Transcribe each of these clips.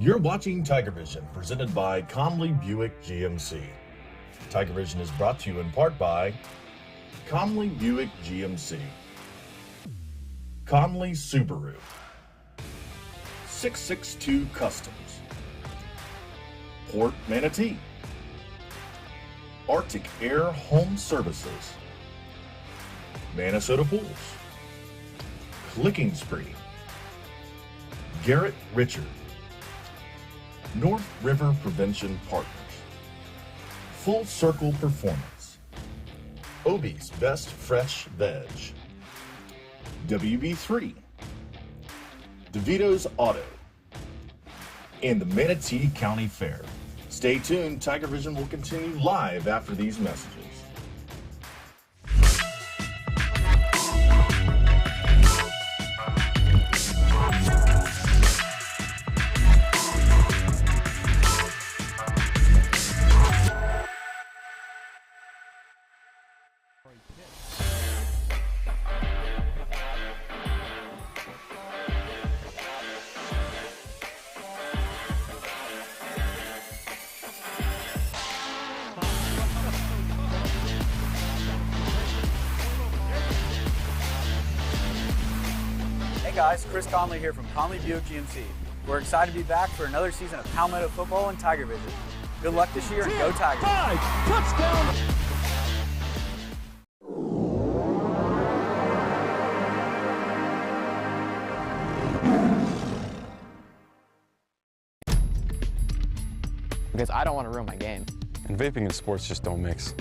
You're watching TigerVision, presented by Conley Buick GMC. TigerVision is brought to you in part by Conley Buick GMC, Conley Subaru, 662 Customs, Port Manatee, Arctic Air Home Services, Minnesota Pools, Clicking Spree, Garrett Richard, North River Prevention Partners, Full Circle Performance, Obie's Best Fresh Veg, WB3, DeVito's Auto, and the Manatee County Fair. Stay tuned, TigerVision will continue live after these messages. Hey guys, Chris Conley here from Conley Buick GMC. We're excited to be back for another season of Palmetto football and TigerVision. Good luck this year and go Tigers! Touchdown! Because I don't want to ruin my game. And vaping and sports just don't mix.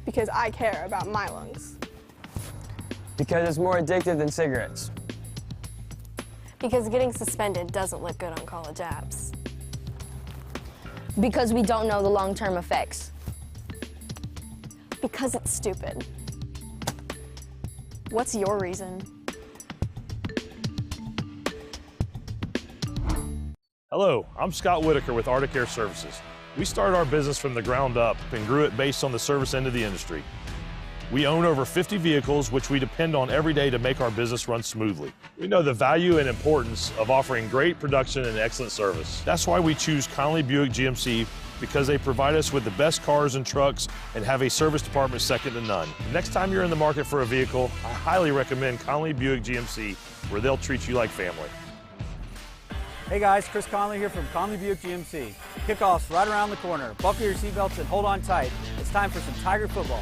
Because I care about my lungs. Because it's more addictive than cigarettes. Because getting suspended doesn't look good on college apps. Because we don't know the long-term effects. Because it's stupid. What's your reason? Hello, I'm Scott Whitaker with Arctic Air Services. We started our business from the ground up and grew it based on the service end of the industry. We own over 50 vehicles, which we depend on every day to make our business run smoothly. We know the value and importance of offering great production and excellent service. That's why we choose Conley Buick GMC, because they provide us with the best cars and trucks and have a service department second to none. Next time you're in the market for a vehicle, I highly recommend Conley Buick GMC, where they'll treat you like family. Hey guys, Chris Conley here from Conley Buick GMC. Kickoff's right around the corner. Buckle your seatbelts and hold on tight. It's time for some Tiger football.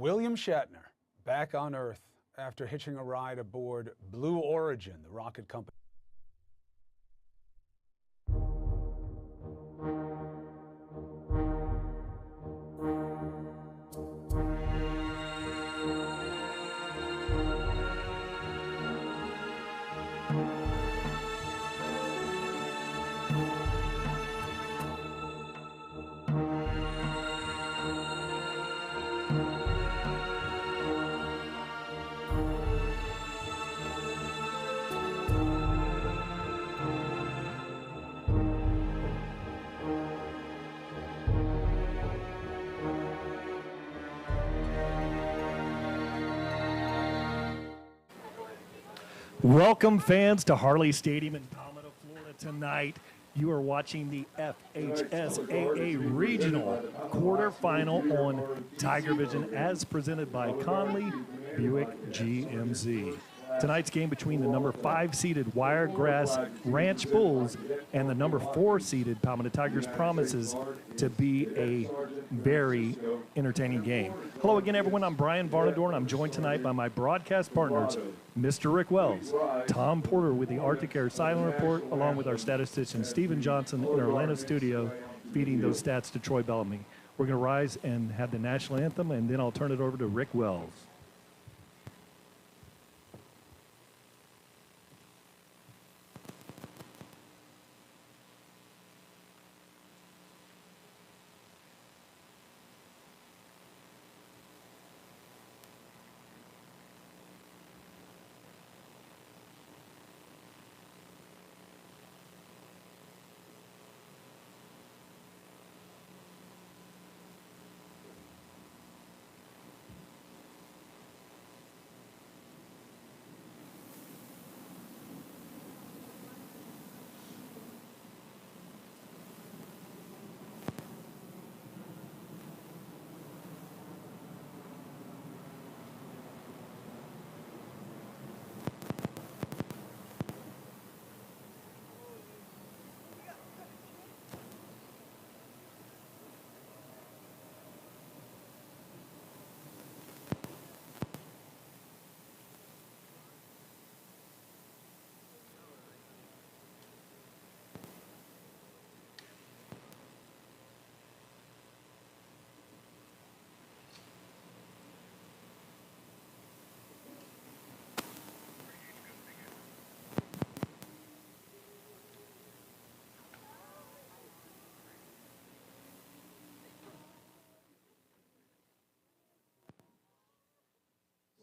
William Shatner, back on Earth after hitching a ride aboard Blue Origin, the rocket company. Welcome, fans, to Harley Stadium in Palmetto, Florida tonight. You are watching the FHSAA Regional Quarterfinal on TigerVision as presented by Conley Buick GMC. Tonight's game between the number 5-seeded Wiregrass Ranch Bulls and the number 4-seeded Palmetto Tigers promises to be a very entertaining game. Hello again, everyone. I'm Brian Varnador, and I'm joined tonight by my broadcast partners, Mr. Rick Wells, Tom Porter with the Arctic Air Silent Report, along with our statistician, Stephen Johnson, in our Atlanta studio, feeding those stats to Troy Bellamy. We're going to rise and have the national anthem, and then I'll turn it over to Rick Wells.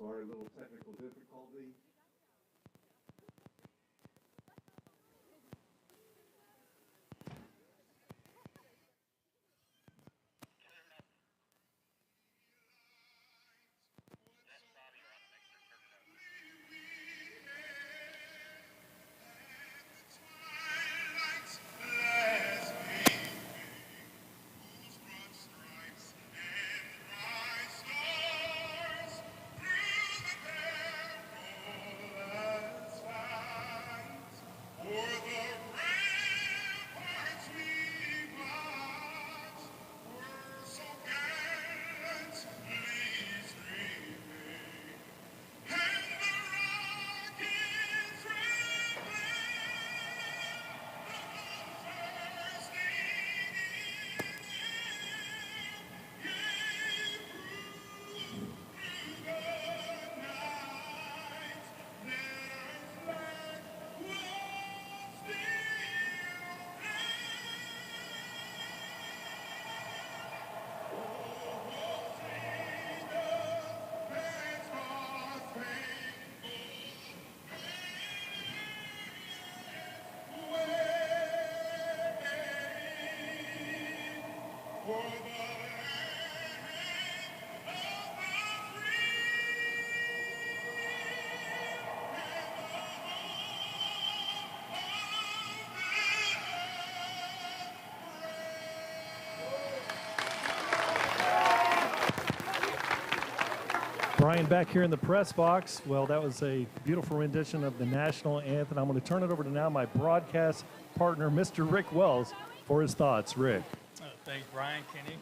Sorry, a little technical difficulty. Brian, back here in the press box. Well, that was a beautiful rendition of the national anthem. I'm going to turn it over to now my broadcast partner, Mr. Rick Wells, for his thoughts. Rick. Thanks, Brian, Kenny.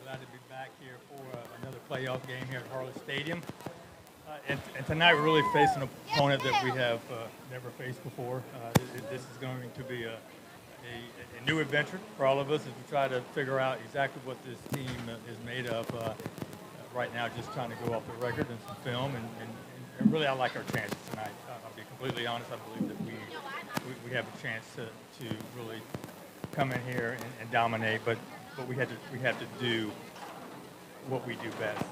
Glad to be back. back here for another playoff game here at Harley Stadium. And tonight we're really facing an opponent that we have never faced before. This is going to be a new adventure for all of us as we try to figure out exactly what this team is made of. Right now, just trying to go off the record and some film, and really I like our chances tonight. I'll be completely honest. I believe that we have a chance to really come in here and dominate, but we have to do what we do best,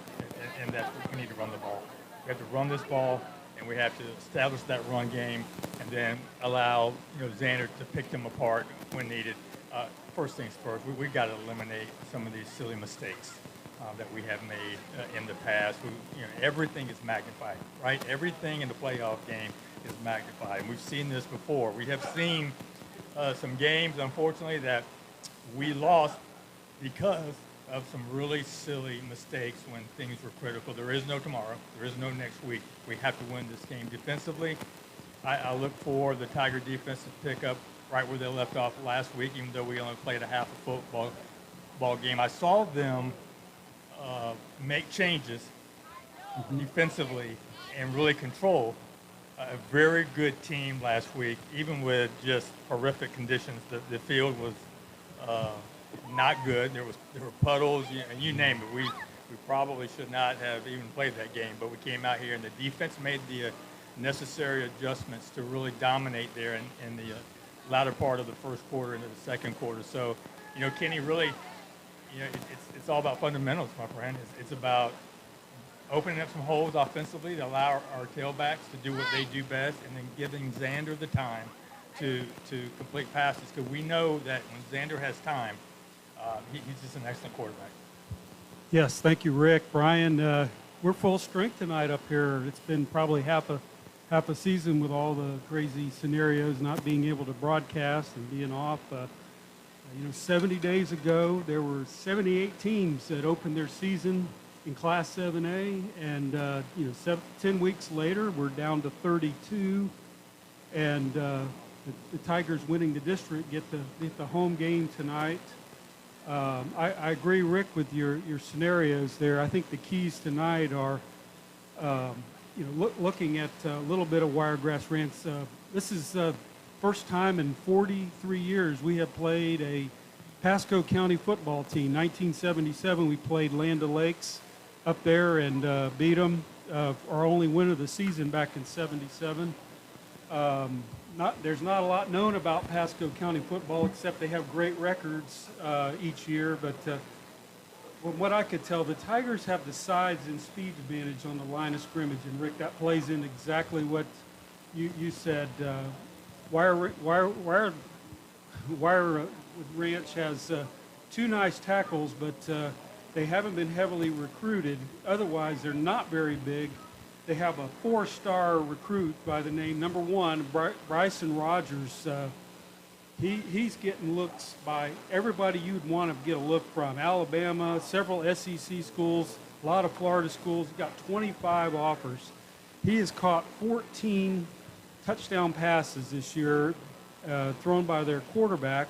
and that's we need to run the ball. We have to run this ball, and we have to establish that run game, and then allow Xander to pick them apart when needed. First things first, we got to eliminate some of these silly mistakes that we have made in the past. Everything is magnified, right? Everything in the playoff game is magnified. And we've seen this before. We have seen some games, unfortunately, that we lost because of some really silly mistakes when things were critical. There is no tomorrow. There is no next week. We have to win this game defensively. I look for the Tiger defense to pick up right where they left off last week, even though we only played a half a football game. I saw them make changes defensively and really control a very good team last week, even with just horrific conditions. The field was not good. There were puddles, and you name it. We probably should not have even played that game, but we came out here and the defense made the necessary adjustments to really dominate there in the latter part of the first quarter into the second quarter. So, Kenny, really, it's all about fundamentals, my friend. It's about opening up some holes offensively to allow our tailbacks to do what they do best, and then giving Xander the time to complete passes, because we know that when Xander has time, he's just an excellent quarterback. Yes, thank you, Rick. Brian, we're full strength tonight up here. It's been probably half a season with all the crazy scenarios, not being able to broadcast and being off. 70 days ago, there were 78 teams that opened their season in Class 7A, and 10 weeks later, we're down to 32, and the Tigers winning the district get the home game tonight. I agree, Rick, with your scenarios there. I think the keys tonight are, looking at a little bit of Wiregrass Ranch. This is the first time in 43 years we have played a Pasco County football team. 1977, we played Land O'Lakes up there and beat them. Our only win of the season back in '77. There's not a lot known about Pasco County football, except they have great records each year. But from what I could tell, the Tigers have the size and speed advantage on the line of scrimmage. And Rick, that plays in exactly what you said. Wire Ranch has two nice tackles, but they haven't been heavily recruited. Otherwise, they're not very big. They have a 4-star recruit by the name, number 1, Bryson Rogers. He's getting looks by everybody you'd want to get a look from. Alabama, several SEC schools, a lot of Florida schools. He's got 25 offers. He has caught 14 touchdown passes this year, thrown by their quarterback,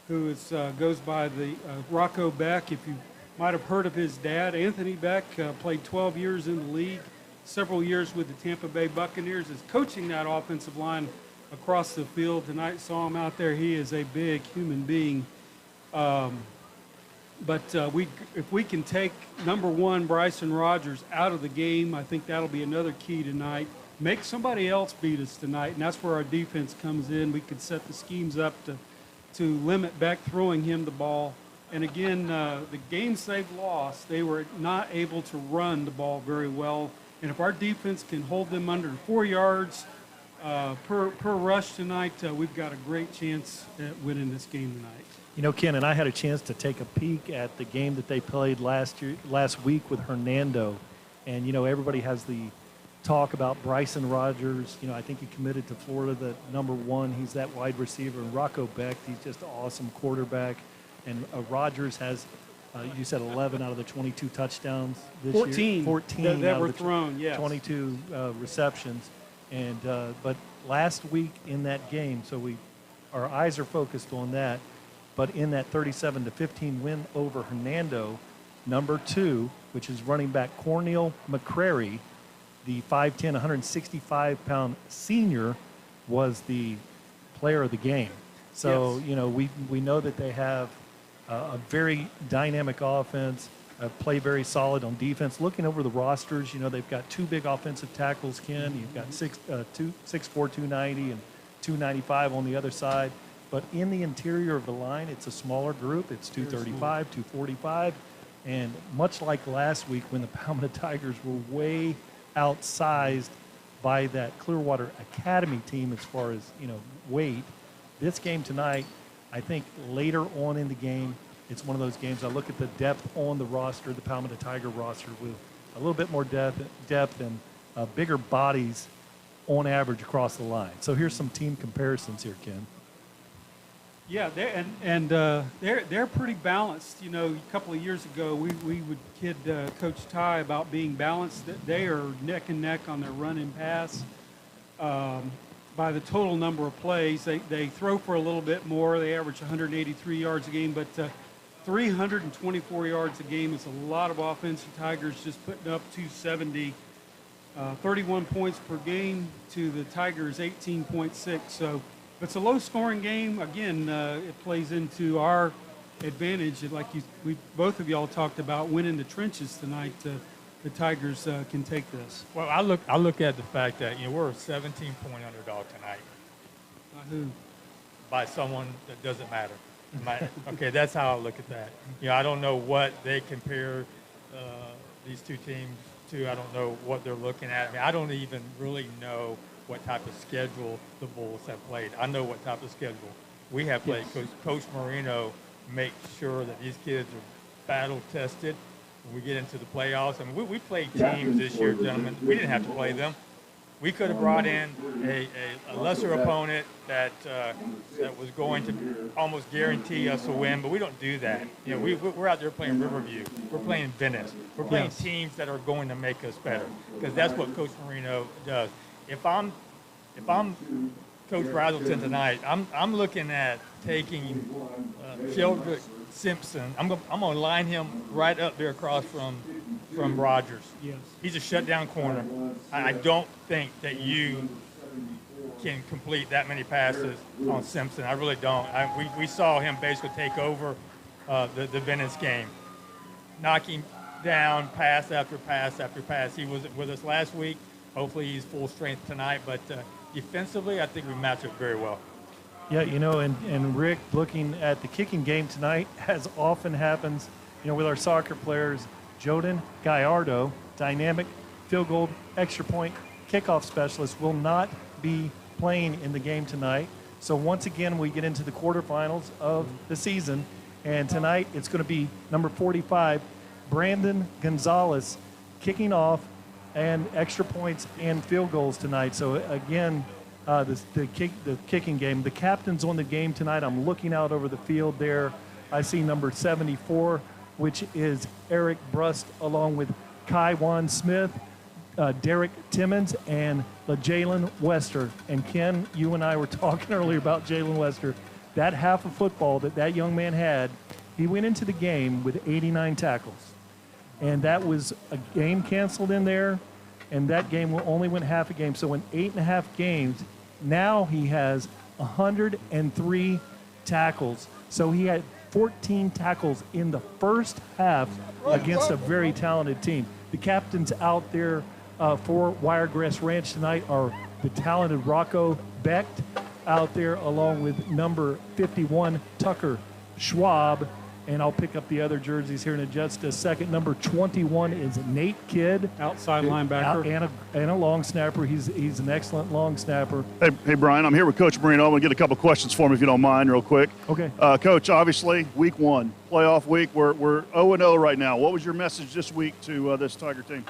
who goes by the Rocco Beck. If you might have heard of his dad, Anthony Beck, played 12 years in the league, several years with the Tampa Bay Buccaneers, is coaching that offensive line across the field. Tonight saw him out there. He is a big human being. But if we can take number 1, Bryson Rogers, out of the game, I think that'll be another key tonight. Make somebody else beat us tonight, and that's where our defense comes in. We could set the schemes up to limit Beck throwing him the ball. And again, the games they've lost, they were not able to run the ball very well. And if our defense can hold them under 4 yards per rush tonight, we've got a great chance at winning this game tonight. Ken and I had a chance to take a peek at the game that they played last week with Hernando. And, everybody has the talk about Bryson Rogers. I think he committed to Florida, the number 1. He's that wide receiver. And Rocco Beck, he's just an awesome quarterback. And Rogers has, you said 11 out of the 22 touchdowns this year. 14 that were thrown, yes. 22 receptions. And but last week in that game, so our eyes are focused on that. But in that 37-15 win over Hernando, Number 2, which is running back Cornel McCrary, the 5'10", 165-pound senior, was the player of the game. So, Yes. you know, we know that they have a very dynamic offense, play very solid on defense. Looking over the rosters, you know, they've got 2 big offensive tackles, Ken. You've got 6'4", 290, and 295 on the other side. But in the interior of the line, it's a smaller group. It's 235, 245. And much like last week when the Palmetto Tigers were way outsized by that Clearwater Academy team as far as, you know, weight, this game tonight, I think later on in the game, it's one of those games. I look at the depth on the roster, the Palmetto Tiger roster, with a little bit more depth and bigger bodies on average across the line. So here's some team comparisons here, Ken. Yeah, they're pretty balanced. You know, a couple of years ago, we would kid Coach Ty about being balanced. They are neck and neck on their run and pass. By the total number of plays, they throw for a little bit more. They average 183 yards a game, but 324 yards a game is a lot of offense. The Tigers just putting up 270, 31 points per game to the Tigers 18.6. So it's a low-scoring game. Again, it plays into our advantage. Like both of y'all talked about, winning the trenches tonight. The Tigers can take this. Well, I look at the fact that, you know, we're a 17-point underdog tonight. By who? By someone that doesn't matter. Okay, that's how I look at that. You know, I don't know what they compare these two teams to. I don't know what they're looking at. I mean, I don't even really know what type of schedule the Bulls have played. I know what type of schedule we have played. Yes. Coach Marino makes sure that these kids are battle-tested when we get into the playoffs. I mean, we played teams this year, gentlemen. We didn't have to play them. We could have brought in a lesser opponent that was going to almost guarantee us a win, but we don't do that. You know, we're out there playing Riverview. We're playing Venice. We're playing teams that are going to make us better, because that's what Coach Marino does. If I'm Coach Razzleton tonight, I'm looking at taking Sheldrick Simpson. I'm gonna line him right up there across from Rogers. Yes. He's a shutdown corner. I don't think that you can complete that many passes on Simpson. I really don't. We saw him basically take over the Venice game, knocking down pass after pass after pass. He was with us last week. Hopefully he's full strength tonight. But defensively, I think we match up very well. Yeah, you know, and Rick, looking at the kicking game tonight, as often happens, you know, with our soccer players, Joden Gallardo, dynamic field goal, extra point, kickoff specialist, will not be playing in the game tonight. So once again, we get into the quarterfinals of the season, and tonight it's going to be number 45, Brandon Gonzalez, kicking off, and extra points and field goals tonight. So again, the kicking game. The captain's on the game tonight. I'm looking out over the field there. I see number 74, which is Eric Brust, along with Kaiwan Smith, Derek Timmons, and Jalen Wester. And Ken, you and I were talking earlier about Jalen Wester. That half of football that young man had, he went into the game with 89 tackles. And that was a game canceled in there, and that game only went half a game. So in 8.5 games, now he has 103 tackles. So he had 14 tackles in the first half against a very talented team. The captains out there for Wiregrass Ranch tonight are the talented Rocco Becht out there, along with number 51, Tucker Schwab. And I'll pick up the other jerseys here in just a second. Number 21 is Nate Kidd. Outside linebacker. And a long snapper. He's an excellent long snapper. Hey, Brian, I'm here with Coach Marino. I'm going to get a couple questions for him, if you don't mind, real quick. Okay. Coach, obviously, week 1, playoff week. We're 0-0 right now. What was your message this week to this Tiger team?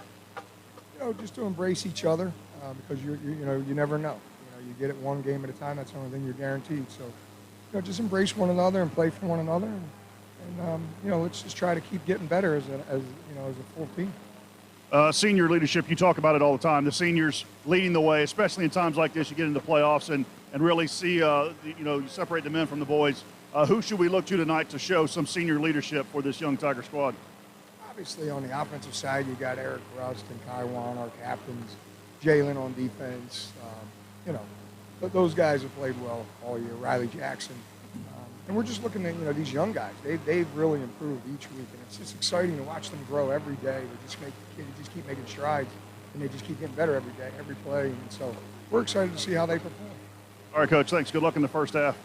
You know, just to embrace each other, because you never know. You know, you get it one game at a time. That's the only thing you're guaranteed. So, you know, just embrace one another and play for one another. And you know, let's just try to keep getting better as a full team. Senior leadership, you talk about it all the time. The seniors leading the way, especially in times like this. You get into playoffs and really see, you separate the men from the boys. Who should we look to tonight to show some senior leadership for this young Tiger squad? obviously on the offensive side, you got Eric Rust and Kaiwan, our captains, Jalen on defense. You know, but those guys have played well all year. Riley Jackson. And we're just looking at, you know, these young guys. They've really improved each week, and it's just exciting to watch them grow every day. They just keep making strides, and they just keep getting better every day, every play. And so we're excited to see how they perform. All right, Coach, thanks. Good luck in the first half.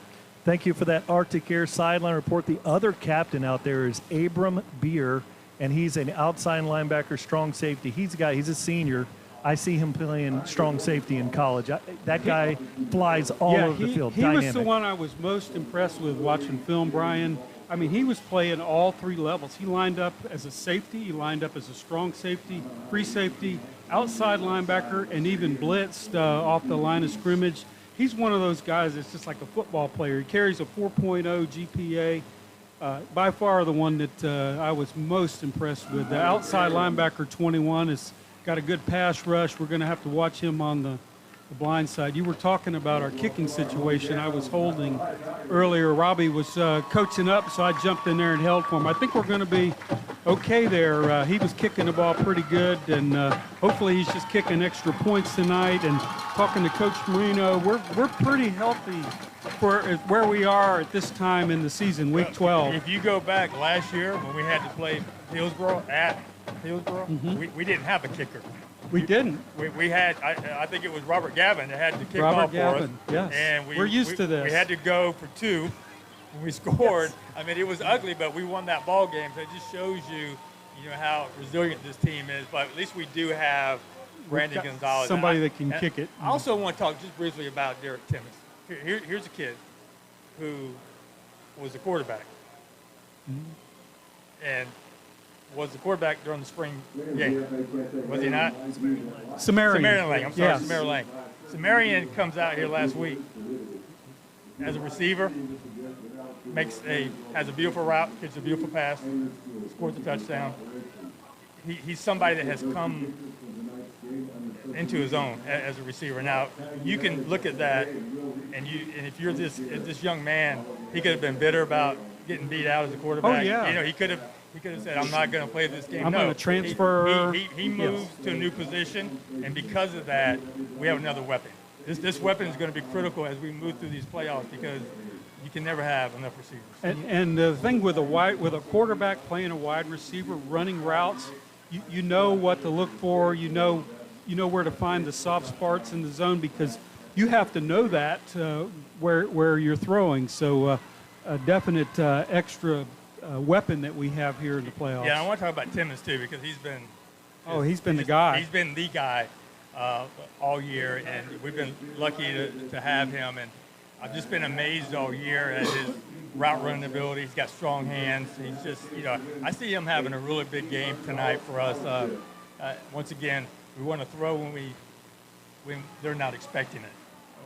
Thank you for that Arctic Air sideline report. The other captain out there is Abram Beer, and he's an outside linebacker, strong safety. He's a senior. I see him playing strong safety in college. That guy flies all over the field. He was the one I was most impressed with watching film, Brian. I mean, he was playing all three levels. He lined up as a safety. He lined up as a strong safety, free safety, outside linebacker, and even blitzed off the line of scrimmage. He's one of those guys that's just like a football player. He carries a 4.0 GPA. By far the one that I was most impressed with. The outside linebacker, 21, is got a good pass rush. We're going to have to watch him on the blind side. You were talking about our kicking situation. I was holding earlier. Robbie was coaching up, so I jumped in there and held for him. I think we're going to be okay there. He was kicking the ball pretty good, and hopefully he's just kicking extra points tonight. And talking to Coach Marino, we're pretty healthy for where we are at this time in the season, week 12. If you go back last year when we had to play Hillsborough at Hillsborough, we didn't have a kicker. We didn't. We had, I think it was Robert Gavin that had to kick Robert off Gavin, for us. Yes. And we're used to this. We had to go for 2 when we scored. Yes. I mean, it was ugly, but we won that ball game. So it just shows you, how resilient this team is. But at least we do have Brandon Gonzalez. Somebody that can kick it. I also want to talk just briefly about Derek Timmons. Here's a kid who was a quarterback. And was the quarterback during the spring game. Was he not? Samarian Lang. I'm sorry, yes. Samarian Lang. Samarian comes out here last week as a receiver, has a beautiful route, gets a beautiful pass, scores a touchdown. He's somebody that has come into his own as a receiver. Now, you can look at that, and if you're this young man, he could have been bitter about getting beat out as a quarterback. Oh, yeah. He could have said, I'm not going to play this game. I'm going to transfer. He moves to a new position, and because of that, we have another weapon. This weapon is going to be critical as we move through these playoffs because you can never have enough receivers. And the thing with a quarterback playing a wide receiver, running routes, you know what to look for. You know where to find the soft spots in the zone because you have to know that where you're throwing. So a definite extra weapon that we have here in the playoffs. Yeah, I want to talk about Timmons too because he's been the guy. He's been the guy all year, and we've been lucky to have him. And I've just been amazed all year at his route running ability. He's got strong hands. He's just, I see him having a really big game tonight for us. Once again, we want to throw when they're not expecting it.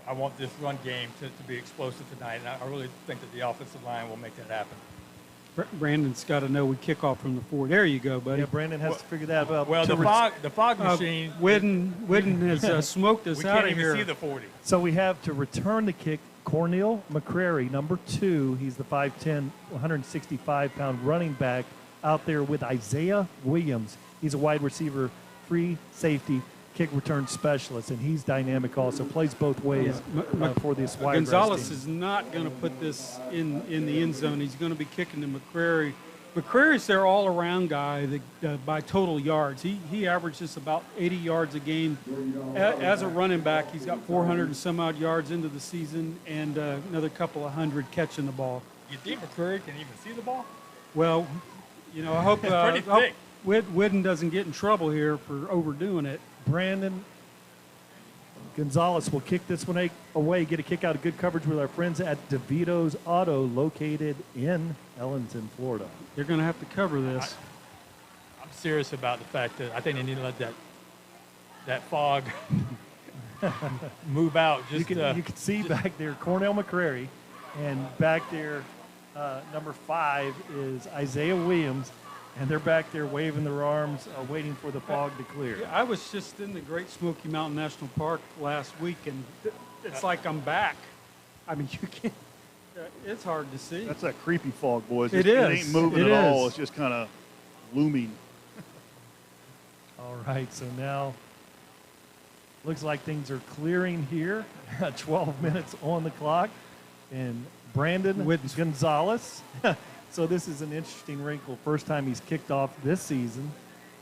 I want this run game to be explosive tonight, and I really think that the offensive line will make that happen. Brandon's got to know we kick off from the 4. There you go, buddy. Yeah, Brandon has to figure that out. Well, the fog machine. Whidden has smoked us out of here. We can't even see the 40. So we have to return the kick, Cornel McCrary, number 2. He's the 5'10", 165-pound running back out there with Isaiah Williams. He's a wide receiver, free safety, kick return specialist, and he's dynamic also, plays both ways for this Wiregrass Gonzalez team. is not going to put this in the end zone. He's going to be kicking to McCrary. McCrary's their all-around guy by total yards. He averages about 80 yards a game. As a running back, he's got 400 and some odd yards into the season and another couple of hundred catching the ball. You think McCrary can even see the ball? Well, I hope pretty thick. Whidden doesn't get in trouble here for overdoing it. Brandon Gonzalez will kick this one away, get a kick out of good coverage with our friends at DeVito's Auto, located in Ellington, Florida. They're going to have to cover this. I'm serious about the fact that I think they need to let that fog move out. You can see back there Cornel McCrary, and back there number 5 is Isaiah Williams. And they're back there waving their arms, waiting for the fog to clear. I was just in the Great Smoky Mountain National Park last week, and it's like I'm back. I mean, you can't. It's hard to see. That's that creepy fog, boys. It ain't moving at all. It's just kind of looming. All right, so now looks like things are clearing here. 12 minutes on the clock. And Brandon Gonzalez. So this is an interesting wrinkle. First time he's kicked off this season,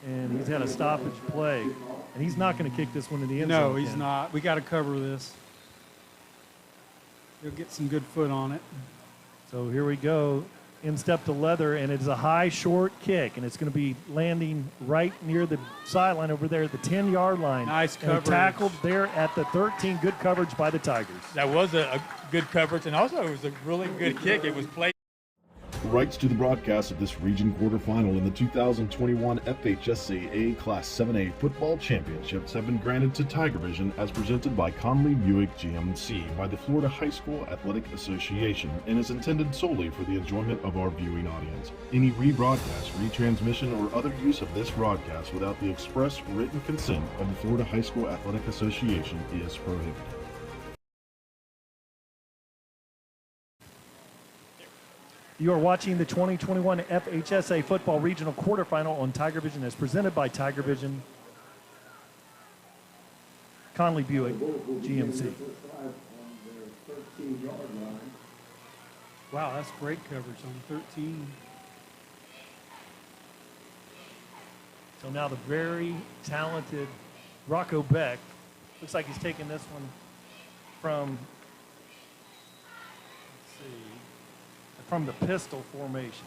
and he's had a stoppage play. And he's not going to kick this one in the end zone. No, he's not. We got to cover this. He'll get some good foot on it. So here we go. In step to Leather, and it's a high, short kick, and it's going to be landing right near the sideline over there at the 10-yard line. Nice coverage. And tackled there at the 13. Good coverage by the Tigers. That was a good coverage, and also it was a really good kick. It was played. Rights to the broadcast of this region quarterfinal in the 2021 FHSAA Class 7A Football Championships have been granted to TigerVision as presented by Conley Buick GMC by the Florida High School Athletic Association and is intended solely for the enjoyment of our viewing audience. Any rebroadcast, retransmission, or other use of this broadcast without the express written consent of the Florida High School Athletic Association is prohibited. You are watching the 2021 FHSAA Football Regional Quarterfinal on TigerVision as presented by TigerVision, Conley Buick GMC. Wow, that's great coverage on 13. So now the very talented Rocco Beck, looks like he's taking this one from, from the pistol formation.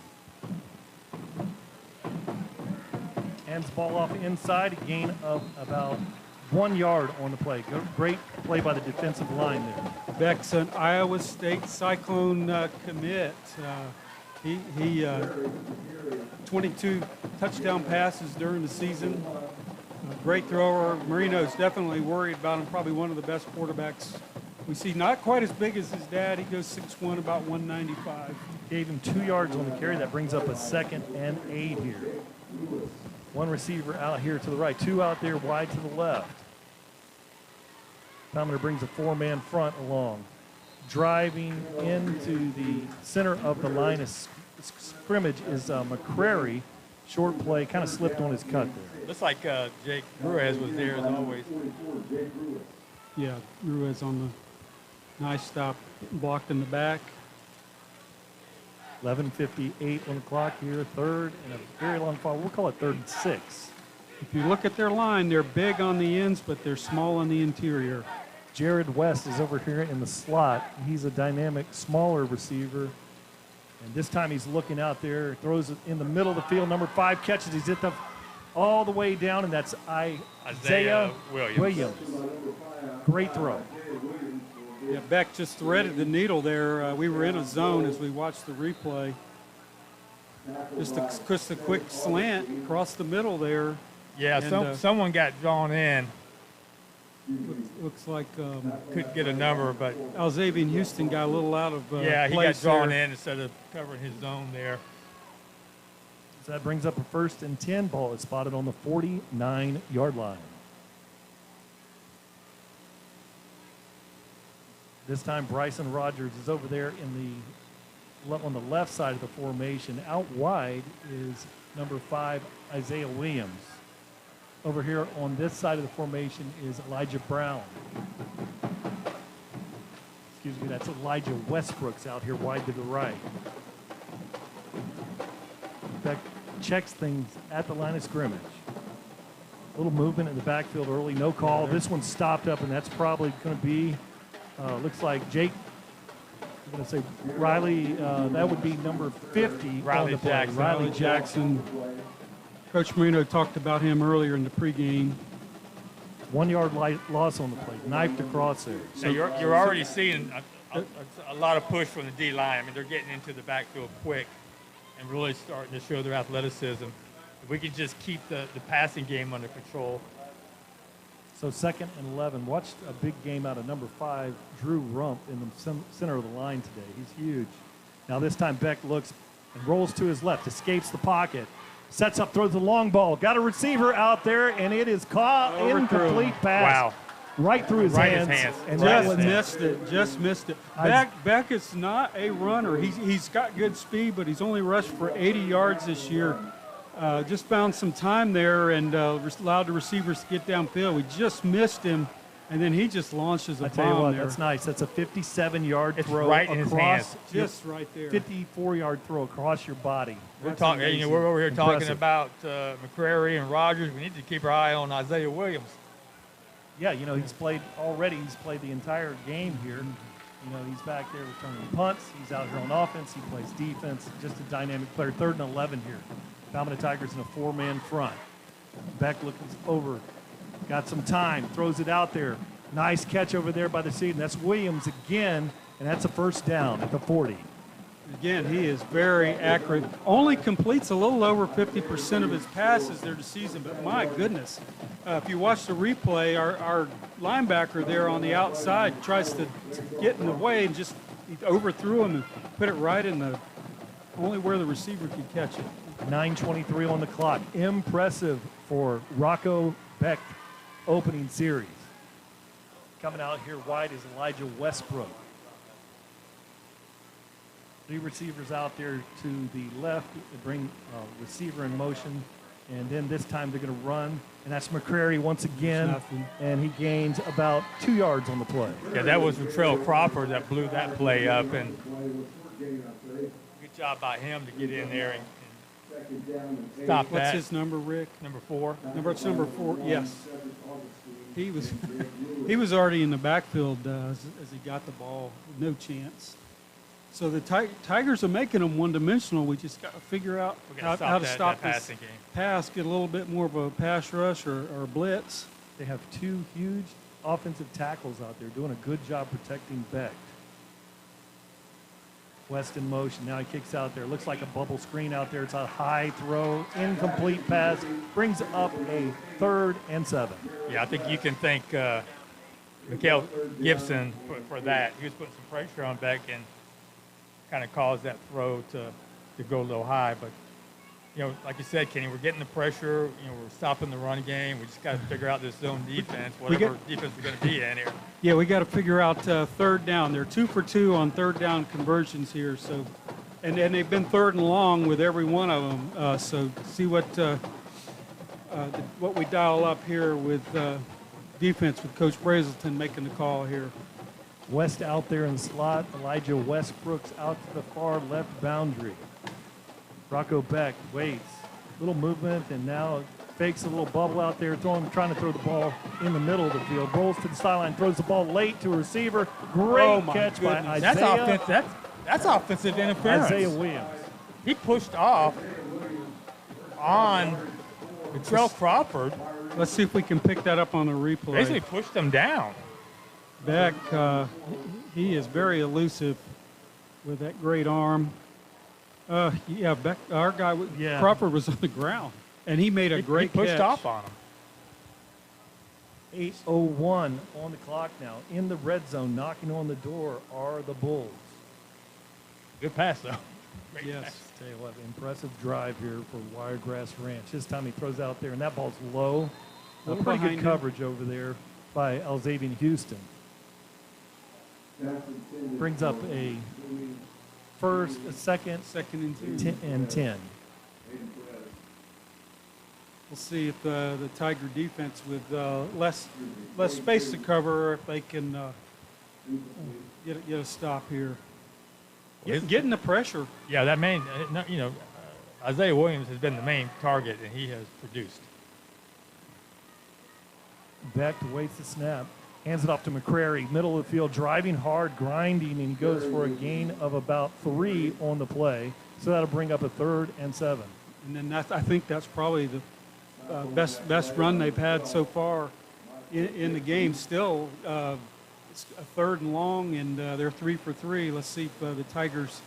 Hands the ball off inside, a gain of about 1 yard on the play. Great play by the defensive line there. Beck's an Iowa State Cyclone commit. He 22 touchdown passes during the season. Great thrower. Marino's definitely worried about him. Probably one of the best quarterbacks we see. Not quite as big as his dad. He goes 6'1", about 195. Gave him 2 yards on the carry. That brings up a 2nd and 8 here. One receiver out here to the right, 2 out there wide to the left. Palmetto brings a 4-man front along. Driving into the center of the line of scrimmage is McCrary. Short play, kind of slipped on his cut there. Looks like Jake Ruiz was there as always. Yeah, Ruiz on the nice stop, blocked in the back. 11:58 on the clock here, 3rd and a very long fall. We'll call it 3rd and 6. If you look at their line, they're big on the ends, but they're small on the interior. Jared West is over here in the slot. He's a dynamic, smaller receiver. And this time he's looking out there, throws it in the middle of the field. Number 5 catches. He's hit all the way down, and that's Isaiah Williams. Great throw. Yeah, Beck just threaded the needle there. We were in a zone as we watched the replay. Just a quick slant across the middle there. Yeah, and, someone got drawn in. Looks like couldn't get a number, but Alzavian Houston got a little out of yeah, he got place drawn there. in instead of covering his zone there. So that brings up a 1st and 10. Ball is spotted on the 49-yard line. This time Bryson Rogers is over there on the left side of the formation. Out wide is number 5, Isaiah Williams. Over here on this side of the formation is Elijah Brown. Excuse me, that's Elijah Westbrooks out here wide to the right. Beck checks things at the line of scrimmage. A little movement in the backfield early, no call. This one's stopped up, and that's probably going to be, looks like Jake, I'm going to say Riley, that would be number 50 on the play. Riley Jackson. Coach Marino talked about him earlier in the pregame. 1 yard loss on the play, knifed across there. So you're already seeing a lot of push from the D line. I mean, they're getting into the backfield quick and really starting to show their athleticism. If we can just keep the passing game under control. So 2nd and 11. Watched a big game out of number 5, Drew Rump, in the center of the line today. He's huge. Now this time Beck looks and rolls to his left, escapes the pocket. Sets up, throws the long ball. Got a receiver out there, and it is caught. Incomplete pass. Wow. Right through his hands. And just missed it. Beck is not a runner. He's got good speed, but he's only rushed for 80 yards this year. just found some time there and allowed the receivers to get downfield. We just missed him, and then he just launches a bomb. I tell you what, there. that's nice. That's a 57-yard throw right in his across, hands. Just right there. 54-yard throw across your body. We're talking. We're over here talking about McCrary and Rogers. We need to keep our eye on Isaiah Williams. Yeah, he's played already. He's played the entire game here. He's back there returning punts. He's out here on offense. He plays defense. Just a dynamic player. 3rd and 11 here. Palmetto Tigers in a 4-man front. Beck looking over. Got some time. Throws it out there. Nice catch over there by the seed. And that's Williams again. And that's a first down at the 40. Again, he is very accurate. Only completes a little over 50% of his passes there this season, but my goodness. If you watch the replay, our linebacker there on the outside tries to get in the way and just overthrew him and put it right in the only where the receiver could catch it. 9:23 on the clock. Impressive for Rocco Beck opening series. Coming out here wide is Elijah Westbrook. 3 receivers out there to the left. They bring receiver in motion. And then this time they're going to run. And that's McCrary once again. And he gains about 2 yards on the play. Yeah, that was Trell Crawford that blew that play up. And good job by him to get in there and stop that. What's his number, Rick? Number 4. It's number 4, yes. He was already in the backfield as he got the ball. No chance. So the Tigers are making them one-dimensional. We just got to figure out how to stop this pass, get a little bit more of a pass rush or blitz. They have 2 huge offensive tackles out there doing a good job protecting Beck. West in motion. Now he kicks out there. Looks like a bubble screen out there. It's a high throw, incomplete pass. Brings up a 3rd and 7. Yeah, I think you can thank Mikael Gibson for that. He was putting some pressure on Beck and kind of caused that throw to go a little high. But, like you said, Kenny, we're getting the pressure. We're stopping the run game. We just got to figure out this zone defense, whatever defense we're going to be in here. Yeah, we got to figure out 3rd down. They're 2 for 2 on 3rd down conversions here. So, and they've been 3rd and long with every one of them. So see what we dial up here with defense with Coach Brazelton making the call here. West out there in the slot. Elijah Westbrook's out to the far left boundary. Rocco Beck waits. Little movement, and now fakes a little bubble out there, trying to throw the ball in the middle of the field. Rolls to the sideline, throws the ball late to a receiver. Great catch by Isaiah. That's offensive interference. Isaiah Williams. He pushed off on Trell Crawford. Let's see if we can pick that up on the replay. Basically pushed him down. Beck, he is very elusive with that great arm. Beck, our guy, Crawford was on the ground, and he made a great catch. He pushed off on him. 8:01 on the clock now. In the red zone, knocking on the door are the Bulls. Good pass, though. Yes. Tell you what, impressive drive here for Wiregrass Ranch. This time he throws out there, and that ball's low. Pretty good coverage over there by Alzavian Houston. Brings up a first, a second and 10. We'll see if the Tiger defense with less space to cover, if they can get a stop here. Getting the pressure. Yeah, that main, Isaiah Williams has been the main target, and he has produced. Beck waits the snap. Hands it off to McCrary, middle of the field, driving hard, grinding, and he goes for a gain of about 3 on the play. So that'll bring up a 3rd and 7. And then I think that's probably the best run they've had so far in the game. Still, it's a 3rd and long, and they're 3 for 3. Let's see if the Tigers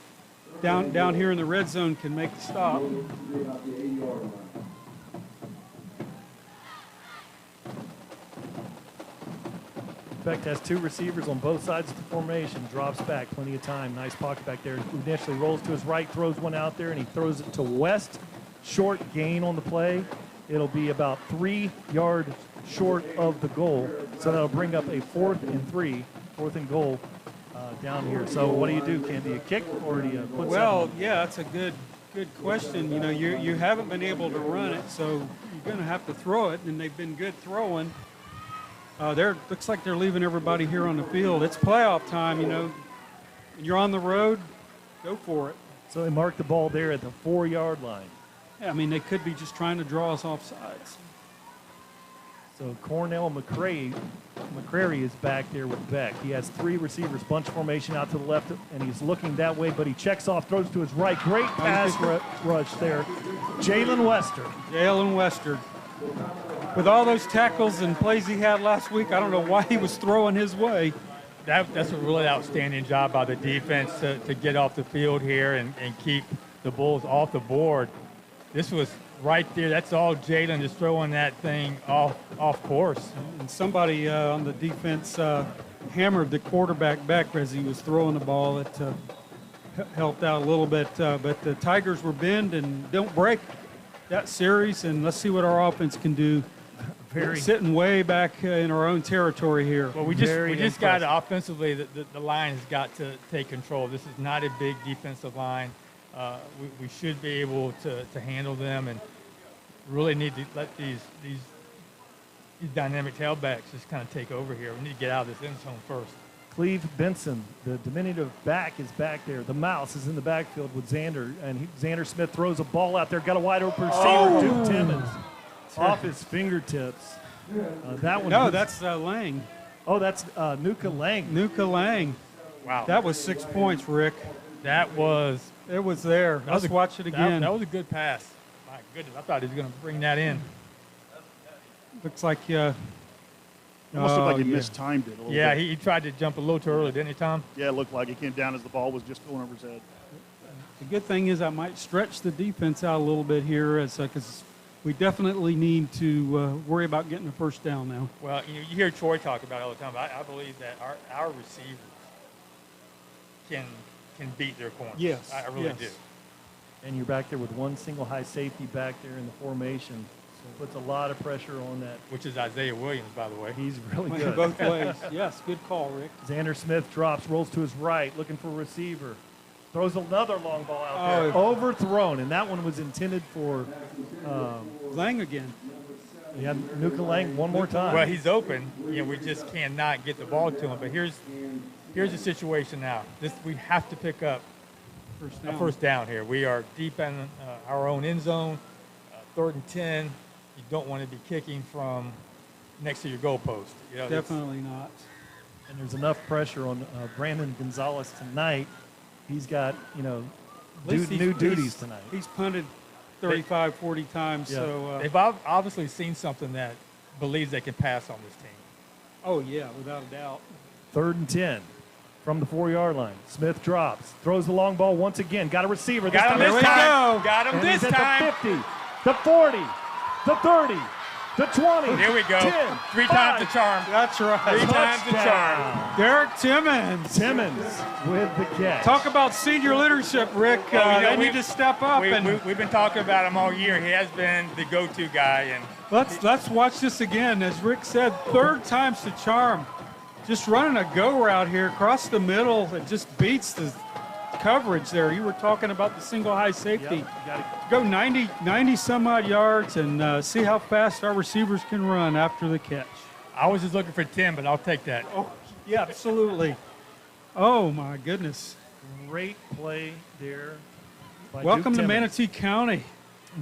down here in the red zone can make the stop. Beck has 2 receivers on both sides of the formation, drops back, plenty of time, nice pocket back there. Initially rolls to his right, throws one out there, and he throws it to West. Short gain on the play. It'll be about 3 yards short of the goal, so that'll bring up a 4th and 3, 4th and goal down here. So what do you do, Ken? Do you kick or do you put Well, yeah, that's a good Good question. You know, you haven't been able to run it, so you're going to have to throw it, and they've been good throwing. Looks like they're leaving everybody here on the field. It's playoff time, you know. You're on the road, go for it. So they marked the ball there at the 4-yard line. Yeah, I mean, they could be just trying to draw us off sides. So Cornell McCrary is back there with Beck. He has 3 receivers, bunch formation out to the left, and he's looking that way, but he checks off, throws to his right. Great pass rush there. Jalen Wester. With all those tackles and plays he had last week, I don't know why he was throwing his way. That's a really outstanding job by the defense to get off the field here and keep the Bulls off the board. This was right there. That's all Jalen, just throwing that thing off course. And somebody on the defense hammered the quarterback back as he was throwing the ball. It helped out a little bit. But the Tigers were bend and don't break that series. And let's see what our offense can do. Sitting way back in our own territory here. Well, we just got to offensively, the line has got to take control. This is not a big defensive line. We should be able to handle them and really need to let these dynamic tailbacks just kind of take over here. We need to get out of this end zone first. Cleve Benson, the diminutive back, is back there. The mouse is in the backfield with Xander, and Xander Smith throws a ball out there. Got a wide open receiver, Duke Timmons, off his fingertips. That one. No, that's Lang. Oh, that's Nuka Lang. Nuka Lang. Wow. That was 6 points, Rick. That was. It was there. Let's watch it again. That was a good pass. My goodness, I thought he was going to bring that in. Looks like It must look like he mistimed it a little bit. He tried to jump a little too early, didn't he, Tom? Yeah, it looked like he came down as the ball was just going over his head. The good thing is I might stretch the defense out a little bit here because we definitely need to worry about getting a first down now. Well, you hear Troy talk about it all the time, but I believe that our receivers can beat their corners. Yes. I really do. And you're back there with one single high safety back there in the formation. So puts a lot of pressure on that. Which is Isaiah Williams, by the way. He's really good. Both ways. Yes, good call, Rick. Xander Smith drops, rolls to his right, looking for a receiver. Throws another long ball out there. Overthrown, and that one was intended for Lang again. Yeah, Nuka Lang one more time. Well, he's open. We just cannot get the ball to him. But here's the situation now. We have to pick up a first down here. We are deep in our own end zone, 3rd and 10. You don't want to be kicking from next to your goalpost. Definitely not. And there's enough pressure on Brandon Gonzalez tonight. He's got, new duties tonight. He's punted 35, 40 times. Yeah. So they've obviously seen something that believes they can pass on this team. Oh, yeah, without a doubt. 3rd and 10 from the 4-yard line. Smith drops, throws the long ball once again. Got a receiver. Got him this time. Got him this time. The 50, the 40, the 30, the 20. Here we go. 10, 3 5. times the charm. That's right. 3 times the charm. Derek Timmons. With the catch. Talk about senior leadership, Rick. They need to step up. We've been talking about him all year. He has been the go-to guy. And let's watch this again. As Rick said, 3rd time's the charm. Just running a go route here across the middle. It just beats the coverage there. You were talking about the single high safety. Yep, go 90 some odd yards and see how fast our receivers can run after the catch. I was just looking for 10, but I'll take that. Oh, yeah, absolutely. Oh, my goodness. Great play there. Welcome to Manatee County.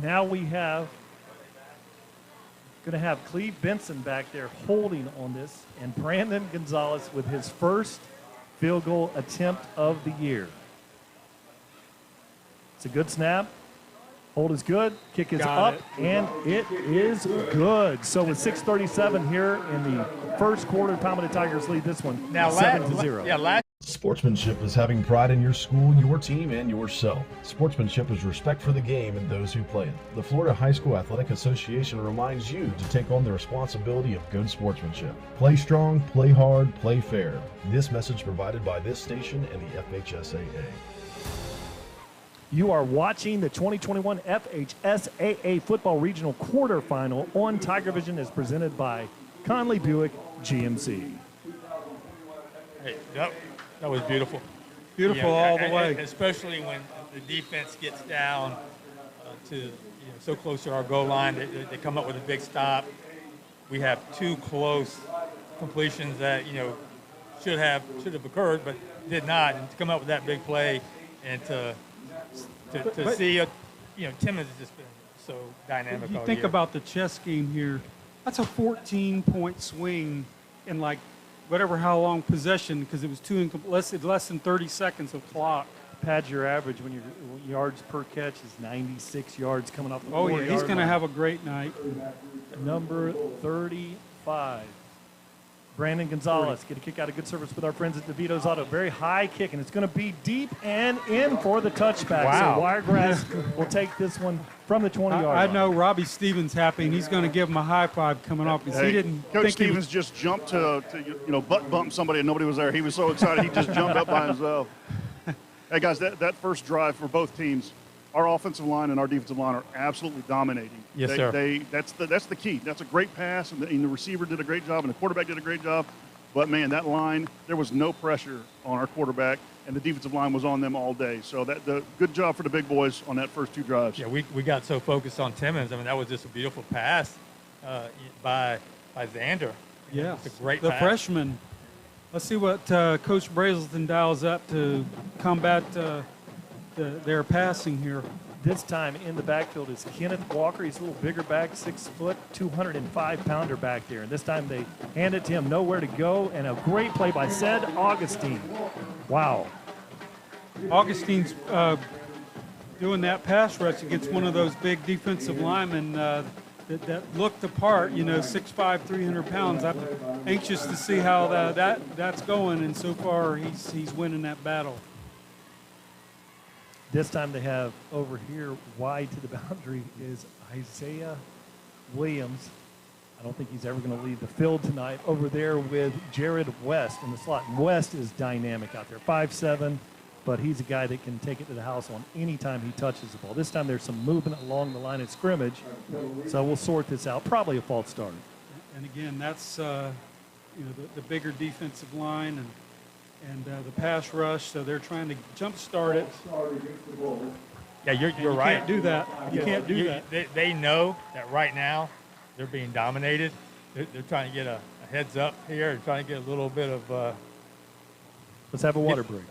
Now we have going to have Cleve Benson back there holding on this, and Brandon Gonzalez with his first field goal attempt of the year. It's a good snap. Hold is good. Kick is up, and it is good. So with 6:37 here in the first quarter, Palmetto Tigers lead this one now 7-0. Sportsmanship is having pride in your school, your team, and yourself. Sportsmanship is respect for the game and those who play it. The Florida High School Athletic Association reminds you to take on the responsibility of good sportsmanship. Play strong, play hard, play fair. This message provided by this station and the FHSAA. You are watching the 2021 FHSAA Football Regional Quarterfinal on TigerVision, as presented by Conley Buick GMC. Hey, that was beautiful. Beautiful all the way. Especially when the defense gets down to so close to our goal line, they come up with a big stop. We have 2 close completions that should have occurred, but did not. And to come up with that big play and to see Timmons has just been so dynamic. You think about the chess game here. That's a 14-point swing in how long possession, because it was less than 30 seconds of clock. Pad, your average when your yards per catch is 96 yards coming off the 4 Oh, yeah, he's going to have a great night. Number 35, Brandon Gonzalez. Get a kick out of good service with our friends at DeVito's Auto. Very high kick, and it's going to be deep and in for the touchback. Wow. So Wiregrass will take this one from the 20-yard line. I know Robbie Stevens happy, and he's going to give him a high five coming off because he didn't Coach think Stevens just jumped to butt bump somebody, and nobody was there. He was so excited he just jumped up by himself. Hey, guys, that first drive for both teams, our offensive line and our defensive line are absolutely dominating. Yes, sir. That's the key. That's a great pass, and the receiver did a great job, and the quarterback did a great job. But, man, that line, there was no pressure on our quarterback, and the defensive line was on them all day. So the good job for the big boys on that first 2 drives. Yeah, we got so focused on Timmons. I mean, that was just a beautiful pass by Xander. Yeah, it's a great the pass. freshman. Let's see what Coach Brazelton dials up to combat their passing here. This time in the backfield is Kenneth Walker. He's a little bigger back, 6 foot, 205-pounder back there. And this time they hand it to him, nowhere to go, and a great play by Ced Augustine. Wow. Augustine's doing that pass rush against one of those big defensive linemen that looked the part, 6'5", 300 pounds. I'm anxious to see how that's going, and so far he's winning that battle. This time they have over here wide to the boundary is Isaiah Williams. I don't think he's ever going to leave the field tonight. Over there with Jared West in the slot. West is dynamic out there, 5'7", but he's a guy that can take it to the house on any time he touches the ball. This time there's some movement along the line of scrimmage, so we'll sort this out. Probably a false start. And again, that's the bigger defensive line and the pass rush, so they're trying to jump start it. Yeah, you're right. You can't do that. You can't do that. They know that right now they're being dominated. They're trying to get a heads up here and trying to get a little bit of. Let's have a water break.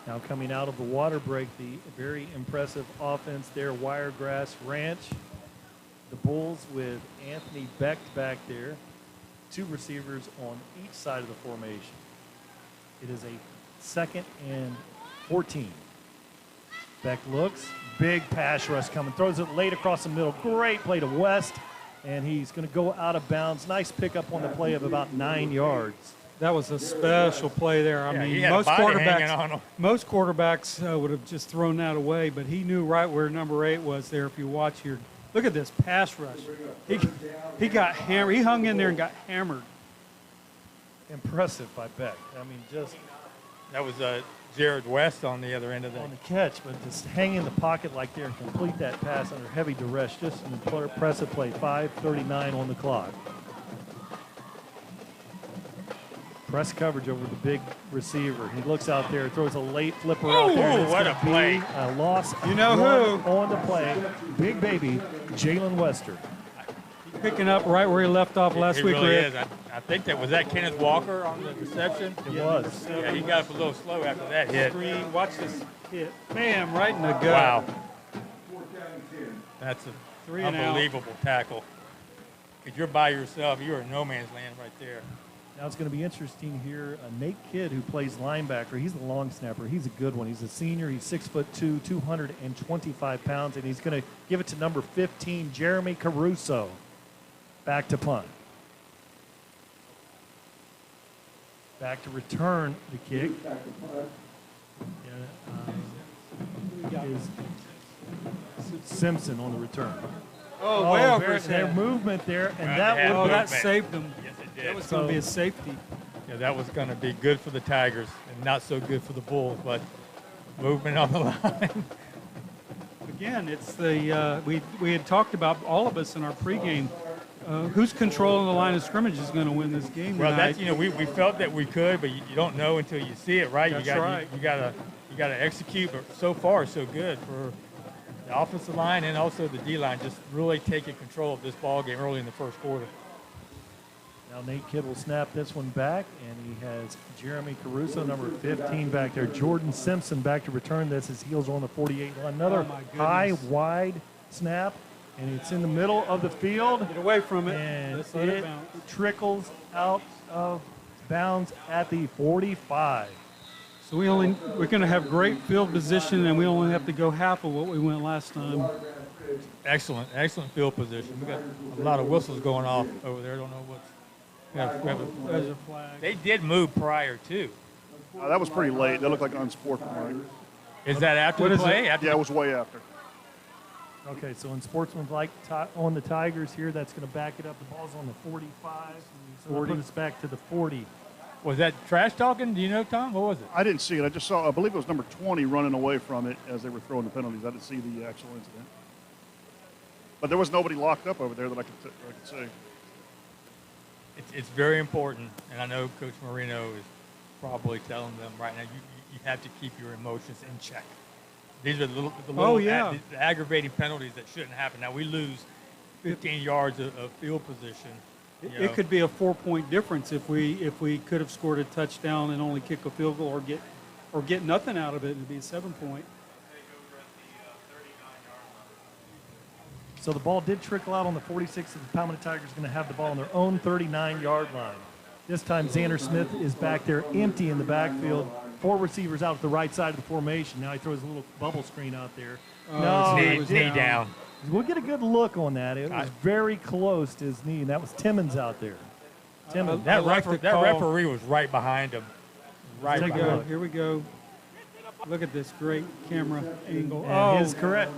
Now coming out of the water break, the very impressive offense there, Wiregrass Ranch. The Bulls with Anthony Beck back there. 2 receivers on each side of the formation. It is a 2nd and 14. Beck looks, big pass rush coming, throws it late across the middle. Great play to West, and he's going to go out of bounds. Nice pickup on the play of about 9 yards. That was a special play there. I mean, most quarterbacks would have just thrown that away, but he knew right where number 8 was there. If you watch here, look at this pass rush. He got hammered. He hung in there and got hammered. Impressive by Beck. I mean, just that was Jared West on the other end of that. On the catch, but just hang in the pocket like there and complete that pass under heavy duress. Just an impressive play. 5:39 on the clock. Press coverage over the big receiver. He looks out there, throws a late flipper out there. Oh, what a play. A loss. You know who? On the play. Big baby, Jalen Wester. Picking up right where he left off last week. It really is. I think that was Kenneth Walker on the reception. It was. Yeah, he got up a little slow after that hit. Watch this hit. Bam, right in the gut. Wow. That's an unbelievable tackle. because you're by yourself. You're in no man's land right there. Now it's going to be interesting here. Nate Kidd, who plays linebacker, he's the long snapper. He's a good one. He's a senior. He's 6'2", 225 pounds, and he's going to give it to number 15, Jeremy Caruso. Back to punt. Back to return the kick. Is Simpson on the return. Oh, way over his their head. movement there, and that saved them. Yes, it did. That was going to be a safety. Yeah, that was going to be good for the Tigers and not so good for the Bulls, but movement on the line. Again, it's the we had talked about, all of us in our pregame, who's controlling the line of scrimmage is going to win this game Well, tonight. that's, we felt that we could, but you don't know until you see it, right? That's right. You got to execute, but so far so good for the offensive line and also the D-line, just really taking control of this ball game early in the first quarter. Now Nate Kidd will snap this one back, and he has Jeremy Caruso, number 15, back there. Jordan Simpson back to return this. His heels on the 48 line. Another high, wide snap, and it's in the middle of the field. Get away from it. And Let's let it it bounce. trickles out of bounds at the 45. So we're going to have great field position, and we only have to go half of what we went last time. Excellent field position. We got a lot of whistles going off over there. I don't know what's. There's a flag. They did move prior too. That was pretty late. That looked like unsportsmanlike. Is that after the play? Yeah, it was way after. Okay, so in sportsmanlike on the Tigers here, that's going to back it up. The ball's on the 45. So we'll put us back to the 40. Was that trash talking? Do you know, Tom? What was it? I didn't see it. I believe it was number 20 running away from it as they were throwing the penalties. I didn't see the actual incident. But there was nobody locked up over there that I could see. It's very important, and I know Coach Marino is probably telling them right now, you have to keep your emotions in check. These are the little the aggravating penalties that shouldn't happen. Now, we lose 15 yards of field position. It could be a 4-point difference if we could have scored a touchdown and only kick a field goal or get nothing out of it. It'd be a 7-point. So the ball did trickle out on the 46, and the Palmetto Tigers are going to have the ball on their own 39-yard line. This time Xander Smith is back there empty in the backfield. 4 receivers out to the right side of the formation. Now he throws a little bubble screen out there. His knee down. We'll get a good look on that. It was very close to his knee, and that was Timmons out there. Timmons. That referee was right behind him. Here we go. Look at this great camera angle. And he's correct.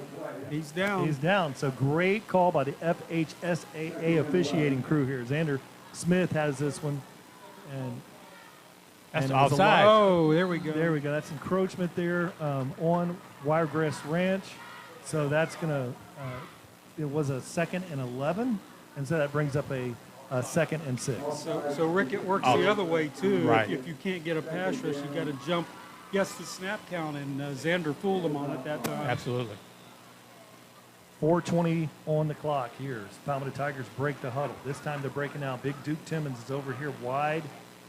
He's down. He's down. So great call by the FHSAA officiating crew here. Xander Smith has this one. And that's outside. Oh, there we go. There we go. That's encroachment there on Wiregrass Ranch. So that's going to, it was a 2nd and 11. And so that brings up a 2nd and 6. So Rick, it works the other way, too. Right. If you can't get a pass rush, you got to jump. Yes, the snap count, and Xander fooled him on it that time. Absolutely. 4:20 on the clock here. Palmetto Tigers break the huddle. This time they're breaking out. Big Duke Timmons is over here wide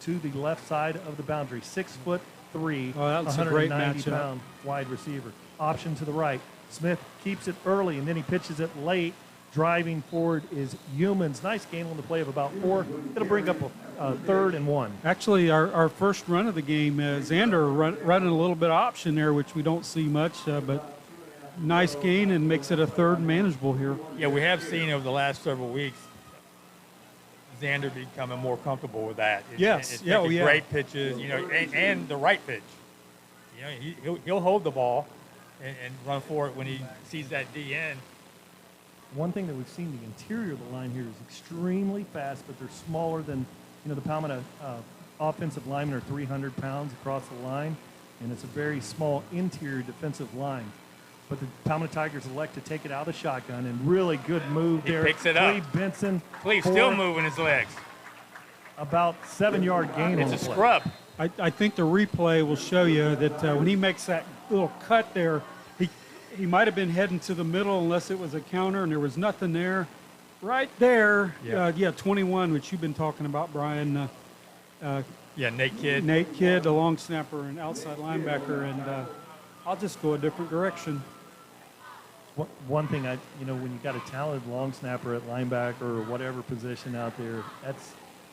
to the left side of the boundary. 6'3", 190-pound wide receiver. Option to the right. Smith keeps it early, and then he pitches it late. Driving forward is Humans. Nice gain on the play of about 4. It'll bring up a 3rd and 1. Actually, our first run of the game, Xander running a little bit of option there, which we don't see much, but nice gain and makes it a 3rd and manageable here. Yeah, we have seen over the last several weeks Xander becoming more comfortable with that. Yes. Great pitches, and the right pitch. He'll hold the ball and run for it when he sees that D end. One thing that we've seen, the interior of the line here is extremely fast, but they're smaller than, the Palmetto offensive linemen are 300 pounds across the line, and it's a very small interior defensive line. But the Palmetto Tigers elect to take it out of the shotgun, and really good move there. He picks it up. Benson. Cleve still moving his legs. About 7-yard gain on the play. It's a scrub. I think the replay will show you that when he makes that little cut there, he might have been heading to the middle unless it was a counter, and there was nothing there. Right there, 21, which you've been talking about, Brian. Nate Kidd. Nate Kidd, the long snapper and outside linebacker, and I'll just go a different direction. One thing when you got a talented long snapper at linebacker or whatever position out there,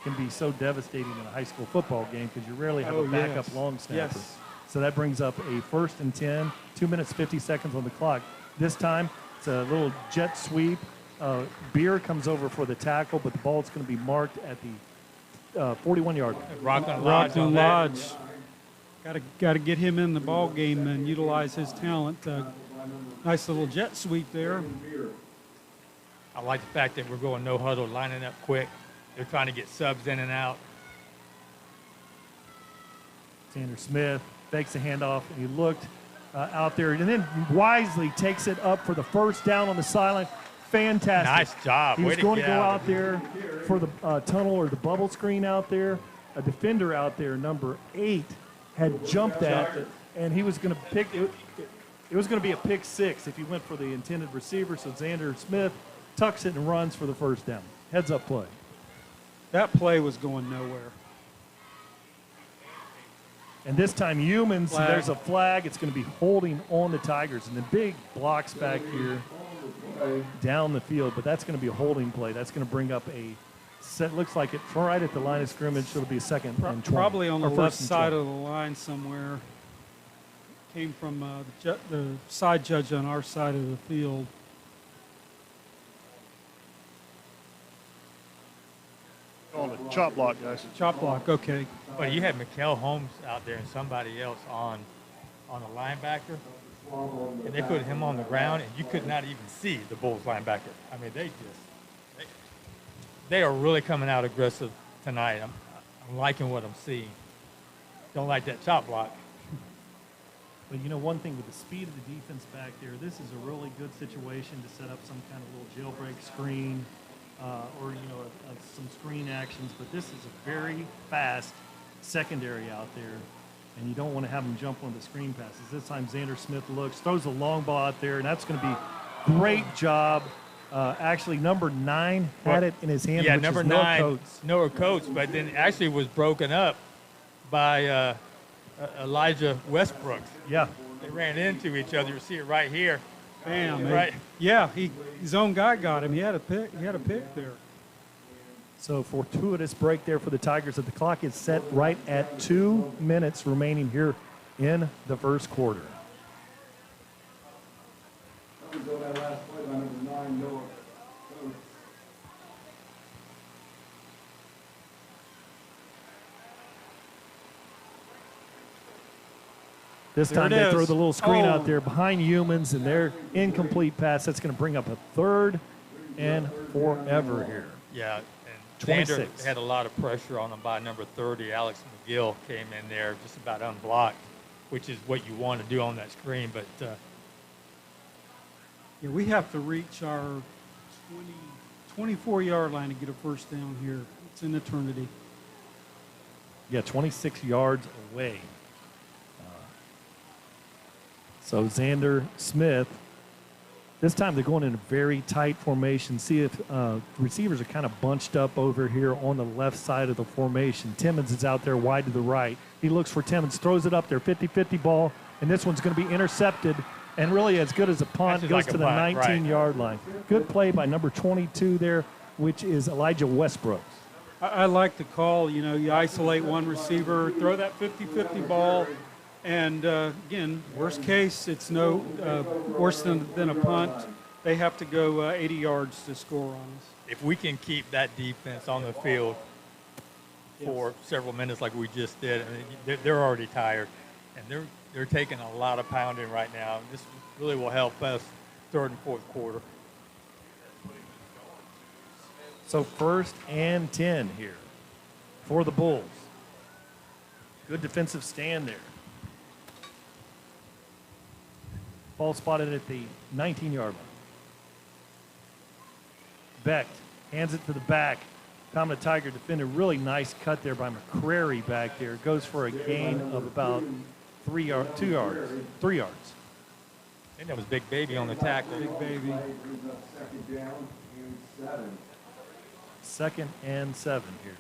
can be so devastating in a high school football game because you rarely have a backup long snapper. Yes. So that brings up a 1st and 10, 2 minutes, 50 seconds on the clock. This time, it's a little jet sweep. Beer comes over for the tackle, but the ball's going to be marked at the 41-yard line. Rockland Lodge. Got to get him in the ball game and utilize his talent. Nice little jet sweep there. I like the fact that we're going no huddle, lining up quick. They're trying to get subs in and out. Xander Smith fakes the handoff, and he looked out there, and then wisely takes it up for the first down on the sideline. Fantastic. Nice job. He was going to go out there for the tunnel or the bubble screen out there. A defender out there, number 8, had jumped at it, and he was going to pick it. It was going to be a pick 6 if he went for the intended receiver. So Xander Smith tucks it and runs for the first down. Heads up play. That play was going nowhere. And this time, Humans, there's a flag. It's going to be holding on the Tigers. And the big blocks back here down the field, but that's going to be a holding play. That's going to bring up a set. Looks like it right at the line of scrimmage. It'll be a 2nd and 20. Probably on the left side of the line somewhere. Came from the side judge on our side of the field. On a chop block, guys. Chop block, okay. Well, you had Mikkel Holmes out there and somebody else on a linebacker, and they put him on the ground, and you could not even see the Bulls linebacker. I mean, they are really coming out aggressive tonight. I'm liking what I'm seeing. Don't like that chop block. But one thing with the speed of the defense back there, this is a really good situation to set up some kind of little jailbreak screen or some screen actions. But this is a very fast secondary out there, and you don't want to have them jump on the screen passes. This time Xander Smith looks, throws a long ball out there, and that's going to be great job. Actually, number 9 had it in his hand. Yeah, which number is 9, Noah Coates, but then actually was broken up by Elijah Westbrook. Yeah. They ran into each other. You see it right here. Bam. Right. Yeah, his own guy got him. He had a pick there. So fortuitous break there for the Tigers. The clock is set right at 2 minutes remaining here in the first quarter. This time they throw the little screen out there behind Humans, and their incomplete pass. That's going to bring up a 3rd and forever here. Yeah, and 26. Xander had a lot of pressure on him by number 30. Alex McGill came in there just about unblocked, which is what you want to do on that screen. But yeah, we have to reach our 24-yard line to get a first down here. It's an eternity. Yeah, 26 yards away. So Xander Smith, this time they're going in a very tight formation. See if receivers are kind of bunched up over here on the left side of the formation. Timmons is out there wide to the right. He looks for Timmons, throws it up there, 50-50 ball, and this one's going to be intercepted. And really as good as a punt, goes to the 19-yard line. Good play by number 22 there, which is Elijah Westbrook. I like the call. You isolate one receiver, throw that 50-50 ball. And, again, worst case, it's no worse than a punt. They have to go 80 yards to score on us. if we can keep that defense on the field for several minutes like we just did, I mean, they're already tired, and they're taking a lot of pounding right now. This really will help us third and fourth quarter. So 1st and 10 here for the Bulls. Good defensive stand there. Ball spotted at the 19-yard line. Beck hands it to the back. Palmetto Tiger defender, really nice cut there by McCrary back there. Goes for a gain of about 3 yards. I think that was Big Baby on the tackle. Big Baby. 2nd and 7 here.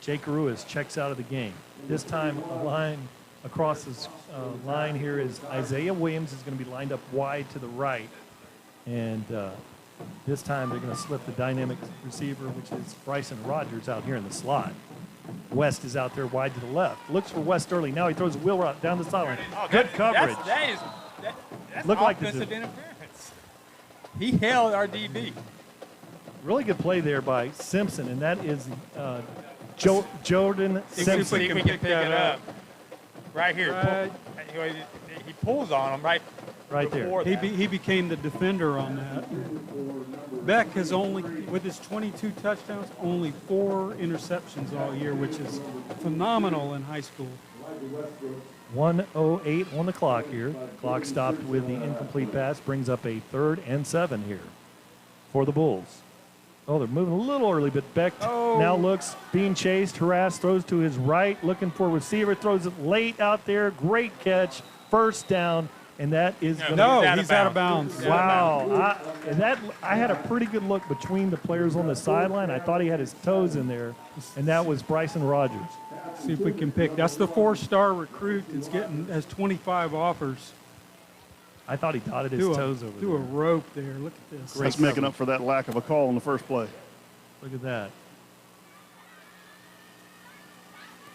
Jake Ruiz checks out of the game. This time a line across his line here is Isaiah Williams is going to be lined up wide to the right. And this time they're going to slip the dynamic receiver, which is Bryson Rogers, out here in the slot. West is out there wide to the left. Looks for West early. Now he throws a wheel route down the sideline. Oh, Good coverage. That's Looked like the offensive interference. He held our DB. Really good play there by Simpson, and that is Jordan Simpson. See if we can pick it up. Right here. Right. He pulls on him right there. He became the defender on that. Beck has only, with his 22 touchdowns, only 4 interceptions all year, which is phenomenal in high school. 1:08 on the clock here. Clock stopped with the incomplete pass. Brings up a 3rd and 7 here for the Bulls. Oh, they're moving a little early, but Beck now looks, being chased, harassed, throws to his right, looking for a receiver, throws it late out there. Great catch, first down, and that is he's out of bounds. Wow. I had a pretty good look between the players on the sideline. I thought he had his toes in there, and that was Bryson Rogers. See if we can pick. That's the 4-star recruit that's has 25 offers. I thought he dotted his toes over there. Do a rope there. Look at this. That's making up for that lack of a call in the first play. Look at that.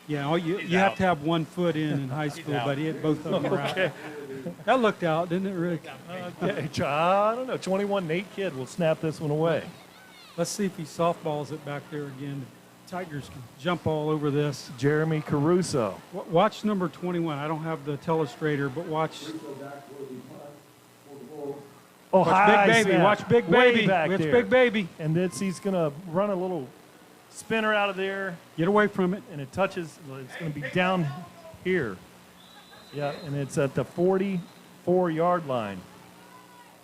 Yeah, you have to have 1 foot in high school, but he had both of them out. Okay. That looked out, didn't it, Rick? Okay. I don't know. 21 Nate Kidd will snap this one away. Let's see if he softballs it back there again. The Tigers can jump all over this. Jeremy Caruso. Watch number 21. I don't have the telestrator, but watch. Oh, watch Big Baby. Snap. Watch Big Way Baby. back Watch there. Big Baby. And he's going to run a little spinner out of there. Get away from it. And it touches. It's going to be down here. Yeah, and it's at the 44-yard line.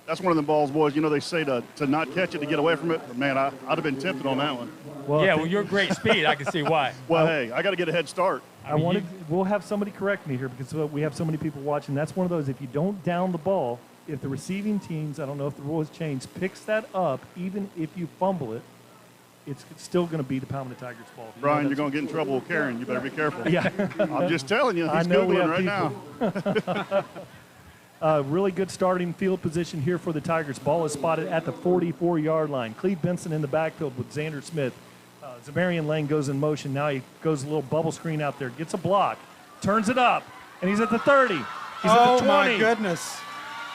That's one of the balls, boys. You know, they say to not catch it, to get away from it. But, man, I'd have been tempted on that one. Well, your great speed, I can see why. Well, hey, I got to get a head start. We'll have somebody correct me here because we have so many people watching. That's one of those, if you don't down the ball, if the receiving teams, I don't know if the rule has changed, picks that up, even if you fumble it, it's still going to be the Palmetto Tigers ball. Brian, you're going to get in trouble with Karen. You better be careful. Yeah. I'm just telling you. He's Googling right now. Really good starting field position here for the Tigers. Ball is spotted at the 44-yard line. Cleve Benson in the backfield with Xander Smith. Zamarian Lang goes in motion. Now he goes a little bubble screen out there, gets a block, turns it up, and he's at the 30. He's at the 20. My goodness.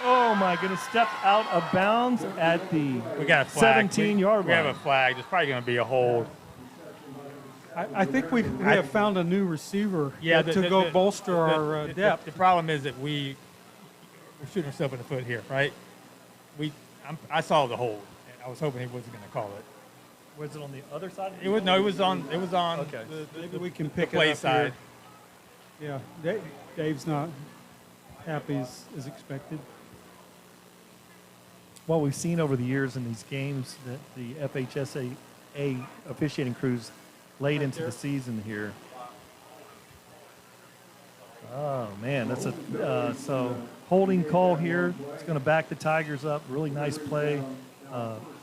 Oh, my goodness. Stepped out of bounds at the 17-yard line. We have a flag. There's probably going to be a hold. I think we have found a new receiver to bolster our depth. The problem is that we're shooting ourselves in the foot here, right? I saw the hold. I was hoping he wasn't going to call it. Was it on the other side? It was on. Okay. Maybe we can pick play it up side. Here. Yeah, Dave's not happy as expected. Well, we've seen over the years in these games that the FHSAA officiating crews late into the season here. Oh, man, that's so holding call here. It's going to back the Tigers up. Really nice play.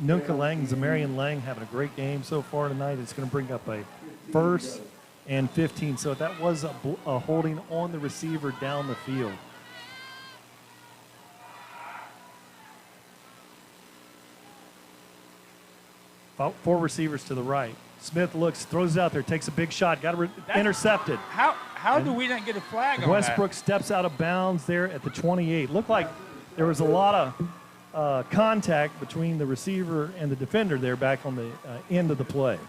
Nunca Lang, Zamarian Lang having a great game so far tonight. It's going to bring up a 1st and 15. So that was a holding on the receiver down the field. About 4 receivers to the right. Smith looks, throws it out there, takes a big shot, got intercepted. How do we not get a flag on Westbrook steps out of bounds there at the 28. Looked like there was a lot of contact between the receiver and the defender there back on the end of the play.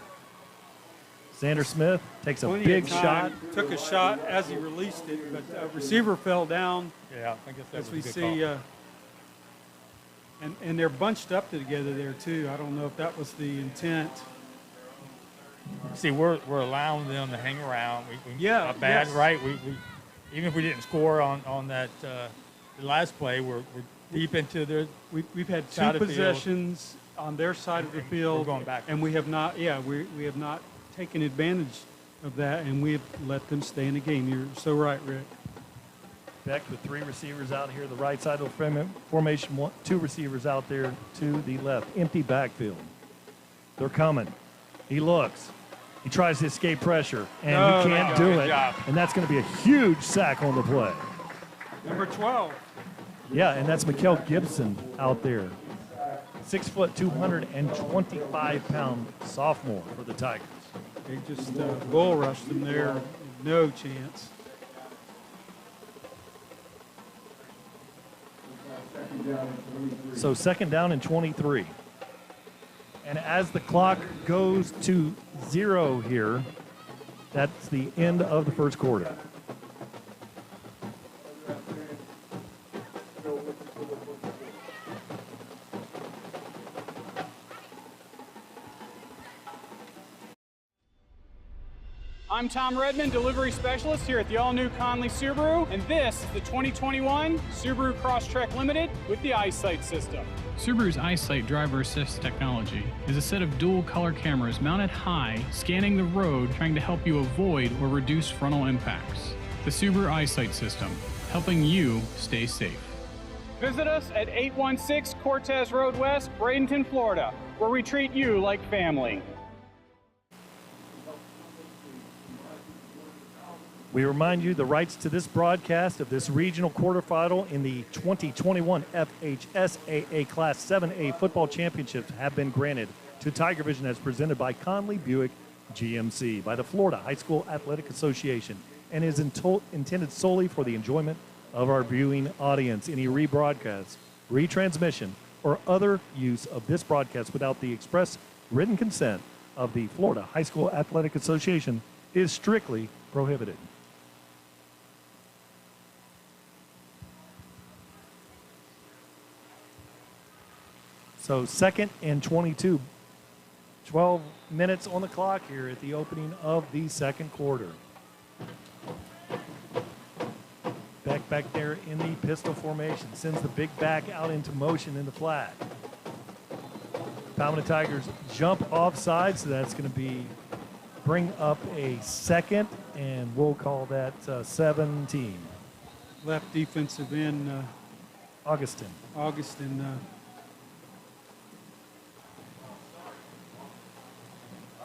Xander Smith takes a big shot. Took a shot as he released it, but the receiver fell down. Yeah, I guess that as was we a good see. call. And they're bunched up together there too. I don't know if that was the intent. See, we're allowing them to hang around. Right? We even if we didn't score on that the last play, we're deep into their. We've had 2 possessions on their side of the field, we're going back, and we have not. Yeah, we have not taken advantage of that, and we have let them stay in the game. You're so right, Rick. Beck with 3 receivers out here, the right side of the formation, 2 receivers out there to the left. Empty backfield. They're coming. He looks. He tries to escape pressure, and he can't do it. And that's going to be a huge sack on the play. Number 12. Yeah, and that's Mikkel Gibson out there. 6 foot, 225-pound sophomore for the Tigers. They just bull rushed them there. No chance. So 2nd down and 23. And as the clock goes to 0 here, that's the end of the first quarter. I'm Tom Redmond, delivery specialist here at the all-new Conley Subaru, and this is the 2021 Subaru Crosstrek Limited with the EyeSight system. Subaru's EyeSight driver assist technology is a set of dual color cameras mounted high, scanning the road, trying to help you avoid or reduce frontal impacts. The Subaru EyeSight system, helping you stay safe. Visit us at 816 Cortez Road West, Bradenton, Florida, where we treat you like family. We remind you the rights to this broadcast of this regional quarterfinal in the 2021 FHSAA Class 7A Football Championships have been granted to TigerVision as presented by Conley Buick GMC by the Florida High School Athletic Association and is intended solely for the enjoyment of our viewing audience. Any rebroadcast, retransmission, or other use of this broadcast without the express written consent of the Florida High School Athletic Association is strictly prohibited. So 2nd and 22, 12 minutes on the clock here at the opening of the second quarter. Beck back there in the pistol formation, sends the big back out into motion in the flat. Palmetto Tigers jump offside, so that's going to bring up a 2nd, and we'll call that 17. Left defensive end. Augustin.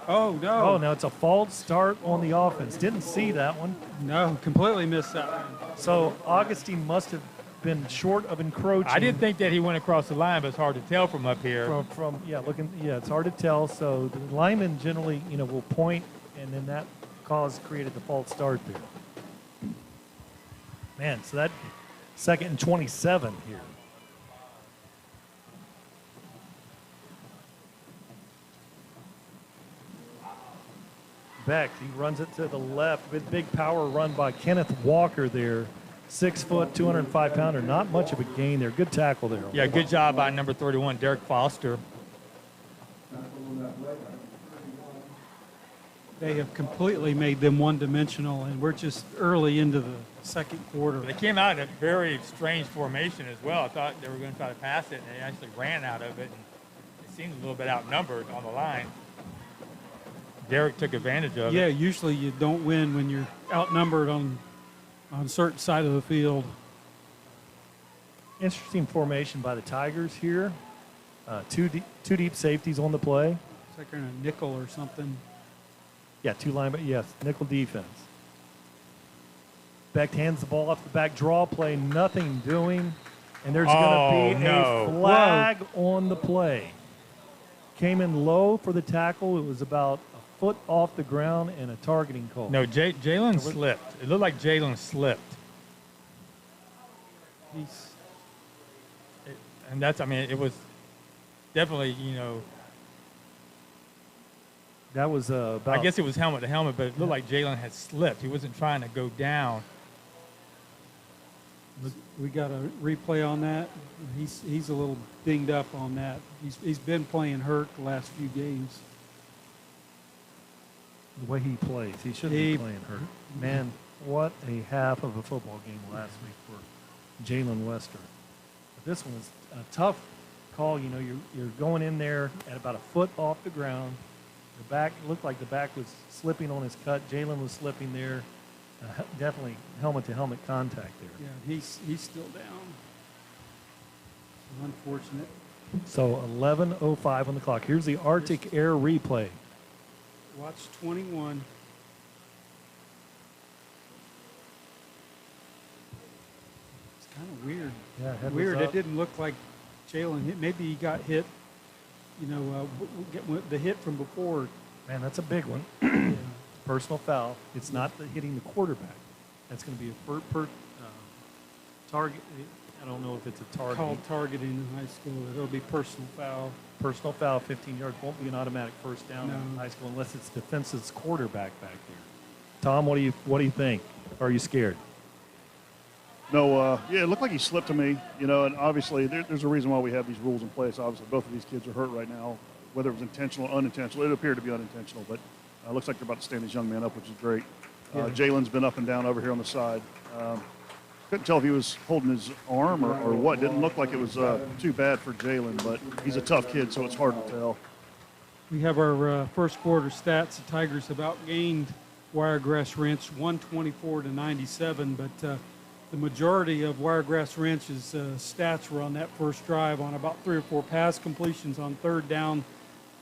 Oh, no. Oh, no, it's a false start on the offense. Didn't see that one. No, completely missed that one. So Augustine must have been short of encroaching. I didn't think that he went across the line, but it's hard to tell from up here. It's hard to tell. So the lineman generally, will point, and then that created the false start there. Man, so that 2nd and 27 here. Beck, he runs it to the left with big power run by Kenneth Walker there. 6 foot, 205-pounder. Not much of a gain there. Good tackle there. Yeah, good job by number 31, Derek Foster. They have completely made them one-dimensional, and we're just early into the second quarter. They came out in a very strange formation as well. I thought they were going to try to pass it, and they actually ran out of it. And it seemed a little bit outnumbered on the line. Derek took advantage of it. Yeah, usually you don't win when you're outnumbered on a certain side of the field. Interesting formation by the Tigers here. Two deep safeties on the play. It's like in a nickel or something. Yeah, two linebackers. Yes, nickel defense. Beck hands the ball off the back draw play. Nothing doing. And there's going to be a flag on the play. Came in low for the tackle. It was about a foot off the ground and a targeting call. No, Jalen slipped. It looked like Jalen slipped. It was definitely, That was about. I guess it was helmet to helmet, but it looked like Jalen had slipped. He wasn't trying to go down. We got a replay on that. He's a little dinged up on that. He's been playing hurt the last few games. The way he plays, he shouldn't be playing hurt. Man, what a half of a football game last week for Jalen Wester. But this one was a tough call. You're going in there at about a foot off the ground. The back looked like the back was slipping on his cut. Jalen was slipping there. Definitely helmet-to-helmet contact there. Yeah, he's still down. Unfortunate. So 11:05 on the clock. Here's the Arctic Air replay. Watch 21. It's kind of weird. Yeah, weird. It didn't look like Jalen hit. Maybe he got hit get the hit from before. Man, that's a big one. Personal foul. It's not hitting the quarterback. That's going to be a target. I don't know if it's a target. Called targeting in high school. It'll be personal foul. Personal foul, 15 yards. Won't be an automatic first down in high school unless it's defense's quarterback back there. Tom, what do you think? Are you scared? No, it looked like he slipped to me, and obviously there's a reason why we have these rules in place. Obviously, both of these kids are hurt right now, whether it was intentional or unintentional. It appeared to be unintentional, but it looks like they're about to stand this young man up, which is great. Jalen's been up and down over here on the side. Couldn't tell if he was holding his arm or what. Didn't look like it was too bad for Jalen, but he's a tough kid, so it's hard to tell. We have our first quarter stats. The Tigers have outgained Wiregrass Ranch 124-97, but the majority of Wiregrass Ranch's stats were on that first drive on about 3 or 4 pass completions on third down.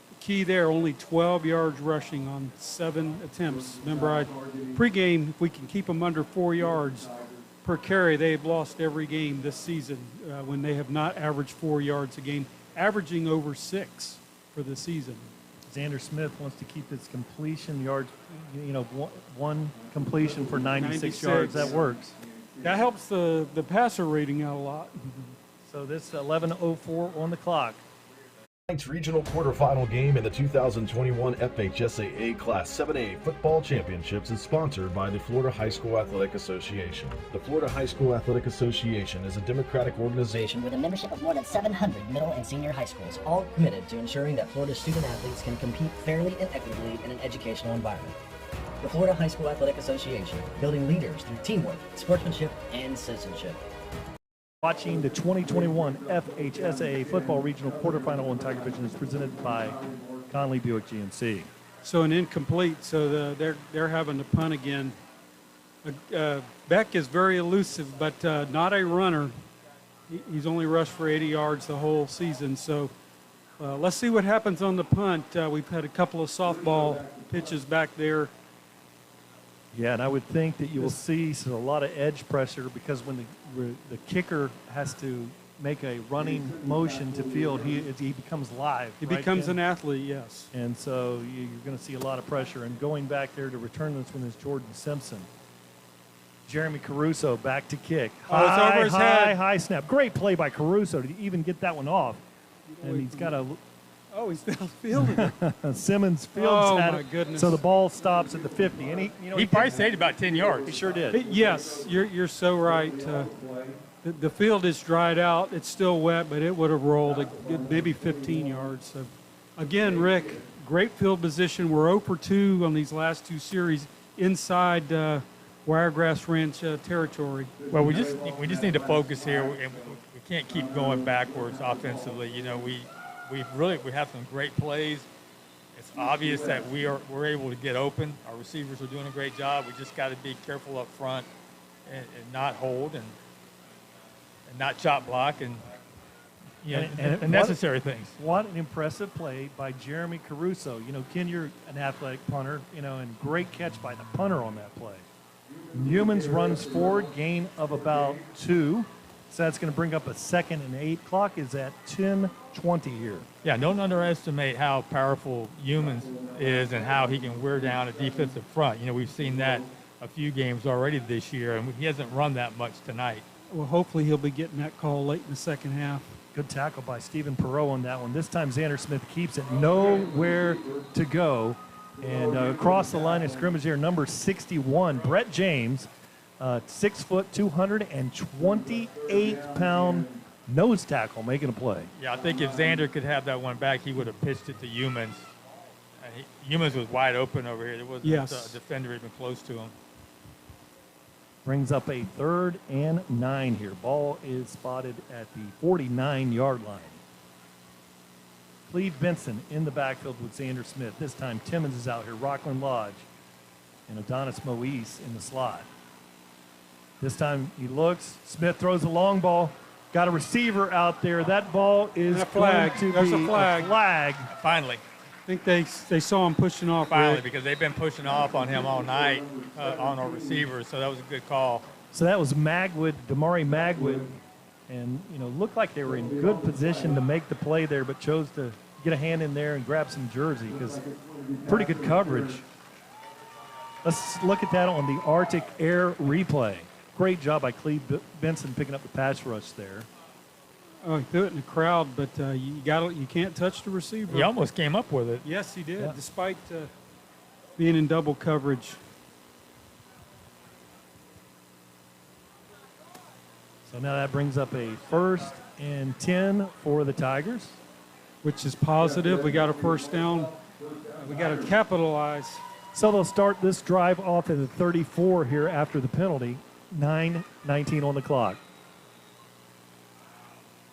The key there, only 12 yards rushing on 7 attempts. Remember, pregame, if we can keep them under 4 yards per carry, they've lost every game this season when they have not averaged 4 yards a game, averaging over 6 for the season. Xander Smith wants to keep his completion yards, one completion for 96 yards. That works. That helps the passer rating out a lot. So this 11:04 on the clock. Tonight's regional quarterfinal game in the 2021 FHSAA Class 7A Football Championships is sponsored by the Florida High School Athletic Association. The Florida High School Athletic Association is a democratic organization with a membership of more than 700 middle and senior high schools, all committed to ensuring that Florida student athletes can compete fairly and equitably in an educational environment. The Florida High School Athletic Association, building leaders through teamwork, sportsmanship, and citizenship. Watching the 2021 FHSAA Football Regional Quarterfinal on TigerVision is presented by Conley Buick GMC. So an incomplete, so they're having to punt again. Beck is very elusive, but not a runner. He's only rushed for 80 yards the whole season. So let's see what happens on the punt. We've had a couple of softball pitches back there. Yeah, and I would think that you will see a lot of edge pressure because when the kicker has to make a running motion to field, he becomes live. He becomes an athlete, yes. And so you're going to see a lot of pressure. And going back there to return this one is Jordan Simpson. Jeremy Caruso back to kick. It's over his head. High snap. Great play by Caruso to even get that one off. And he's got a... Oh, he's fielded it. Simmons fields my it. goodness. So the ball stops at the 50. And he probably saved about 10 yards. He sure did. Yes, you're so right. The field is dried out. It's still wet, but it would have rolled maybe 15 yards. So, again, Rick, great field position. We're 0 for 2 on these last 2 series inside Wiregrass Ranch territory. Well, we just need to focus here. We can't keep going backwards offensively. We have some great plays. It's obvious that we're able to get open. Our receivers are doing a great job. We just got to be careful up front and not hold and not chop block and necessary things. What an impressive play by Jeremy Caruso. Ken, you're an athletic punter, and great catch by the punter on that play. Humans runs forward, gain of about 2. So that's going to bring up a 2nd and 8. Clock is at 10:20 here. Yeah, don't underestimate how powerful Humans is and how he can wear down a defensive front. We've seen that a few games already this year, and he hasn't run that much tonight. Well, hopefully he'll be getting that call late in the second half. Good tackle by Stephen Perot on that one. This time Xander Smith keeps it. Nowhere to go. And across the line of scrimmage here, number 61, Brett James. 6 foot, 228-pound nose tackle making a play. Yeah, I think if Xander could have that one back, he would have pitched it to Humans. Humans was wide open over here. There wasn't a defender even close to him. Brings up a 3rd and 9 here. Ball is spotted at the 49-yard line. Cleve Benson in the backfield with Xander Smith. This time Timmons is out here. Rockland Lodge and Adonis Moise in the slot. This time he looks. Smith throws a long ball. Got a receiver out there. That ball is a flag. going to There's be a flag. Finally. I think they saw him pushing off. Finally, because they've been pushing off on him all night on our receivers, so that was a good call. So that was Magwood, Damari Magwood, and looked like they were in good position to make the play there, but chose to get a hand in there and grab some jersey because pretty good coverage. Let's look at that on the Arctic Air replay. Great job by Cleve Benson picking up the pass rush there. Oh, he threw it in the crowd, but you can't touch the receiver. He almost came up with it. Yes, he did, despite being in double coverage. So now that brings up a 1st and 10 for the Tigers. Which is positive. We got a first down. We got to capitalize. So they'll start this drive off at the 34 here after the penalty. 9:19 on the clock.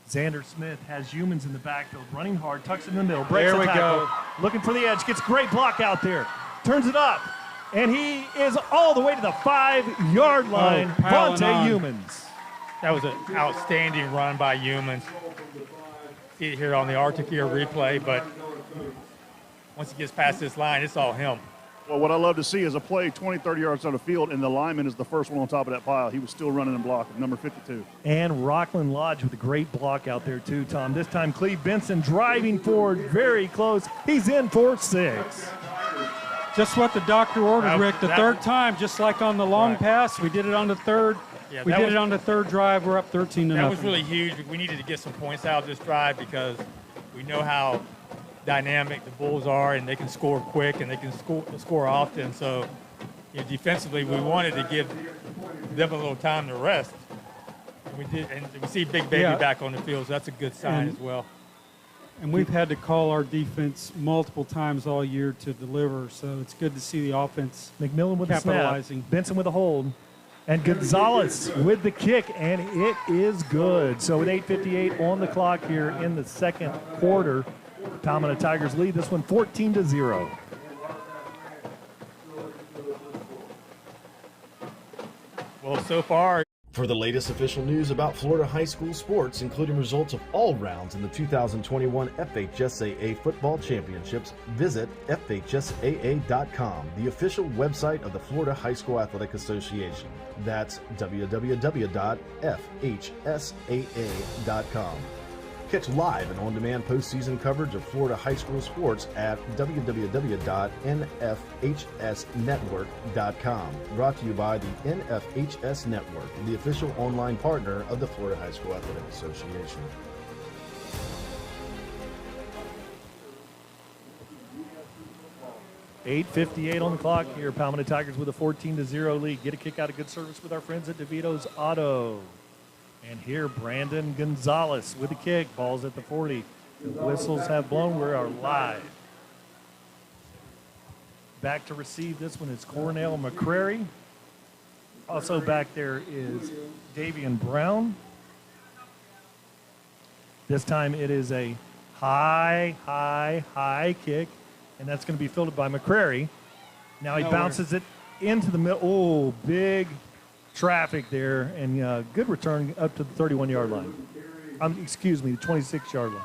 Xander Smith has humans in the backfield, running hard, tucks in the middle, breaks the tackle, looking for the edge, gets great block out there, turns it up, and he is all the way to the 5-yard line. Vontae Humans. That was an outstanding run by Humans. See it here on the Arctic Air replay, but once he gets past this line, it's all him. Well, what I love to see is a play 20, 30 yards down the field, and the lineman is the first one on top of that pile. He was still running and blocking, number 52. And Rockland Lodge with a great block out there too, Tom. This time Cleve Benson driving forward very close. He's in for 6. Just what the doctor ordered, Rick. The third time, just like on the long pass, we did it on the third. Yeah, we did it on the third drive. We're up 13 to nothing. That was really huge. We needed to get some points out of this drive because we know how dynamic the Bulls are, and they can score quick and they can score often. So, defensively, we wanted to give them a little time to rest. And we did, and we see Big Baby back on the field, so that's a good sign as well. And we've had to call our defense multiple times all year to deliver, so it's good to see the offense McMillan with capitalizing. The snap, Benson with a hold, and Gonzalez with the kick, and it is good. So with 8:58 on the clock here in the second quarter, Palmetto Tigers lead this one 14-0. Well, so far. For the latest official news about Florida high school sports, including results of all rounds in the 2021 FHSAA Football Championships, visit FHSAA.com, the official website of the Florida High School Athletic Association. That's www.fhsaa.com. Catch live and on-demand postseason coverage of Florida high school sports at www.nfhsnetwork.com. Brought to you by the NFHS Network, the official online partner of the Florida High School Athletic Association. $8:58 on the clock here. Palmetto Tigers with a 14-0 lead. Get a kick out of good service with our friends at DeVito's Auto. And here, Brandon Gonzalez with a kick. Ball's at the 40. The whistles have blown. We are live. Back to receive this one is Cornell McCrary. Also back there is Davian Brown. This time it is a high kick, and that's going to be fielded by McCrary. Now he bounces it into the middle. Oh, big traffic there, and good return up to the 31-yard line. Excuse me, the 26-yard line.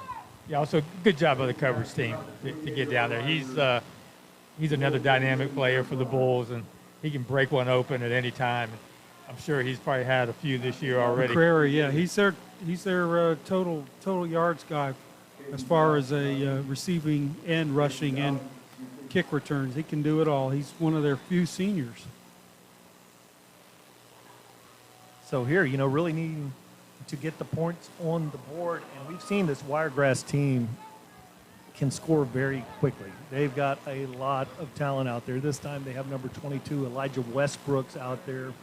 Yeah, also good job by the coverage team to get down there. He's another dynamic player for the Bulls, and he can break one open at any time. I'm sure he's probably had a few this year already. McCrary, yeah, he's their total yards guy as far as a receiving and rushing and kick returns. He can do it all. He's one of their few seniors. So here, really needing to get the points on the board. And we've seen this Wiregrass team can score very quickly. They've got a lot of talent out there. This time they have number 22, Elijah Westbrooks, out there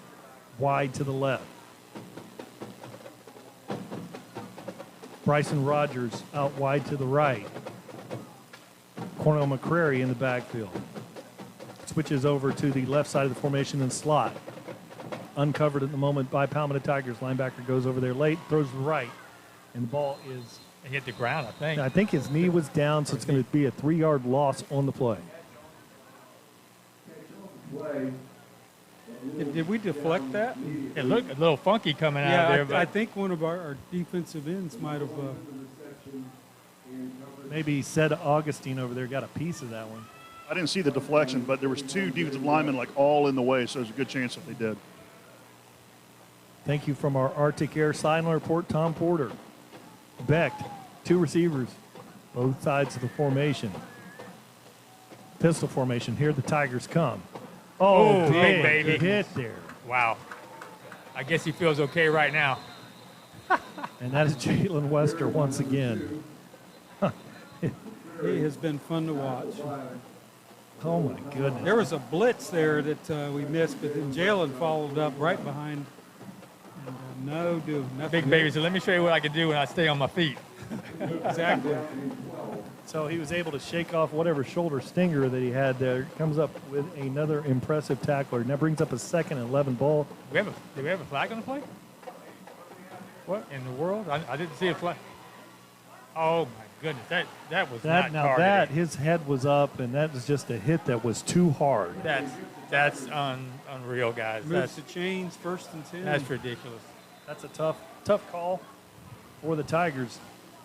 wide to the left. Bryson Rogers out wide to the right. Cornell McCrary in the backfield. Switches over to the left side of the formation and slot. Uncovered at the moment by Palmetto Tigers. Linebacker goes over there late, throws to the right, and the ball is... It hit the ground, I think. I think his knee was down, so it's going to be a 3-yard loss on the play. Did we deflect that? It looked a little funky coming out there. But I think one of our defensive ends might have... Maybe said Augustine over there got a piece of that one. I didn't see the deflection, but there was 2 defensive linemen all in the way, so there's a good chance that they did. Thank you from our Arctic Air sideline report, Tom Porter. Becht, 2 receivers. Both sides of the formation. Pistol formation. Here the Tigers come. Oh, big baby. hit there. Wow. I guess he feels okay right now. And that is Jalen Wester once again. He has been fun to watch. Oh, my goodness. There was a blitz there that we missed, but then Jalen followed up right behind. And nothing. Big baby, so let me show you what I can do when I stay on my feet. Exactly. So he was able to shake off whatever shoulder stinger that he had there. Comes up with another impressive tackler. And that brings up a 2nd and 11 ball. Do we have a flag on the play? What in the world? I didn't see a flag. Oh, my goodness. That was not targeted. His head was up, and that was just a hit that was too hard. That's unreal, guys. Moves the chains, 1st and 10. That's ridiculous. That's a tough call for the Tigers.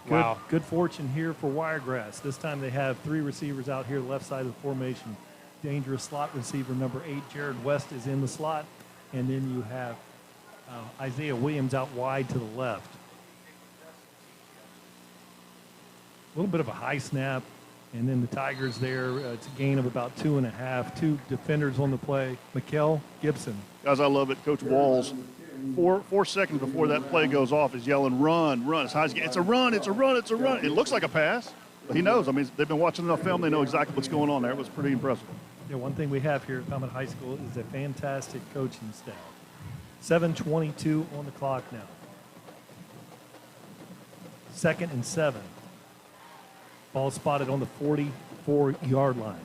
Wow. Good fortune here for Wiregrass. This time they have 3 receivers out here left side of the formation. Dangerous slot receiver number 8, Jared West, is in the slot. And then you have Isaiah Williams out wide to the left. A little bit of a high snap. And then the Tigers there, it's a gain of about 2.5. 2 defenders on the play. Mikkel Gibson. Guys, I love it. Coach Walls, 4 seconds before that play goes off, is yelling, run, as high as you can. It's a run, it's a run, it's a run. It looks like a pass, but he knows. I mean, they've been watching enough film. They know exactly what's going on there. It was pretty impressive. Yeah, one thing we have here at Palmetto High School is a fantastic coaching staff. 7:22 on the clock now. 2nd and 7. Ball spotted on the 44-yard line.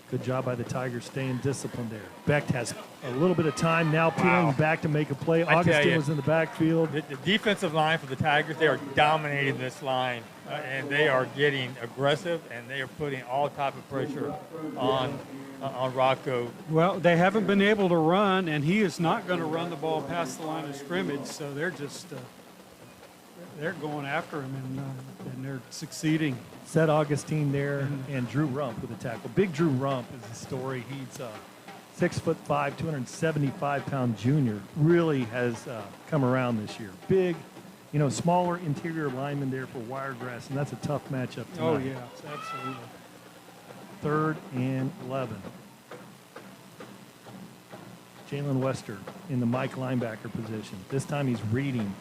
Good job by the Tigers staying disciplined there. Becht has a little bit of time now peeling back to make a play. Augustine was in the backfield. The defensive line for the Tigers, they are dominating this line, and they are getting aggressive, and they are putting all type of pressure on Rocco. Well, they haven't been able to run, and he is not going to run the ball past the line of scrimmage, so they're just they're going after him, and they're succeeding. Set Augustine there, and Drew Rump with a tackle. Big Drew Rump is the story. He's 6'5", 275-pound junior. Really has come around this year. Big, smaller interior lineman there for Wiregrass, and that's a tough matchup tonight. Oh, yeah, absolutely. 3rd and 11. Jalen Wester in the Mike linebacker position. This time he's reading.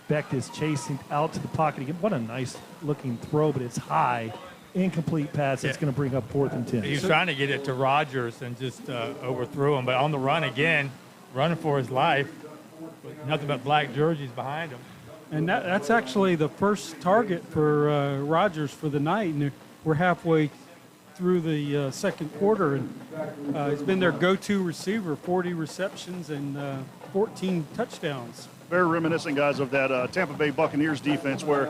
Becht is chasing out to the pocket again. What a nice-looking throw, but it's high. Incomplete pass. It's going to bring up 4th and 10. He's trying to get it to Rogers and just overthrew him, but on the run again, running for his life, with nothing but black jerseys behind him. And that's actually the first target for Rogers for the night, and we're halfway through the second quarter, and he's been their go-to receiver, 40 receptions and 14 touchdowns. Very reminiscent, guys, of that Tampa Bay Buccaneers defense, where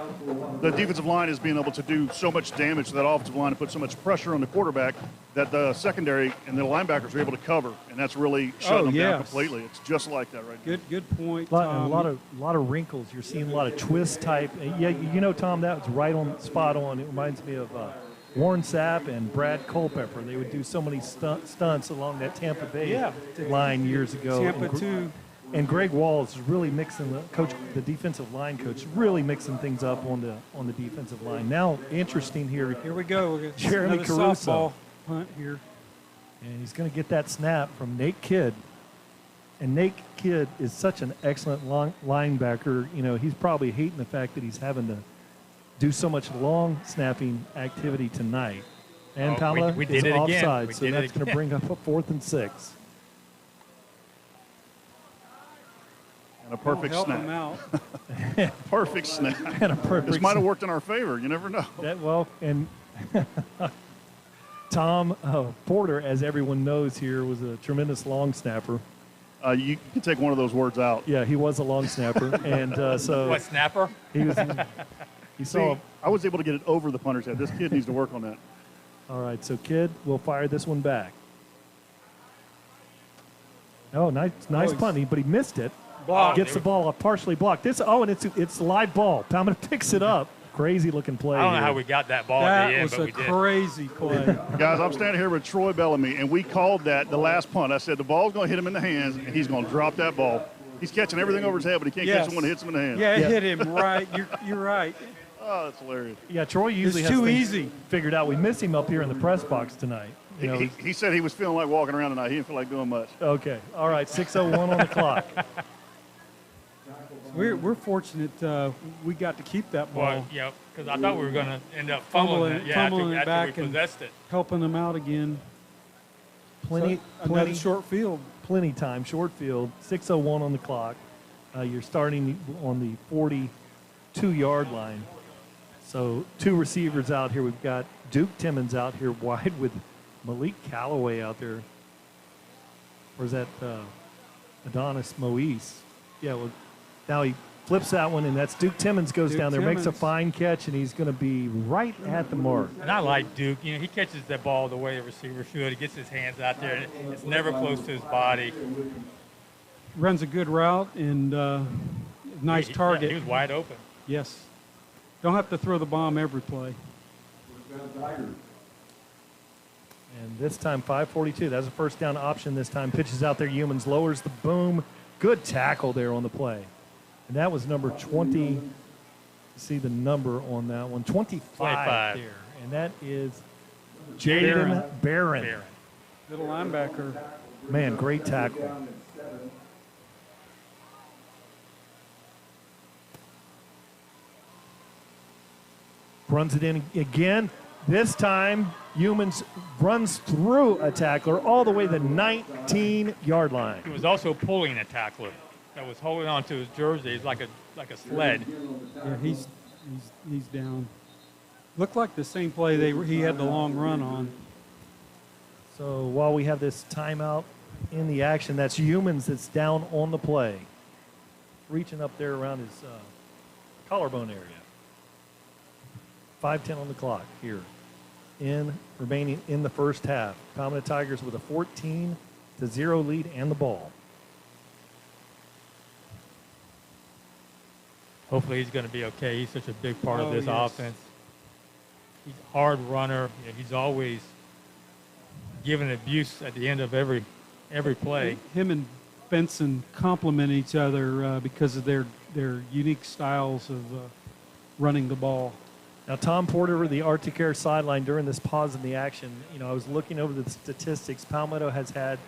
the defensive line is being able to do so much damage to that offensive line and put so much pressure on the quarterback that the secondary and the linebackers are able to cover, and that's really shutting them down completely. It's just like that right now. Good point. A lot of wrinkles. You're seeing a lot of twist type. Yeah, Tom, that was right on spot on. It reminds me of Warren Sapp and Brad Culpepper. They would do so many stunts along that Tampa Bay line years ago. Tampa too. And Greg Walls is really mixing the defensive line coach, really mixing things up on the defensive line. Now, interesting here. Here we go. We're Jeremy Caruso softball punt here, and he's going to get that snap from Nate Kidd. And Nate Kidd is such an excellent linebacker. He's probably hating the fact that he's having to do so much long snapping activity tonight. And Palmetto is offside, so that's going to bring up a 4th and 6. And a perfect snap. Perfect snap. And a perfect this might have worked in our favor. You never know. And Tom Porter, as everyone knows here, was a tremendous long snapper. You can take one of those words out. Yeah, he was a long snapper. And so what, snapper? He saw. I was able to get it over the punter's head. This kid needs to work on that. All right, so Kidd will fire this one back. Oh, nice punt, but he missed it. Gets the ball partially blocked. And it's a live ball. Palmetto picks it up. Crazy looking play. I don't know how we got that ball at the end, but we did. That was a crazy play. Guys, I'm standing here with Troy Bellamy, and we called that the last punt. I said the ball's going to hit him in the hands, and he's going to drop that ball. He's catching everything over his head, but he can't catch it when it hits him in the hands. Yeah, it hit him right. You're right. Oh, that's hilarious. Yeah, Troy usually It's has too things easy. figured out. We miss him up here in the press box tonight. You know, He said he was feeling like walking around tonight. He didn't feel like doing much. okay. All right, 6:01 on the clock. We're fortunate we got to keep that ball. Well, yeah, because I thought we were going to end up fumbling it. Yeah, fumbling it after back we and possessed it. helping them out again. Plenty, So, another short field. Plenty time, short field. 6:01 on the clock. You're starting on the 42-yard line. So 2 receivers out here. We've got Duke Timmons out here wide with Malik Callaway out there. Or is that Adonis Moise? Yeah, well, now he flips that one, and that's Duke Timmons goes down there, makes a fine catch, and he's going to be right at the mark. And I like Duke. You know, he catches that ball the way a receiver should. He gets his hands out there, and it's never close to his body. Runs a good route and nice target. Yeah, he was wide open. Yes. Don't have to throw the bomb every play. And this time, 5:42. That's a first down option this time. Pitches out there. Humans lowers the boom. Good tackle there on the play. And that was number 20. See the number on that one. 25 there. And that is Jaden Barron. Little linebacker. Man, great tackle. Runs it in again. This time, Humans runs through a tackler all the way to the 19-yard line. He was also pulling a tackler that was holding on to his jersey. It's like a sled. Yeah, he's down. Looked like the same play he had the long run on. So while we have this timeout in the action, that's Humans that's down on the play. Reaching up there around his collarbone area. 5:10 on the clock here. Remaining in the first half. Palmetto Tigers with a 14-0 lead and the ball. Hopefully he's going to be okay. He's such a big part of this offense. He's a hard runner. You know, he's always giving abuse at the end of every play. Him and Benson complement each other because of their unique styles of running the ball. Now, Tom Porter, the Arctic Air sideline during this pause in the action, you know, I was looking over the statistics. Palmetto has had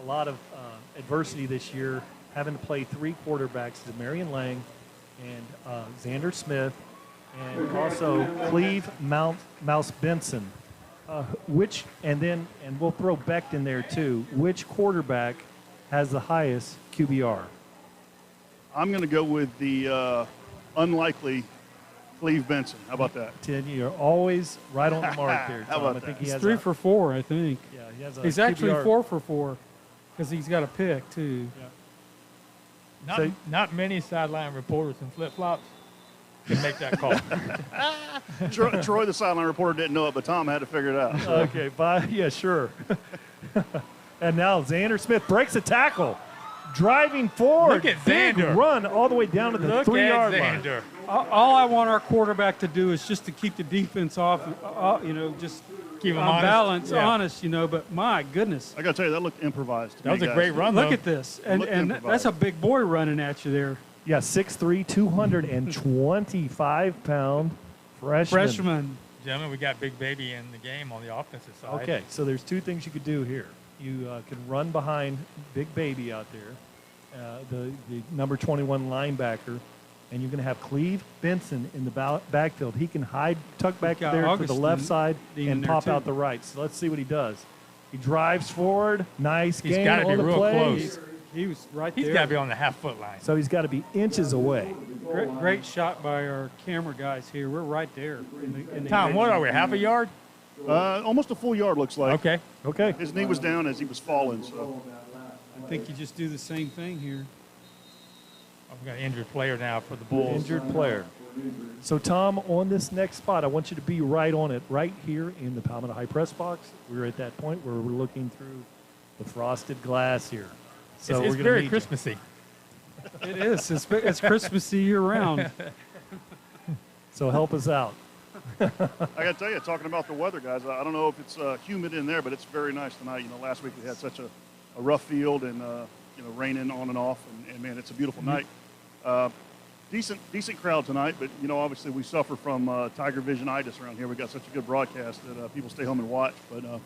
a lot of adversity this year, having to play 3 quarterbacks, Marion Lang and Xander Smith, and also Cleve Mouse Benson. And we'll throw Becht in there too. Which quarterback has the highest QBR? I'm going to go with the unlikely Cleve Benson. How about that? Ted, you're always right on the mark there, Tom. How about I think that? he has 3 for 4, I think. Yeah, he has a He's actually QBR. 4 for 4 because he's got a pick too. Yeah. Not many sideline reporters in flip-flops can make that call. Troy, the sideline reporter, didn't know it, but Tom had to figure it out. Okay, bye. Yeah, sure. And now Xander Smith breaks a tackle. Driving forward. Look at Big Xander. Run all the way down to the Look 3-yard at line. Xander. All I want our quarterback to do is just to keep the defense off, just Keep 'em on honest. balance, Yeah. honest, but my goodness. I got to tell you, that looked improvised. That was a great run, Look though. at this. Looked And improvised. that's a big boy running at you there. Yeah, 6'3", 225-pound freshman. Gentlemen, we got Big Baby in the game on the offensive side. Okay, so there's 2 things you could do here. You can run behind Big Baby out there, the number 21 linebacker, and you're going to have Cleve Benson in the backfield. He can tuck back got there to the Augustine left side in and there, pop too. out the right. So let's see what he does. He drives forward. Nice He's gain gotta be on the real play. close. He was right He's there. got to be on the half-foot line. So he's got to be inches away. Great shot by our camera guys here. We're right there. In the Tom, what are we, half a yard? Almost a full yard, looks like. Okay. His knee was down as he was falling. So I think you just do the same thing here. We've got an injured player now for the Bulls. Injured player. So, Tom, on this next spot, I want you to be right on it, right here in the Palmetto High press box. We're at that point where we're looking through the frosted glass here. So It's we're very need you. Christmassy. It is. It's Christmassy year round. So help us out. I got to tell you, talking about the weather, guys, I don't know if it's humid in there, but it's very nice tonight. You know, last week we had such a rough field and, raining on and off, and man, it's a beautiful night. decent crowd tonight, but obviously we suffer from TigerVision-itis around here. We got such a good broadcast that people stay home and watch. But that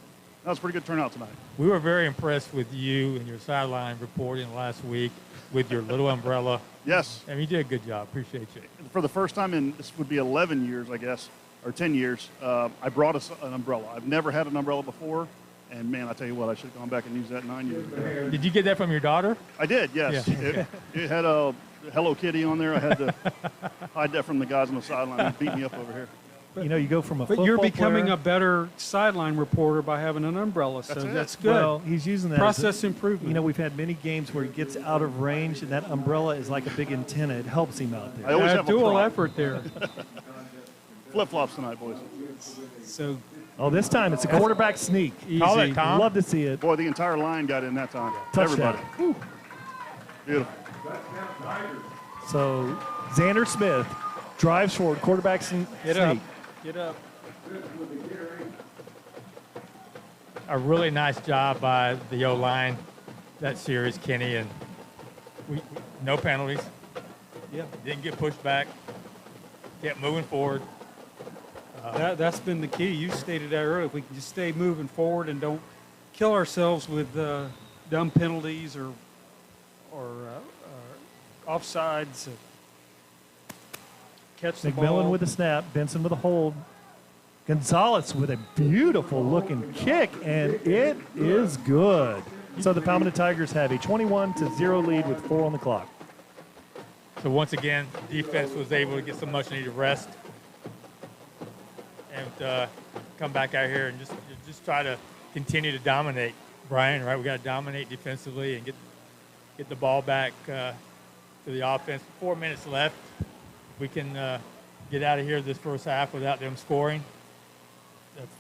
was a pretty good turnout tonight. We were very impressed with you and your sideline reporting last week with your little umbrella. Yes. I mean, you did a good job. Appreciate you. For the first time in, this would be 11 years, I guess, or 10 years, I brought us an umbrella. I've never had an umbrella before. And, man, I tell you what, I should have gone back and used that 9 years ago. Did you get that from your daughter? I did, yes. Yeah. It had a Hello Kitty on there. I had to hide that from the guys on the sideline who beat me up over here. You go from a football But you're becoming player, a better sideline reporter by having an umbrella, so that's good. Well, he's using that process as improvement. We've had many games where he gets out of range, and that umbrella is like a big antenna. It helps him out there. I always have a dual prop. effort there. Flip-flops tonight, boys. So. Oh, this time it's a quarterback sneak. Easy. Call it, Tom. Love to see it. Boy, the entire line got in that time. Touchdown. Everybody. Beautiful. So Xander Smith drives forward, quarterback sneak. Get up. A really nice job by the O-line that series, Kenny, and we no penalties. Yeah. Didn't get pushed back. Kept moving forward. That's been the key. You stated that earlier. If we can just stay moving forward and don't kill ourselves with dumb penalties or offsides, catch the ball. McMillan with the snap, Benson with a hold. Gonzalez with a beautiful looking kick, and it is good. So the Palmetto Tigers have a 21-0 lead with 4 on the clock. So once again, defense was able to get some much needed rest and come back out here and just try to continue to dominate, Brian, right? We got to dominate defensively and get the ball back to the offense. 4 minutes left. We can get out of here this first half without them scoring.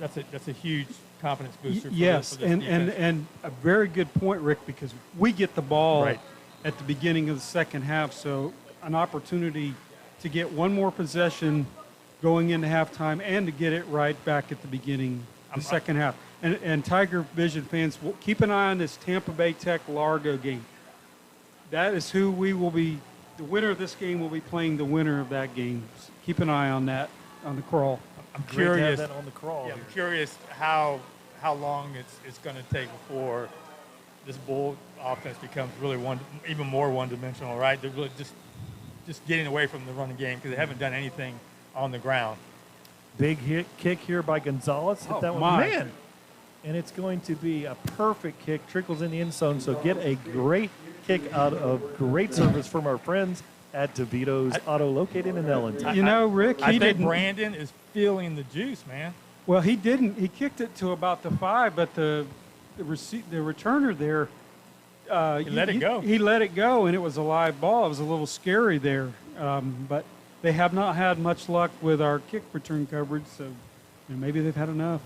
That's a huge confidence booster. Yes, for this defense. and a very good point, Rick, because we get the ball Right. at the beginning of the second half, so an opportunity to get one more possession going into halftime and to get it right back at the beginning of the second half. And TigerVision fans, keep an eye on this Tampa Bay Tech Largo game. That is who we will be. The winner of this game will be playing the winner of that game. So keep an eye on that on the crawl. I'm Great to have curious. that on the crawl. Yeah, I'm curious how long it's going to take before this Bull offense becomes really even more one-dimensional, right? They're really just getting away from the running game because they haven't done anything on the ground. Big kick here by Gonzalez. Hit that one. Man. And it's going to be a perfect kick. Trickles in the end zone. So get a great kick out of great service from our friends at DeVito's Auto, located in Ellen. You know, Rick, I think Brandon is feeling the juice, man. Well, he didn't. He kicked it to about the 5, but the returner there, He let it go. He let it go, and it was a live ball. It was a little scary there, but they have not had much luck with our kick return coverage, so maybe they've had enough.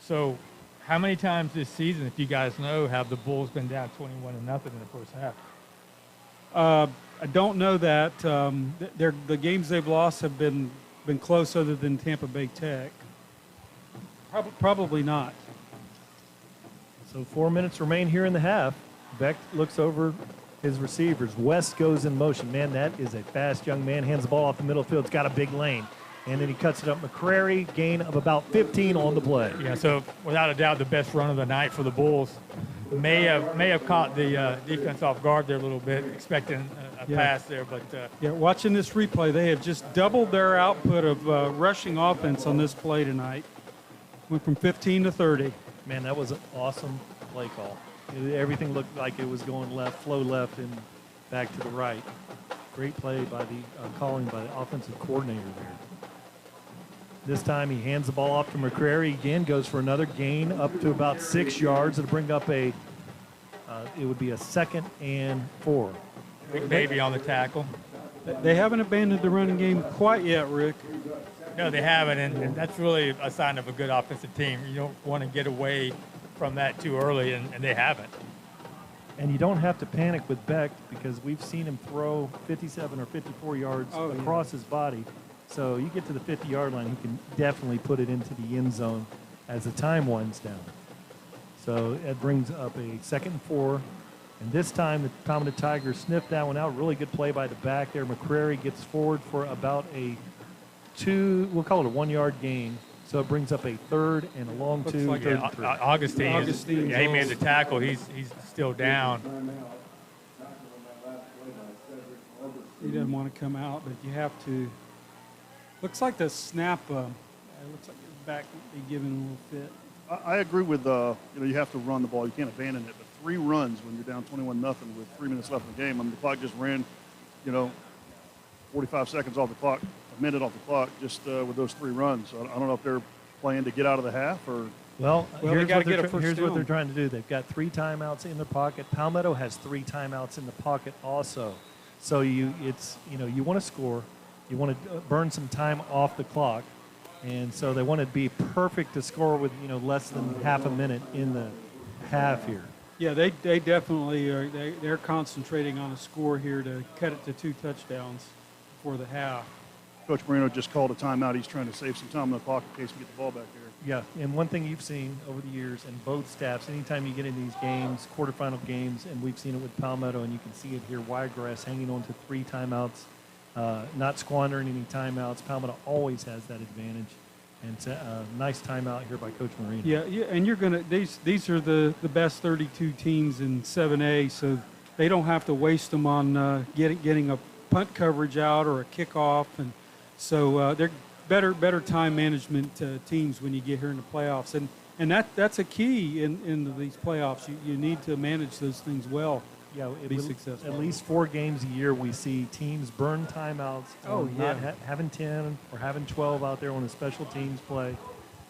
So, how many times this season, if you guys know, have the Bulls been down 21-0 in the first half? I don't know that. The games they've lost have been close, other than Tampa Bay Tech. Probably not. So 4 minutes remain here in the half. Beck looks over his receivers. West goes in motion. Man, that is a fast young man. Hands the ball off the middle field. It's got a big lane. And then he cuts it up. McCrary, gain of about 15 on the play. Yeah, so without a doubt, the best run of the night for the Bulls. May have caught the defense off guard there a little bit, expecting a pass there. But watching this replay, they have just doubled their output of rushing offense on this play tonight. Went from 15 to 30. Man, that was an awesome play call. Everything looked like it was going left, flow left, and back to the right. Great play by the calling by the offensive coordinator there. This time he hands the ball off to McCrary. Again, goes for another gain up to about 6 yards. It'll bring up it would be a 2nd and 4. Big baby on the tackle. They haven't abandoned the running game quite yet, Rick. No, they haven't, and that's really a sign of a good offensive team. You don't want to get away from that too early, and they haven't. And you don't have to panic with Beck because we've seen him throw 57 or 54 yards across his body. So you get to the 50-yard line, he can definitely put it into the end zone as the time winds down. So it brings up a 2nd and 4 And this time, the Palmetto Tigers sniffed that one out. Really good play by the back there. McCrary gets forward for about we'll call it a 1-yard gain. So it brings up a third and a long Looks two. like third and three. Augustine, he made the tackle. He's still down. He doesn't want to come out, but you have to. Looks like the snap. It looks like his back be given a little fit. I agree with you have to run the ball. You can't abandon it. But 3 runs when you're down 21-0 with 3 minutes left in the game. I mean, the clock just ran, 45 seconds off the clock, a minute off the clock, just with those 3 runs. So I don't know if they're playing to get out of the half or. Well, here's what they're trying to do. They've got 3 timeouts in their pocket. Palmetto has 3 timeouts in the pocket also. So you want to score, you want to burn some time off the clock, and so they want to be perfect to score with less than half a minute in the half here. Yeah, they definitely are. They're concentrating on a score here to cut it to 2 touchdowns before the half. Coach Marino just called a timeout. He's trying to save some time on the clock in case we get the ball back there. Yeah, and one thing you've seen over the years, and both staffs, anytime you get in these games, quarterfinal games, and we've seen it with Palmetto, and you can see it here, Wiregrass hanging on to 3 timeouts, not squandering any timeouts. Palmetto always has that advantage, and it's a nice timeout here by Coach Marino. Yeah, and you're gonna these are the best 32 teams in 7A, so they don't have to waste them on getting a punt coverage out or a kickoff, and so they're better time management teams when you get here in the playoffs, and that's a key in these playoffs. You need to manage those things well. Yeah, to be successful. At least 4 games a year we see teams burn timeouts. Not having 10 or having 12 out there when the special teams play.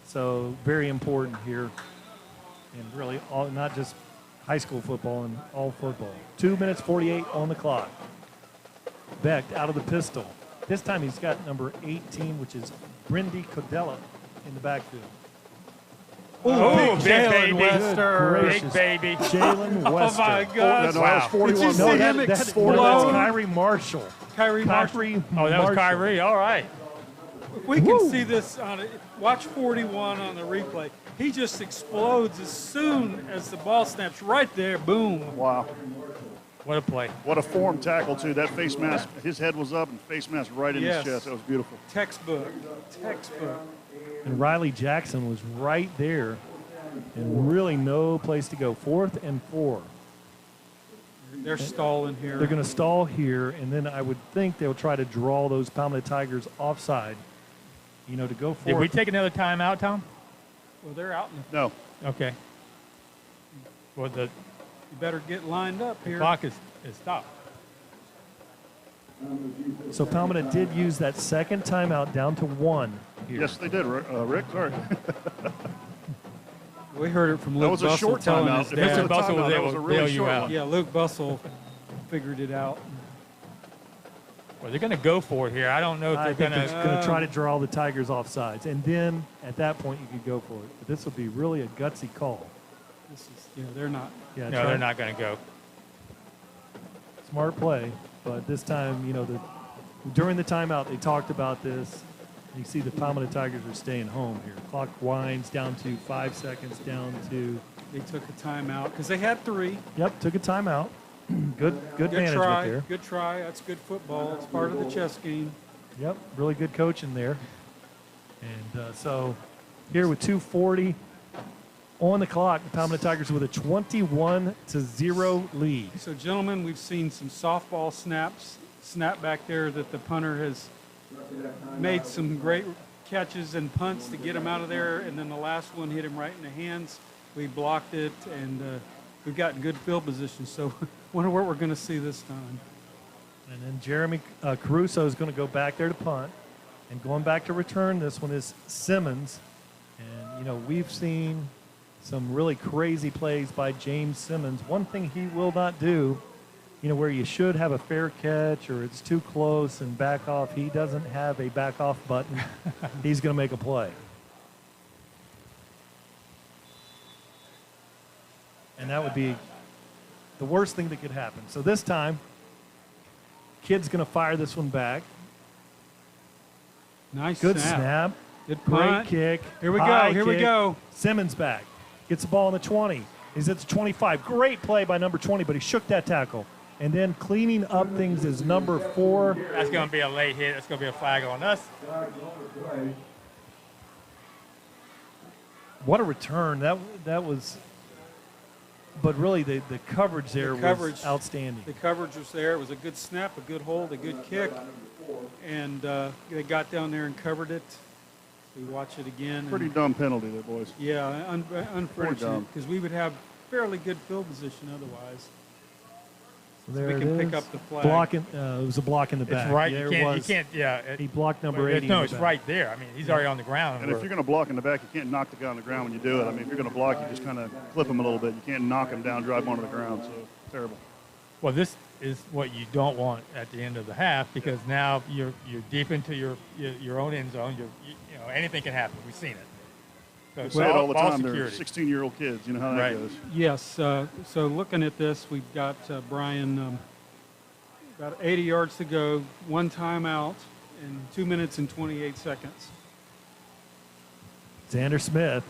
So very important here, and really not just high school football and all football. 2 minutes 48 on the clock. Beck out of the pistol. This time he's got number 18, which is Brindy Codella in the backfield. Oh, big baby. Wester. Big baby. Jalen Wester. Oh, my God. Wow. Did you see him explode? That's Kyrie Marshall. Kyrie Marshall. Oh, that was Kyrie. All right. We can see this on it. Watch 41 on the replay. He just explodes as soon as the ball snaps right there. Boom. Wow. What a play. What a form tackle, too. That face mask, his head was up and face mask right in his chest. That was beautiful. Textbook. And Riley Jackson was right there, and really no place to go. 4th and 4. They're stalling here. They're going to stall here, and then I would think they'll try to draw those Palmetto Tigers offside, to go for it. Did we take another timeout, Tom? Well, they're out in the... No. Okay. Well, You better get lined up here. The clock is stopped. So Palmetto did use that second timeout down to 1 here. Yes, they did, Rick. Sorry. We heard it from Luke Bussell. That was a short timeout. Mr. Bussell was able to bail you out. Yeah, Luke Bussell figured it out. Well, they're going to go for it here. I don't know if they're going to try to draw the Tigers off sides. And then at that point, you could go for it. But this would be really a gutsy call. This is, they're not. Yeah, no, they're not going to go. Smart play. But this time, during the timeout, they talked about this. You see the Palmetto Tigers are staying home here. Clock winds down to 5 seconds, down to... They took a timeout because they had 3. Yep, took a timeout. Good management try, there. Good try. That's good football. It's part of the chess game. Yep, really good coaching there. And so here with 2:40 on the clock, the Palmetto Tigers with a 21-0 lead. So, gentlemen, we've seen some softball snap back there that the punter has made some great catches and punts to get him out of there, and then the last one hit him right in the hands. We blocked it, and we've gotten good field position. So, wonder what we're going to see this time. And then Jeremy Caruso is going to go back there to punt, and going back to return. This one is Simmons, and we've seen some really crazy plays by James Simmons. One thing he will not do, where you should have a fair catch or it's too close and back off, he doesn't have a back off button. He's going to make a play. And that would be the worst thing that could happen. So this time, kid's going to fire this one back. Nice Good snap. Good Great punt. kick. Here we go. Here we go. Simmons back. Gets the ball in the 20. He's at the 25. Great play by number 20, but he shook that tackle. And then cleaning up things is number 4. That's going to be a late hit. That's going to be a flag on us. What a return. That was, but really the coverage there was outstanding. The coverage was there. It was a good snap, a good hold, a good kick. And they got down there and covered it. We watch it again. Pretty dumb penalty there, boys. Yeah, unfortunate, because we would have fairly good field position otherwise. So there we can it pick is. up the flag. It was a block in the back. It's right. There You can't. he blocked number 80. No, it's right there. I mean, he's already on the ground. And if you're going to block in the back, you can't knock the guy on the ground when you do it. I mean, if you're going to block, you just kind of clip him a little bit. You can't knock him down, drive him onto the ground. So terrible. Well, this is what you don't want at the end of the half, because now you're deep into your own end zone. You know, anything can happen. We've seen it. So we say it all the time. Security. They're 16-year-old kids. You know how that goes. Yes. So looking at this, we've got Brian about 80 yards to go, 1 timeout, and 2 minutes and 28 seconds. Xander Smith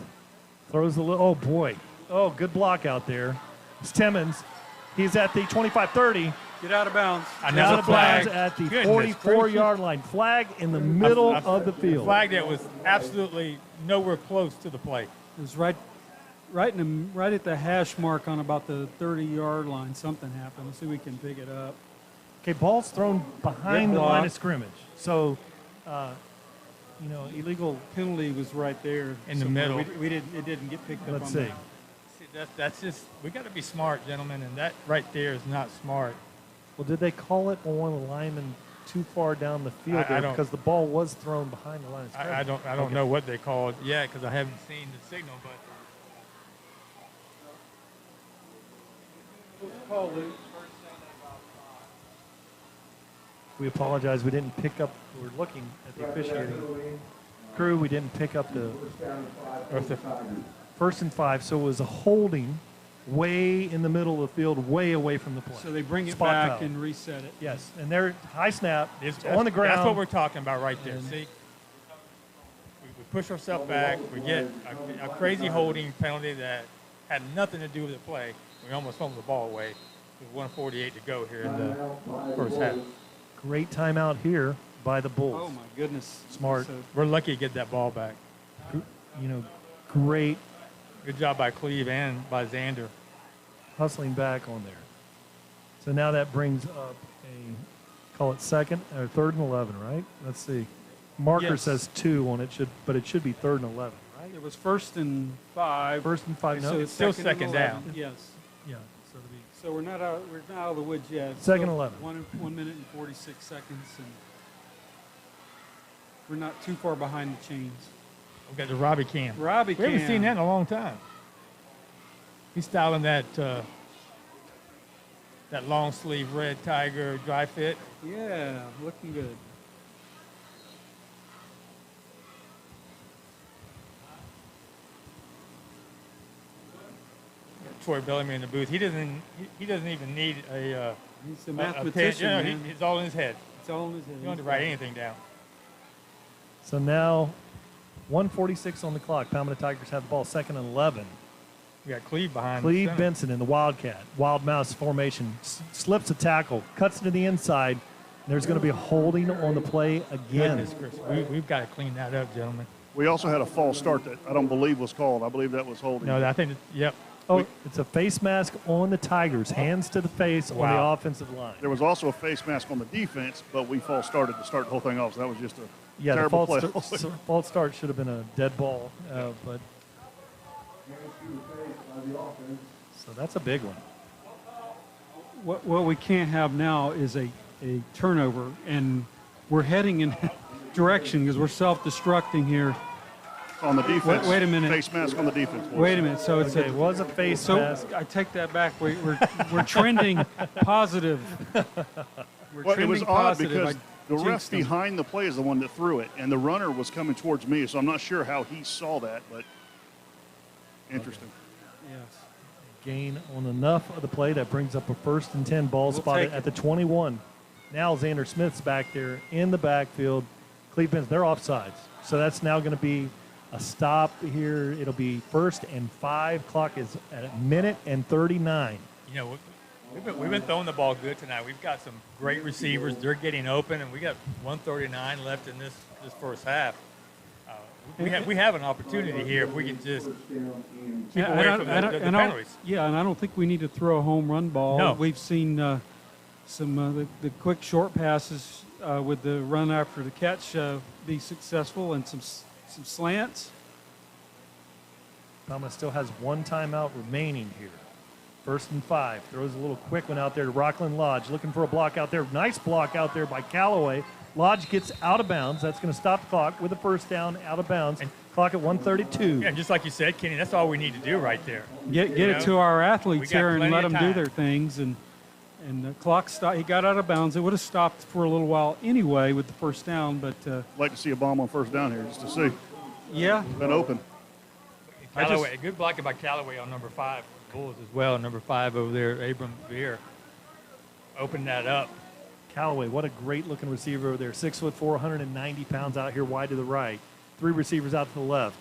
throws the little. Oh boy! Oh, good block out there. It's Timmons. He's at the 25-30. Get out of bounds. Another flag at the 44-yard line. Flag in the middle of the field. Flag that was absolutely nowhere close to the play. It was right at the hash mark on about the 30-yard line. Something happened. Let's see if we can pick it up. Okay, ball's thrown behind the line of scrimmage. So, illegal penalty was right there in the middle. It didn't get picked up. Let's see. That's just, we got to be smart, gentlemen, and that right there is not smart. Well, did they call it on one of the linemen too far down the field there, because the ball was thrown behind the line of scrimmage? I don't know what they called yet, because I haven't seen the signal, but we apologize. We didn't pick up. We're looking at the officiating crew. We didn't pick up the 1st and 5. So it was a holding way in the middle of the field, way away from the play. So they bring it Spot back foul. and reset it. Yes, and they're high snap. It's on the ground. That's what we're talking about right there. See, we push ourselves back. We get a crazy holding penalty that had nothing to do with the play. We almost fumbled the ball away. With 1:48 to go here in the first half. Great timeout here by the Bulls. Oh my goodness! Smart. We're lucky to get that ball back. Great. Good job by Cleve and by Xander. Hustling back on there. So now that brings up call it 2nd or 3rd and 11, right? Let's see. Marker says 2 on it, but it should be 3rd and 11, right? It was 1st and 5. 1st and 5. No, so it's still second down. Yes. Yeah. So we're not out of the woods yet. 2nd and 11. 1 minute and 46 seconds, and we're not too far behind the chains. We've got the Robbie cam. We haven't seen that in a long time. He's styling that long sleeve red Tiger dry fit. Yeah, looking good. Troy Bellamy in the booth. He doesn't even need a. He's a mathematician. Man. It's all in his head. It's all in his head. You don't have to write anything down. So now, 1:46 on the clock. Palmetto Tigers have the ball, 2nd and 11. We got Cleve behind. Cleve Benson in the Wildcat, Wild Mouse formation, slips a tackle, cuts to the inside. There's going to be a holding on the play again. Goodness, Chris. We've got to clean that up, gentlemen. We also had a false start that I don't believe was called. I believe that was holding. No, I think, yep. Oh, it's a face mask on the Tigers, hands to the face on the offensive line. There was also a face mask on the defense, but we false started to start the whole thing off, so that was just a terrible play. The false start should have been a dead ball, but so that's a big one. What we can't have now is a turnover, and we're heading in that direction because we're self-destructing here. On the defense. Wait a minute. Face mask on the defense. Boys. Wait a minute. So it's it was a face mask. I take that back. We're trending positive. It was odd because the ref behind the play is the one that threw it, and the runner was coming towards me, so I'm not sure how he saw that, but interesting. Yes. Gain on enough of the play that brings up a 1st and 10 ball spotted at the 21. Now Xander Smith's back there in the backfield. Cleveland's, they're offsides. So that's now going to be a stop here. It'll be 1st and 5. Clock is at a minute and 39. You know, we've been throwing the ball good tonight. We've got some great receivers. They're getting open, and we got 1:39 left in this first half. We have an opportunity here if we can just keep away from the penalties. Yeah, and I don't think we need to throw a home run ball. No. We've seen some the quick short passes with the run after the catch be successful, and some slants. Palmetto still has 1 timeout remaining here. 1st and 5. Throws a little quick one out there to Rockland Lodge. Looking for a block out there. Nice block out there by Callaway. Lodge gets out of bounds. That's going to stop the clock with a 1st down out of bounds. And clock at 1:32. Yeah, just like you said, Kenny, that's all we need to do right there. Get it to our athletes here and let them do their things. And the clock stopped. He got out of bounds. It would have stopped for a little while anyway with the 1st down. But like to see a bomb on 1st down here just to see. Yeah. It's been open. Callaway, good blocking by Callaway on number 5. Bulls as well. Number 5 over there, Abram Beer. Open that up. Callaway, what a great-looking receiver over there. 6'4", 190 pounds out here wide to the right. 3 receivers out to the left.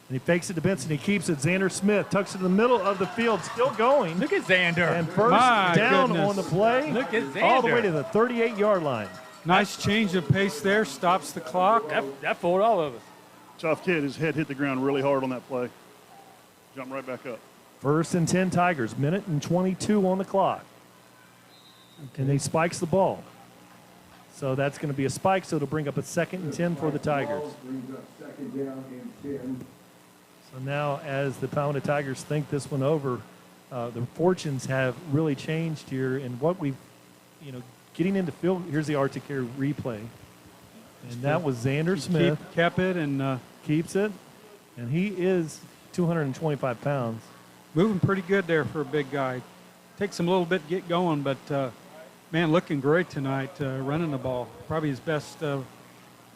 And he fakes it to Benson. He keeps it. Xander Smith tucks it in the middle of the field, still going. Look at Xander. And 1st down on the play. Look at Xander. All the way to the 38-yard line. Nice change of pace there. Stops the clock. That fooled all of us. Tough kid. His head hit the ground really hard on that play. Jumped right back up. 1st and 10 Tigers. Minute and 22 on the clock. And he spikes the ball. So that's going to be a spike, so it'll bring up a 2nd and 10 for the Tigers. So now as the Palmetto Tigers think this one over, the fortunes have really changed here. And what we've, getting into field, here's the Arctic Air replay. And that was Xander Smith. Kept it and keeps it. And he is 225 pounds. Moving pretty good there for a big guy. Takes him a little bit to get going, but man, looking great tonight, running the ball. Probably his best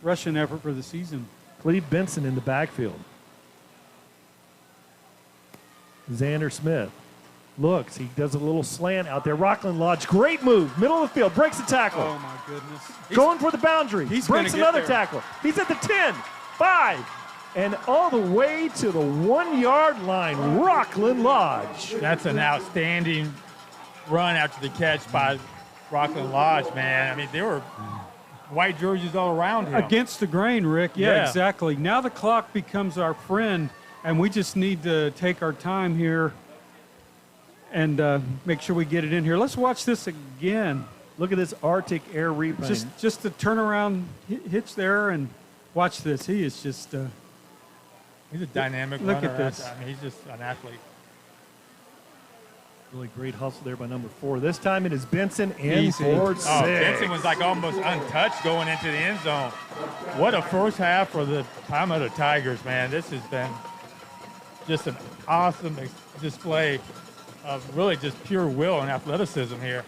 rushing effort for the season. Cleve Benson in the backfield. Xander Smith looks. He does a little slant out there. Rockland Lodge, great move. Middle of the field, breaks the tackle. Oh, my goodness. Going for the boundary. Breaks another tackle. He's at the 10, 5, and all the way to the 1-yard line, Rockland Lodge. That's an outstanding run after the catch by Rockland Lodge, man. I mean, there were white jerseys all around him. Against the grain, Rick. Yeah, exactly. Now the clock becomes our friend, and we just need to take our time here and make sure we get it in here. Let's watch this again. Look at this Arctic Air replay. Just the turnaround hitch there, and watch this. He is just he's a dynamic look runner. At this. I mean, he's just an athlete. Really great hustle there by number 4. This time it is Benson in for 6. Benson was like almost untouched going into the end zone. What a first half for the Palmetto Tigers, man. This has been just an awesome display of really just pure will and athleticism here.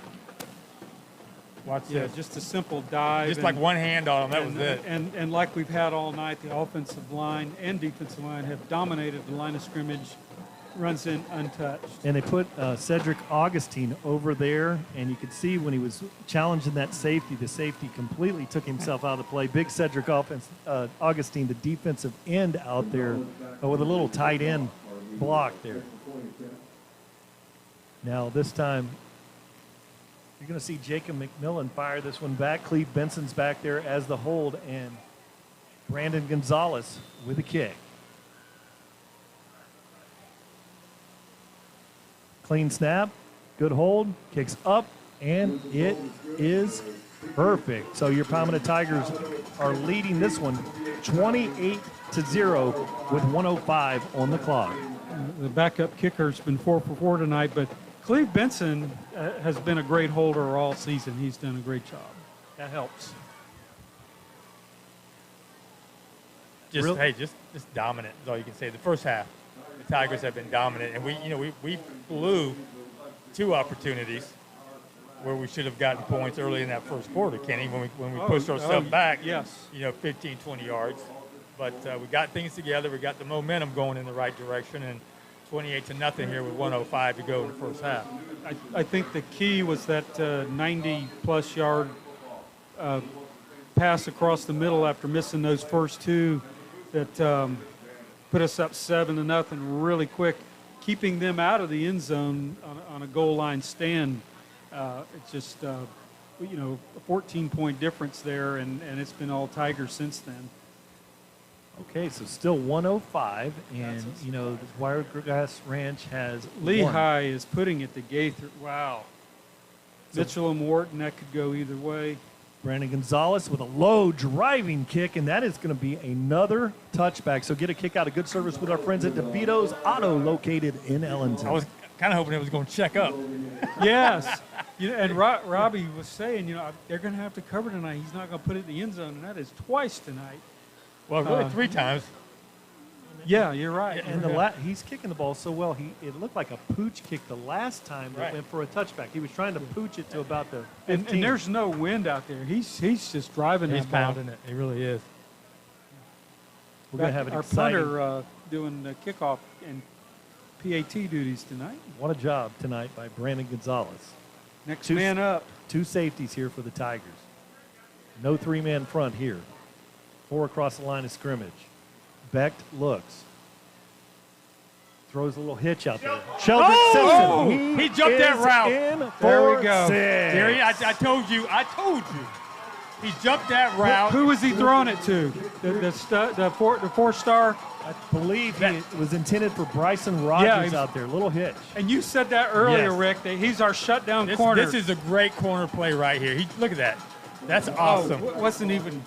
Watch this. Just a simple dive. Just like one hand on him, that was it. And like we've had all night, the offensive line and defensive line have dominated the line of scrimmage. Runs in untouched. And they put Cedric Augustine over there, and you could see when he was challenging that safety, the safety completely took himself out of the play. Big Cedric Augustine, the defensive end out there with a little tight end block there. Now this time, you're going to see Jacob McMillan fire this one back. Cleve Benson's back there as the hold, and Brandon Gonzalez with a kick. Clean snap, good hold, kicks up, and it is perfect. So your Palmetto Tigers are leading this one 28-0 with 1:05 on the clock. The backup kicker's been 4 for 4 tonight, but Cleve Benson has been a great holder all season. He's done a great job. That helps. Just dominant is all you can say. The first half, the Tigers have been dominant, and we blew 2 opportunities where we should have gotten points early in that first quarter, Kenny, when we pushed ourselves back. Yes. 15, 20 yards. But we got things together. We got the momentum going in the right direction, and 28-0 here with 1:05 to go in the first half. I think the key was that 90-plus yard pass across the middle after missing those first 2 that put us up 7-0 really quick, keeping them out of the end zone on a goal line stand. It's just, you know, a 14-point difference there, and it's been all Tigers since then. Okay, so still 105, and, you know, the Wiregrass Ranch has Lehigh is putting it to Gaither. Wow. Mitchell and Wharton, that could go either way. Brandon Gonzalez with a low driving kick, and that is going to be another touchback. So get a kick out of good service with our friends at DeVito's Auto, located in Ellington. I was kind of hoping it was going to check up. Yes. You know, and Robbie was saying, you know, they're going to have to cover tonight. He's not going to put it in the end zone, and that is twice tonight. Well, really 3 times. Yeah, you're right. And he's kicking the ball so well. It looked like a pooch kick the last time that went for a touchback. He was trying to pooch it to about the 15. And there's no wind out there. He's just driving that ball. He's pounding it. He really is. We're going to have an our exciting punter doing the kickoff and PAT duties tonight. What a job tonight by Brandon Gonzalez. Next man up. 2 safeties here for the Tigers. No 3-man front here. 4 across the line of scrimmage. Becht looks. Throws a little hitch out there. Sheldrick Simpson. He jumped that route. There we go. Gary, I told you. He jumped that route. Who was he throwing it to? The 4-star? I believe he was intended for Bryson Rogers out there. Little hitch. And you said that earlier, Rick, that he's our shutdown corner. This is a great corner play right here. Look at that. That's awesome. Wasn't even...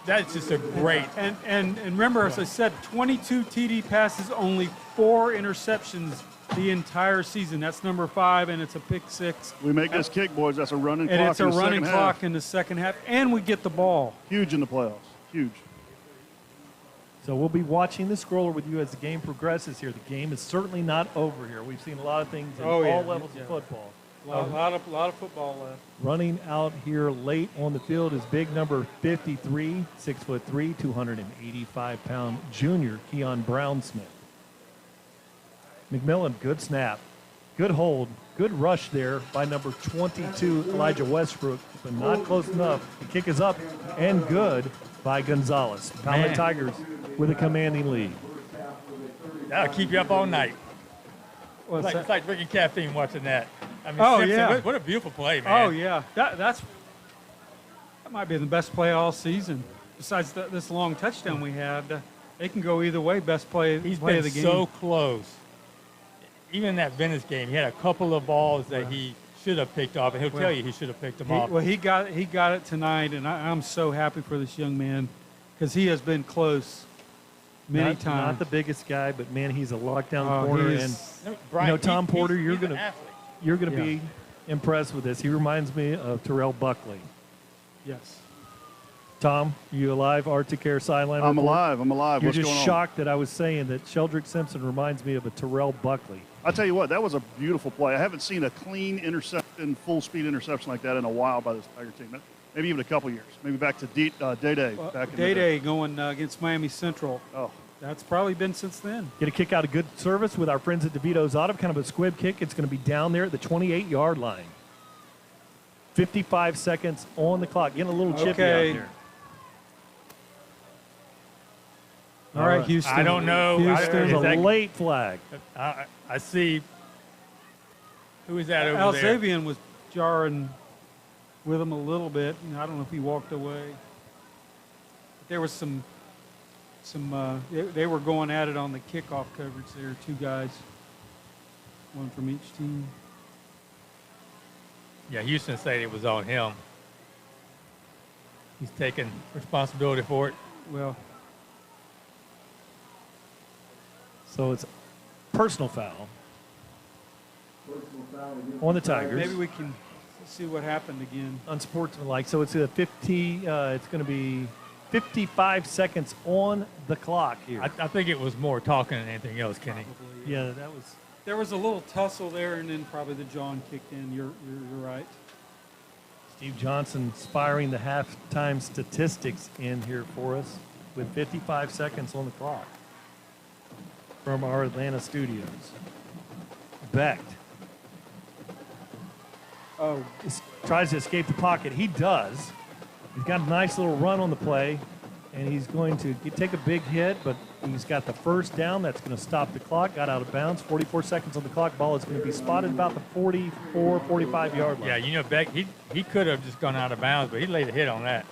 That's just a great. And remember, as I said, 22 TD passes, only 4 interceptions the entire season. That's number 5, and it's a pick 6. We make this kick, boys. That's a running clock. And it's a running clock in the second half, and we get the ball. Huge in the playoffs. Huge. So we'll be watching the scroller with you as the game progresses here. The game is certainly not over here. We've seen a lot of things in all levels of football. A lot of football left. Running out here late on the field is big number 53, 6'3", 285-pound junior Keon Brownsmith. McMillan, good snap, good hold, good rush there by number 22 Elijah Westbrook, but not close enough. The kick is up and good by Gonzalez. Palmetto Tigers with a commanding lead. That'll keep you up all night. It's like drinking caffeine watching that. I mean, Simpson, what a beautiful play, man. Oh, yeah. That might be the best play all season. Besides this long touchdown we had, they can go either way. Best play of the game. He's been so close. Even in that Venice game, he had a couple of balls that he should have picked off, and he'll tell you he should have picked them off. Well, he got it tonight, and I'm so happy for this young man because he has been close many times. Not the biggest guy, but, man, he's a lockdown corner. And, Brian, you know, Tom Porter, you're going to be impressed with this. He reminds me of Terrell Buckley. Yes. Tom, you alive? Arctic Air sideline I'm report? alive. I'm alive. You're What's just going on? shocked that I was saying that Sheldrick Simpson reminds me of a Terrell Buckley. I'll tell you what, that was a beautiful play. I haven't seen a clean interception, full-speed interception like that in a while by this Tiger team. Maybe even a couple years. Maybe back to Day-Day. Day-Day going against Miami Central. Oh. That's probably been since then. Get a kick out of good service with our friends at DeVito's Auto. Kind of a squib kick. It's going to be down there at the 28-yard line. 55 seconds on the clock. Getting a little chippy out there. All right, Houston. I don't know. There's a late flag. I see. Who is that over there? Alzavian was jarring with him a little bit. I don't know if he walked away. But there was some they were going at it on the kickoff coverage there, 2 guys, one from each team. Yeah, Houston said it was on him. He's taking responsibility for it. Well, so it's personal foul on the Tigers. Maybe we can see what happened again. Unsportsmanlike. So it's a 50. It's going to be 55 seconds on the clock here. I think it was more talking than anything else, Kenny. Yeah, that was. There was a little tussle there, and then probably the John kicked in. You're right. Steve Johnson spiring the halftime statistics in here for us with 55 seconds on the clock from our Atlanta studios. Becht. Tries to escape the pocket. He does. He's got a nice little run on the play, and he's going to take a big hit, but he's got the first down. That's going to stop the clock. Got out of bounds. 44 seconds on the clock. Ball is going to be spotted about the 44, 45-yard line. Yeah, you know, Beck, he could have just gone out of bounds, but he laid a hit on that.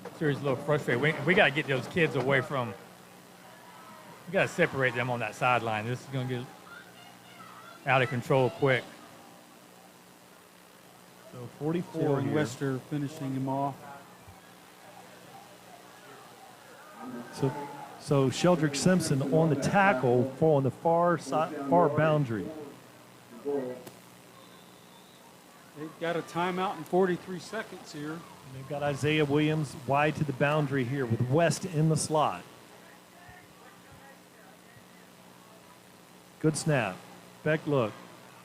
I'm sure he's a little frustrated. We got to get those kids away from – we got to separate them on that sideline. This is going to get out of control quick. So 44 here. Wester finishing him off. So Sheldrick Simpson on the tackle on the far boundary. They've got a timeout in 43 seconds here. They've got Isaiah Williams wide to the boundary here with West in the slot. Good snap. Beck look.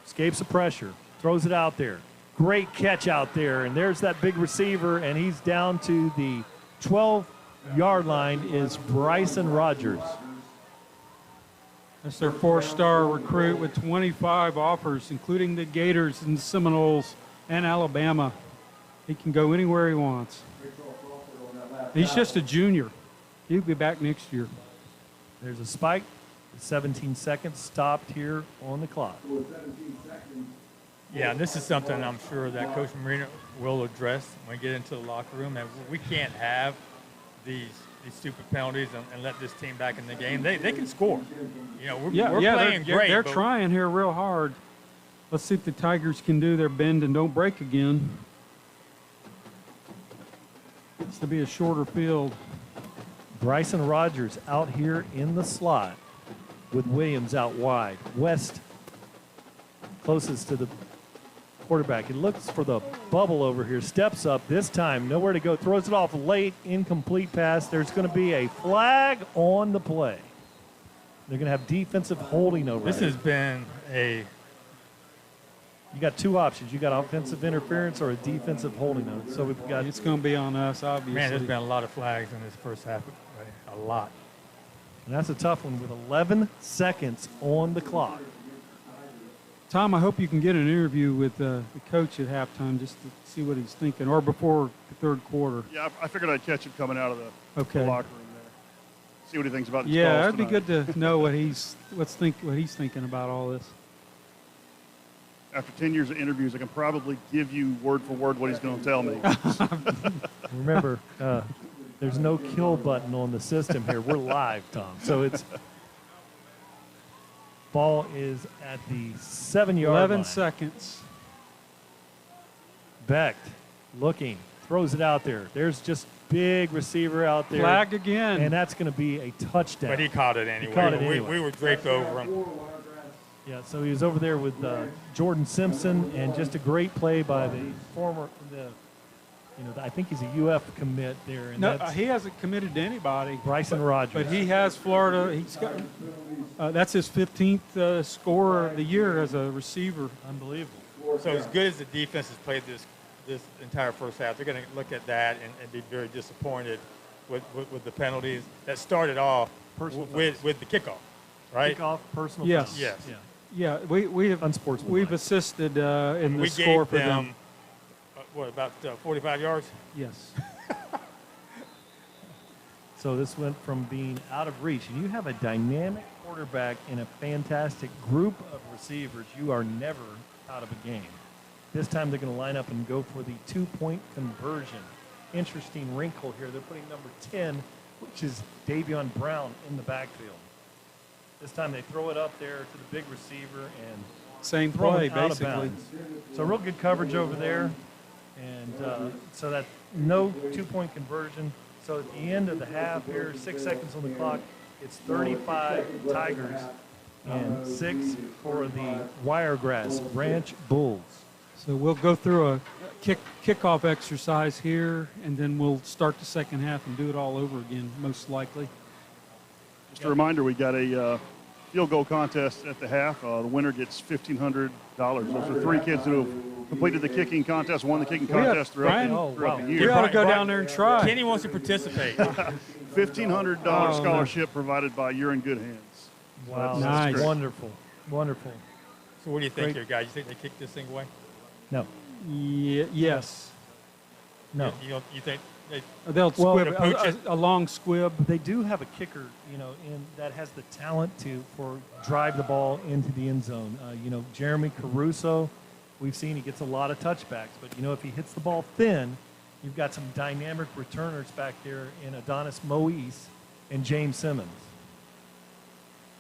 Escapes the pressure. Throws it out there. Great catch out there. And there's that big receiver, and he's down to the 12-yard line is Bryson Rogers. That's their 4-star recruit with 25 offers, including the Gators and Seminoles and Alabama. He can go anywhere he wants. He's just a junior. He'll be back next year. There's a spike. 17 seconds stopped here on the clock. Yeah, and this is something I'm sure that Coach Marino will address when we get into the locker room. And we can't have these stupid penalties and let this team back in the game. They can score. You know, we're playing great. They're trying here real hard. Let's see if the Tigers can do their bend and don't break again. It's to be a shorter field. Bryson Rogers out here in the slot with Williams out wide. West closest to the quarterback. He looks for the bubble over here. Steps up this time. Nowhere to go. Throws it off late. Incomplete pass. There's going to be a flag on the play. They're going to have defensive holding over This it. has been a... You got two options. You got offensive interference or a defensive holding on it. So we've got... It's going to be on us, obviously. Man, there's been a lot of flags in this first half. A lot. And that's a tough one with 11 seconds on the clock. Tom, I hope you can get an interview with the coach at halftime just to see what he's thinking, or before the third quarter. Yeah, I figured I'd catch him coming out of the locker room there. See what he thinks about these calls Yeah, it'd be tonight. good to know what he's thinking about all this. After 10 years of interviews, I can probably give you word for word what he's going to tell me. Remember, there's no kill button on the system here. We're live, Tom. So it's ball is at the 7-yard line. 11 seconds. Becht looking, throws it out there. There's just big receiver out there. Flag again. And that's going to be a touchdown. But he caught it anyway. He caught it anyway. We were draped over him. Yeah, so he was over there with Jordan Simpson, and just a great play by the I think he's a UF commit there. And No, he hasn't committed to anybody. Bryson Rogers. But he has Florida. He's got that's his 15th score of the year as a receiver. Unbelievable. So as good as the defense has played this entire first half, they're going to look at that and be very disappointed with the penalties that started off with the kickoff, right? Kickoff, personal. Yes. Foul. Yes. Yeah. Yeah, we've assisted in the we score gave for them. them. What, about 45 yards? Yes. So this went from being out of reach, and you have a dynamic quarterback and a fantastic group of receivers. You are never out of a game. This time they're going to line up and go for the 2-point conversion. Interesting wrinkle here. They're putting number 10, which is Davion Brown, in the backfield. This time they throw it up there to the big receiver and Same throw play, it out of basically. bounds. So real good coverage over there. And so that no 2-point conversion. So at the end of the half here, 6 seconds on the clock, it's 35 Tigers and 6 for the Wiregrass Ranch Bulls. So we'll go through a kickoff exercise here, and then we'll start the second half and do it all over again, most likely. Just a reminder, we got a field goal contest at the half. The winner gets $1,500. Those are 3 kids who have completed the kicking contest, won the kicking contest throughout the year. We ought to go down there and try. Kenny wants to participate. $1,500 scholarship provided by You're in Good Hands. Wow, Nice. that's wonderful, wonderful. So what do you think Great. here, guys? You think they kicked this thing away? No. Yes. No. You think They'll squib a long squib. They do have a kicker, that has the talent for drive the ball into the end zone. Jeremy Caruso, we've seen he gets a lot of touchbacks, but if he hits the ball thin, you've got some dynamic returners back there in Adonis Moise and James Simmons,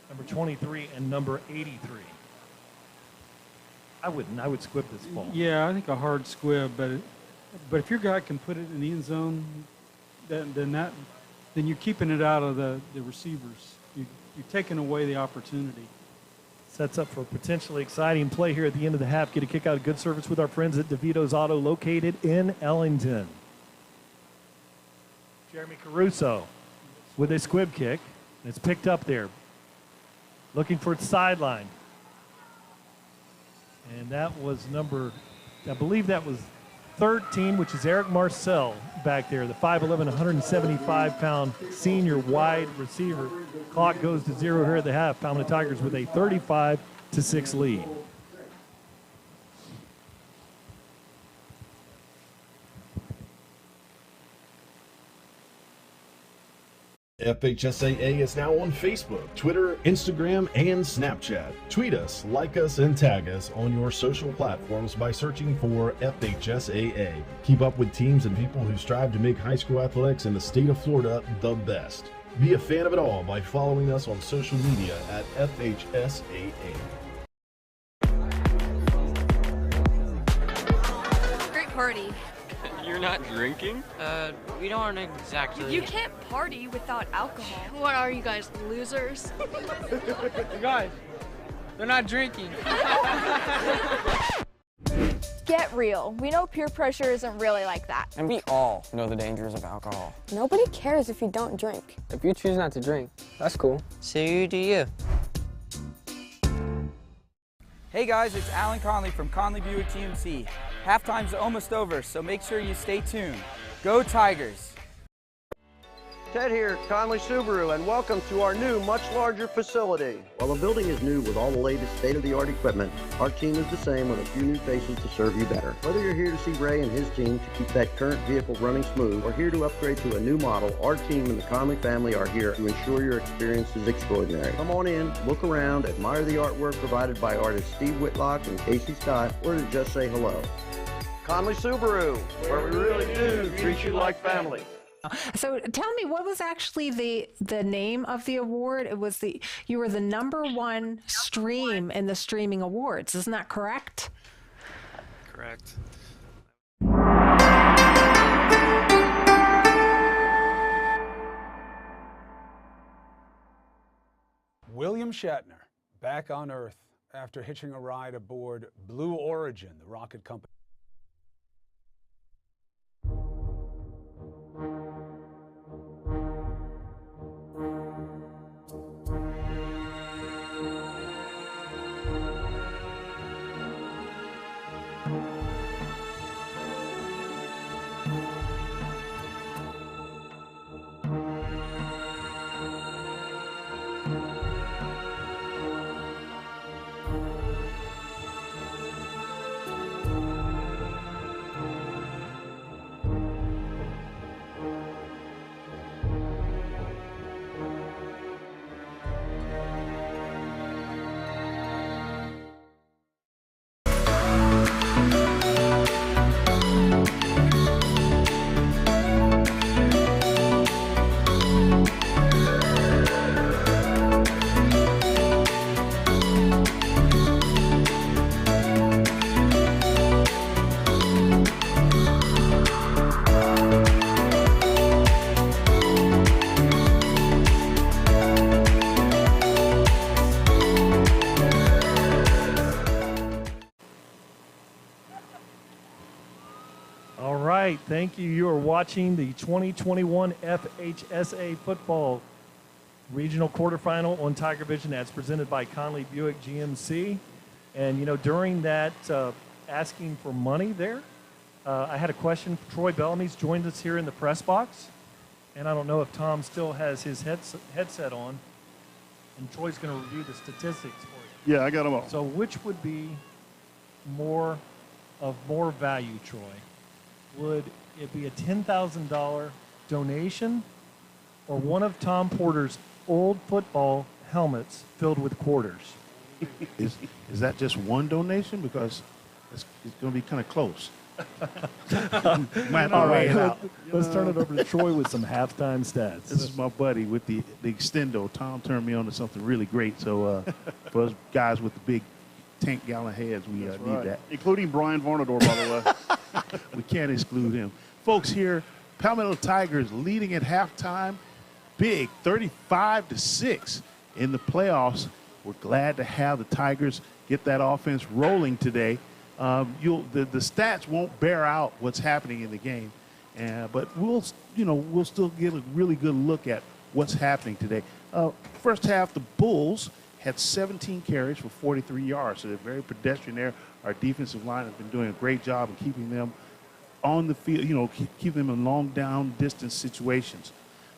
number 23 and number 83. I would squib this ball. Yeah, I think a hard squib, but if your guy can put it in the end zone, then you're keeping it out of the receivers. You're taking away the opportunity. Sets up for a potentially exciting play here at the end of the half. Get a kick out of good service with our friends at DeVito's Auto, located in Ellington. Jeremy Caruso with a squib kick. It's picked up there. Looking for its sideline. And that was I believe that was 13, which is Eric Marcel back there, the 5'11", 175-pound senior wide receiver. Clock goes to 0 here at the half. Palmetto Tigers with a 35-6 lead. FHSAA is now on Facebook, Twitter, Instagram, and Snapchat. Tweet us, like us, and tag us on your social platforms by searching for FHSAA. Keep up with teams and people who strive to make high school athletics in the state of Florida the best. Be a fan of it all by following us on social media at FHSAA. Great party. You're not drinking? We don't exactly. You can't party without alcohol. What are you guys, losers? You guys, they're not drinking. Get real. We know peer pressure isn't really like that. And we all know the dangers of alcohol. Nobody cares if you don't drink. If you choose not to drink, that's cool. So you do you. Hey guys, it's Alan Conley from Conley Buick GMC. Halftime's almost over, so make sure you stay tuned. Go Tigers! Ted here, Conley Subaru, and welcome to our new, much larger facility. While the building is new with all the latest state-of-the-art equipment, our team is the same with a few new faces to serve you better. Whether you're here to see Ray and his team to keep that current vehicle running smooth, or here to upgrade to a new model, our team and the Conley family are here to ensure your experience is extraordinary. Come on in, look around, admire the artwork provided by artists Steve Whitlock and Casey Scott, or to just say hello. Conley Subaru, where we really do treat you like family. So tell me, what was actually the name of the award? It was you were the #1 stream in the streaming awards. Isn't that correct? Correct. William Shatner back on Earth after hitching a ride aboard Blue Origin, the rocket company. Thank you. You are watching the 2021 FHSAA football regional quarterfinal on TigerVision as presented by Conley Buick GMC. And, during that asking for money there, I had a question. Troy Bellamy's joined us here in the press box. And I don't know if Tom still has his headset on. And Troy's going to review the statistics for you. Yeah, I got them all. So which would be more value, Troy? Would It'd be a $10,000 donation or one of Tom Porter's old football helmets filled with quarters. Is that just one donation? Because it's going to be kind of close. All right, let's turn it over to Troy with some halftime stats. This is my buddy with the extendo. Tom turned me on to something really great. So for us guys with the big tank gallon heads, we need that. Including Brian Varnador, by the way. We can't exclude him. Folks, here, Palmetto Tigers leading at halftime, big, 35-6 in the playoffs. We're glad to have the Tigers get that offense rolling today. The stats won't bear out what's happening in the game, but we'll still get a really good look at what's happening today. First half, the Bulls had 17 carries for 43 yards, so they're very pedestrian there. Our defensive line has been doing a great job of keeping them on the field, keeping them in long down distance situations.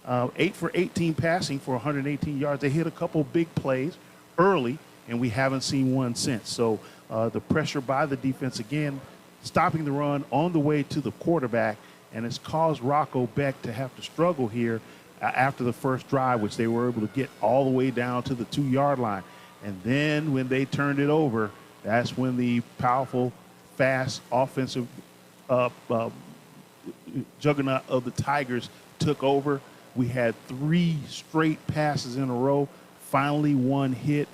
8 for 18 passing for 118 yards. They hit a couple big plays early, and we haven't seen one since. So the pressure by the defense, again, stopping the run on the way to the quarterback, and it's caused Rocco Beck to have to struggle here after the first drive, which they were able to get all the way down to the 2-yard line. And then when they turned it over, that's when the powerful, fast offensive juggernaut of the Tigers took over. We had 3 straight passes in a row, finally one hit.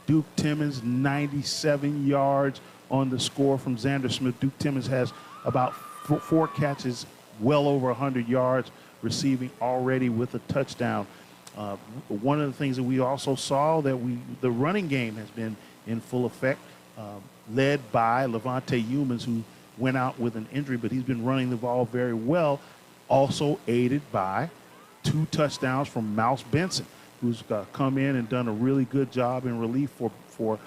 Duke Timmons, 97 yards on the score from Xander Smith. Duke Timmons has about 4 catches, well over 100 yards, receiving already with a touchdown. One of the things that we also saw that the running game has been in full effect, led by Levante Humans, who went out with an injury, but he's been running the ball very well, also aided by 2 touchdowns from Mouse Benson, who's come in and done a really good job in relief for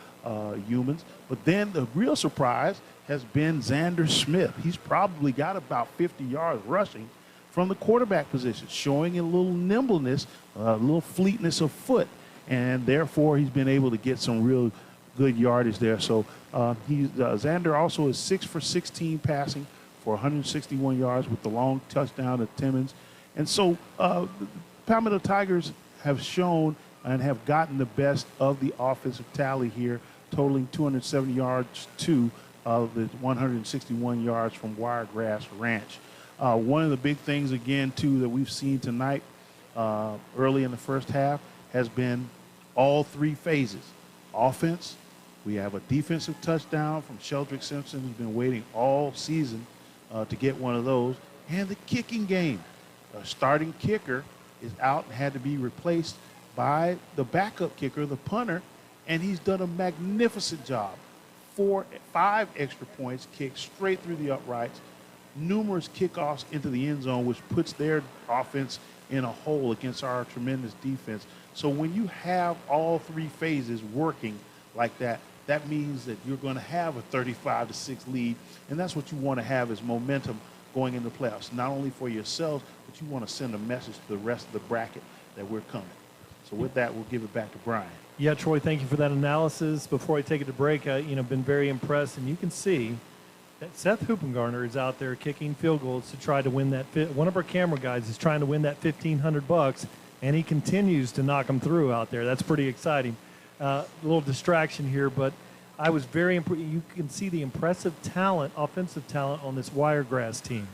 Humans. But then the real surprise has been Xander Smith. He's probably got about 50 yards rushing from the quarterback position, showing a little nimbleness, a little fleetness of foot, and therefore he's been able to get some real good yardage there. So Xander also is 6 for 16 passing for 161 yards with the long touchdown to Timmons. And so Palmetto Tigers have shown and have gotten the best of the offensive tally here, totaling 270 yards to the 161 yards from Wiregrass Ranch. One of the big things, again, too, that we've seen tonight early in the first half has been all 3 phases. Offense, we have a defensive touchdown from Sheldrick Simpson, who's been waiting all season to get one of those, and the kicking game. A starting kicker is out and had to be replaced by the backup kicker, the punter, and he's done a magnificent job. 5 extra points kicked straight through the uprights, numerous kickoffs into the end zone, which puts their offense in a hole against our tremendous defense. So when you have all 3 phases working like that, that means that you're going to have a 35-6 lead, and that's what you want to have as momentum going into the playoffs, not only for yourselves, but you want to send a message to the rest of the bracket that we're coming. So with that, we'll give it back to Brian. Yeah, Troy, thank you for that analysis. Before I take it to break, been very impressed, and you can see that Seth Hoopengarner is out there kicking field goals to try to win that. One of our camera guys is trying to win that $1,500, and he continues to knock them through out there. That's pretty exciting. A little distraction here, but I was very impressed. You can see the impressive talent, offensive talent on this Wiregrass team.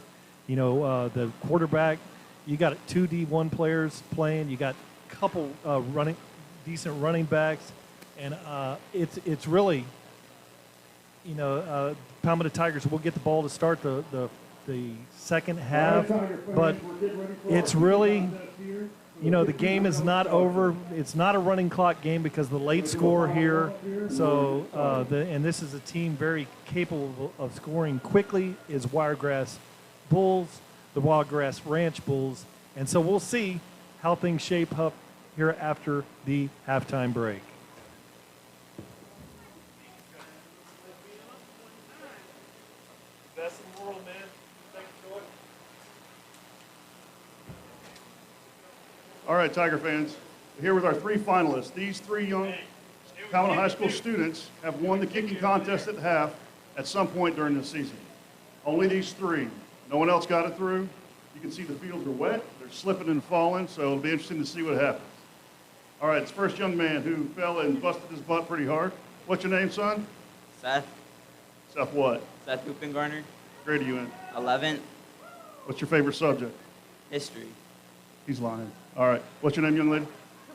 The quarterback, you got 2 D1 players playing. You got a couple decent running backs, and it's really, Palmetto Tigers will get the ball to start the second half, but it's really, the game is not over. It's not a running clock game because of the late score here. So, and this is a team very capable of scoring quickly, is Wiregrass Bulls, the Wiregrass Ranch Bulls. And so we'll see how things shape up here after the halftime break. Best in the world, man. Thank you, Troy. All right, Tiger fans, here with our 3 finalists. These 3 young Palmetto High School students have won the kicking contest at half at some point during the season. Only these 3. No one else got it through. You can see the fields are wet. They're slipping and falling, so it'll be interesting to see what happens. All right, this first young man who fell and busted his butt pretty hard. What's your name, son? Seth. Seth what? Seth Hoopengarner. What grade are you in? 11th. What's your favorite subject? History. He's lying. All right. What's your name, young lady?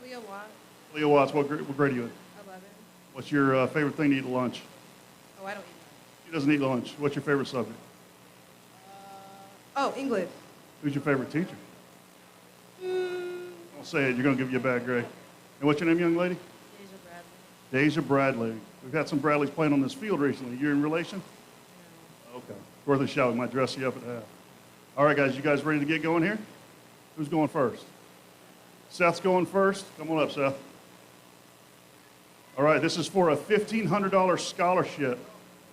Leah Watt. Leah Watts. What grade are you in? 11. What's your favorite thing to eat at lunch? Oh, I don't eat He doesn't eat lunch. What's your favorite subject? Oh, English. Who's your favorite teacher? Don't say it. You're going to give you a bad grade. And what's your name, young lady? Deja Bradley. Deja Bradley. We've had some Bradleys playing on this field recently. You're in relation? No. Okay. Worth a shot. We might dress you up at half. All right, guys. You guys ready to get going here? Who's going first? Seth's going first. Come on up, Seth. All right. This is for a $1,500 scholarship,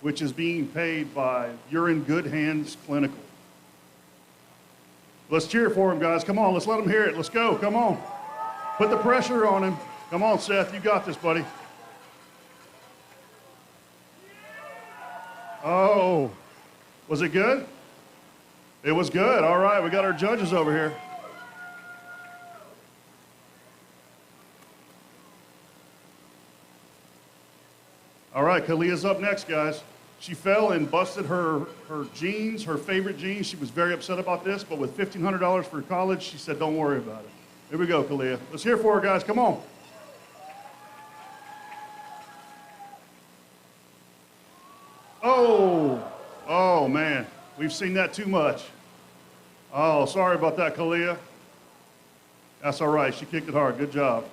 which is being paid by You're in Good Hands Clinical. Let's cheer for him, guys. Come on. Let's let him hear it. Let's go. Come on. Put the pressure on him. Come on, Seth. You got this, buddy. Oh, was it good? It was good. All right, we got our judges over here. All right, Kalia's up next, guys. She fell and busted her jeans, her favorite jeans. She was very upset about this, but with $1,500 for college, she said, don't worry about it. Here we go, Kalia. Let's hear for her, guys. Come on. Oh, man. We've seen that too much. Oh, sorry about that, Kalia. That's all right. She kicked it hard. Good job.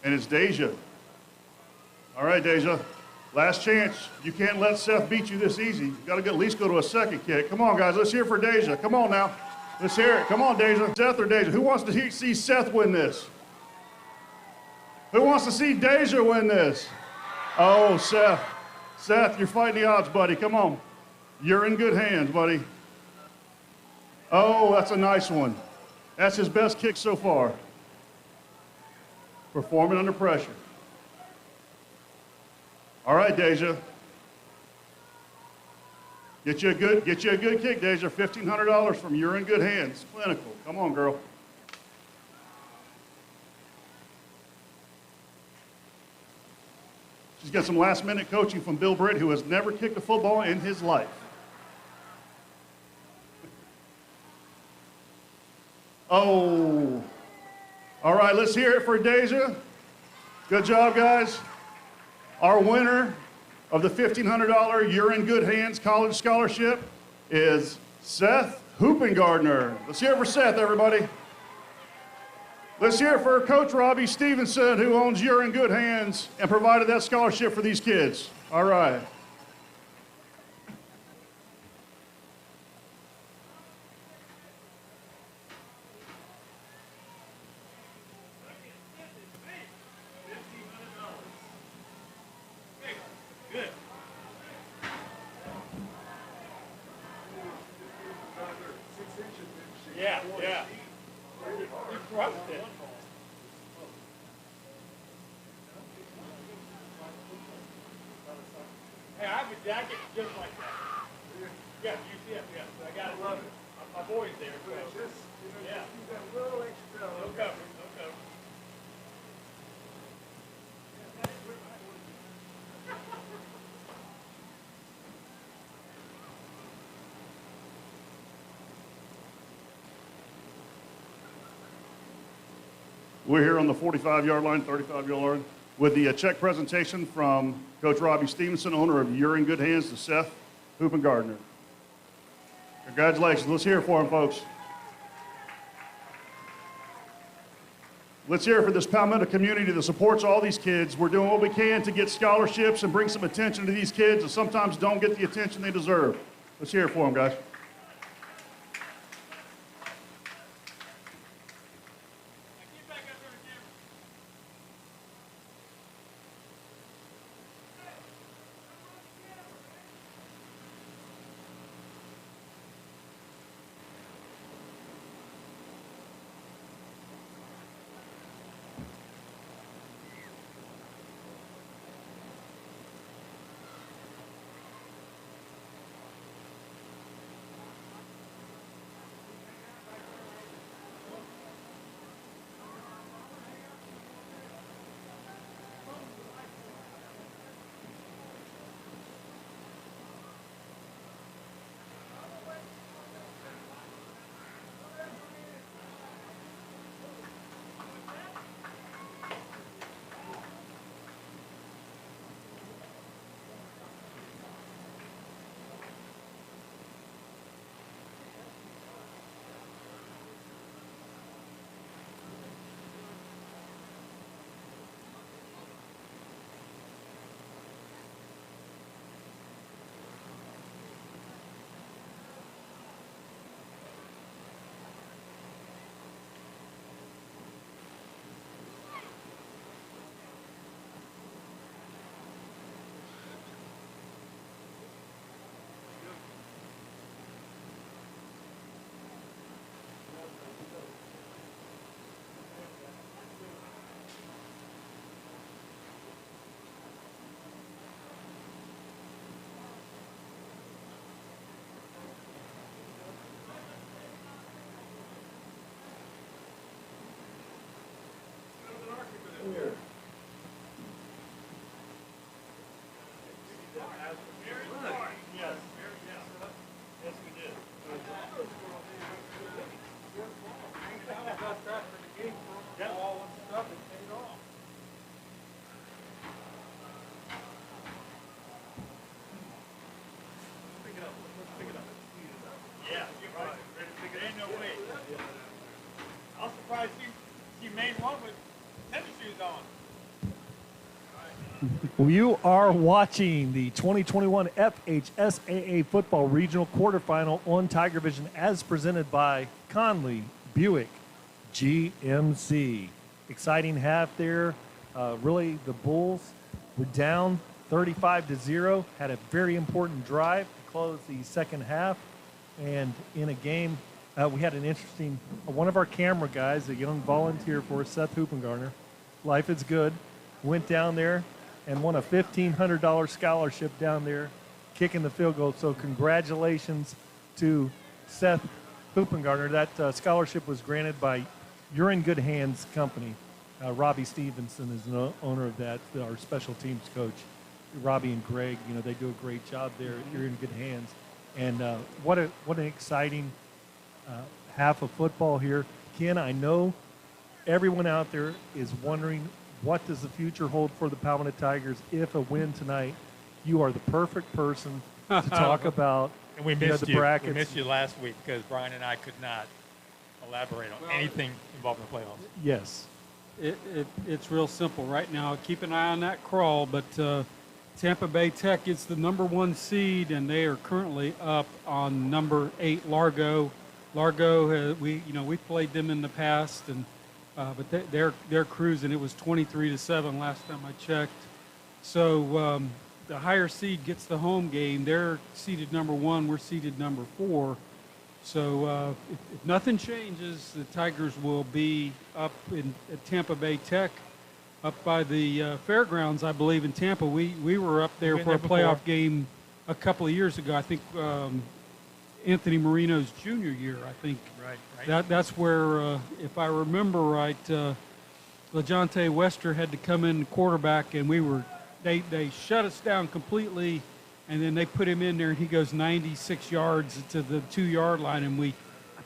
And it's Deja. All right, Deja. Last chance. You can't let Seth beat you this easy. You got to at least go to a second kick. Come on, guys. Let's hear for Deja. Come on now. Let's hear it. Come on, Deja. Seth or Deja? Who wants to see Seth win this? Who wants to see Deja win this? Oh, Seth. Seth, you're fighting the odds, buddy. Come on. You're in good hands, buddy. Oh, that's a nice one. That's his best kick so far. Performing under pressure. All right, Deja. Get you a good kick, Deja. $1,500 from You're in Good Hands Clinical. Come on, girl. She's got some last-minute coaching from Bill Britt, who has never kicked a football in his life. Oh. All right, let's hear it for Deja. Good job, guys. Our winner of the $1,500 You're in Good Hands College Scholarship is Seth Hoopengarner. Let's hear it for Seth, everybody. Let's hear it for Coach Robbie Stevenson, who owns You're in Good Hands and provided that scholarship for these kids. All right. Yeah. You crushed it. Hey, I have a jacket just like that. Yeah, UCF, yeah. I got it. Love it. My boy's there. So. Yeah. No cover. We're here on the 45-yard line, 35-yard line, with the check presentation from Coach Robbie Stevenson, owner of You're in Good Hands, to Seth Hoopengarner. Congratulations. Let's hear it for him, folks. Let's hear it for this Palmetto community that supports all these kids. We're doing what we can to get scholarships and bring some attention to these kids that sometimes don't get the attention they deserve. Let's hear it for them, guys. Yeah, you're right. Ain't no way. I'm surprised she made one with tennis shoes on. You are watching the 2021 FHSAA Football Regional Quarterfinal on TigerVision as presented by Conley Buick GMC. Exciting half there. Really, the Bulls were down 35-0, had a very important drive to close the second half. And in a game, we had an interesting, one of our camera guys, a young volunteer for us, Seth Hoopengarner, Life is Good, went down there and won a $1,500 scholarship down there, kicking the field goal. So congratulations to Seth Hoopengarner. That scholarship was granted by You're in Good Hands Company. Robbie Stevenson is the owner of that, our special teams coach. Robbie and Greg, they do a great job there. You're in Good Hands. And what an exciting half of football here. Ken, I know everyone out there is wondering, what does the future hold for the Palmetto Tigers if a win tonight? You are the perfect person to talk about And we missed the you. brackets. We missed you last week because Brian and I could not elaborate on anything involved in the playoffs. Yes. It's real simple right now. Keep an eye on that crawl, but Tampa Bay Tech is the #1 seed, and they are currently up on number 8 Largo. Largo, we played them in the past, and but they're cruising. It was 23-7 last time I checked. So the higher seed gets the home game. They're seeded #1. We're seeded #4. So if nothing changes, the Tigers will be up at Tampa Bay Tech, up by the fairgrounds, I believe, in Tampa. We were up there for a playoff game a couple of years ago. I think Anthony Marino's junior year, I think. Right. That's where, if I remember right, LaJonte Wester had to come in quarterback, and they shut us down completely. And then they put him in there, and he goes 96 yards to the 2-yard line, and we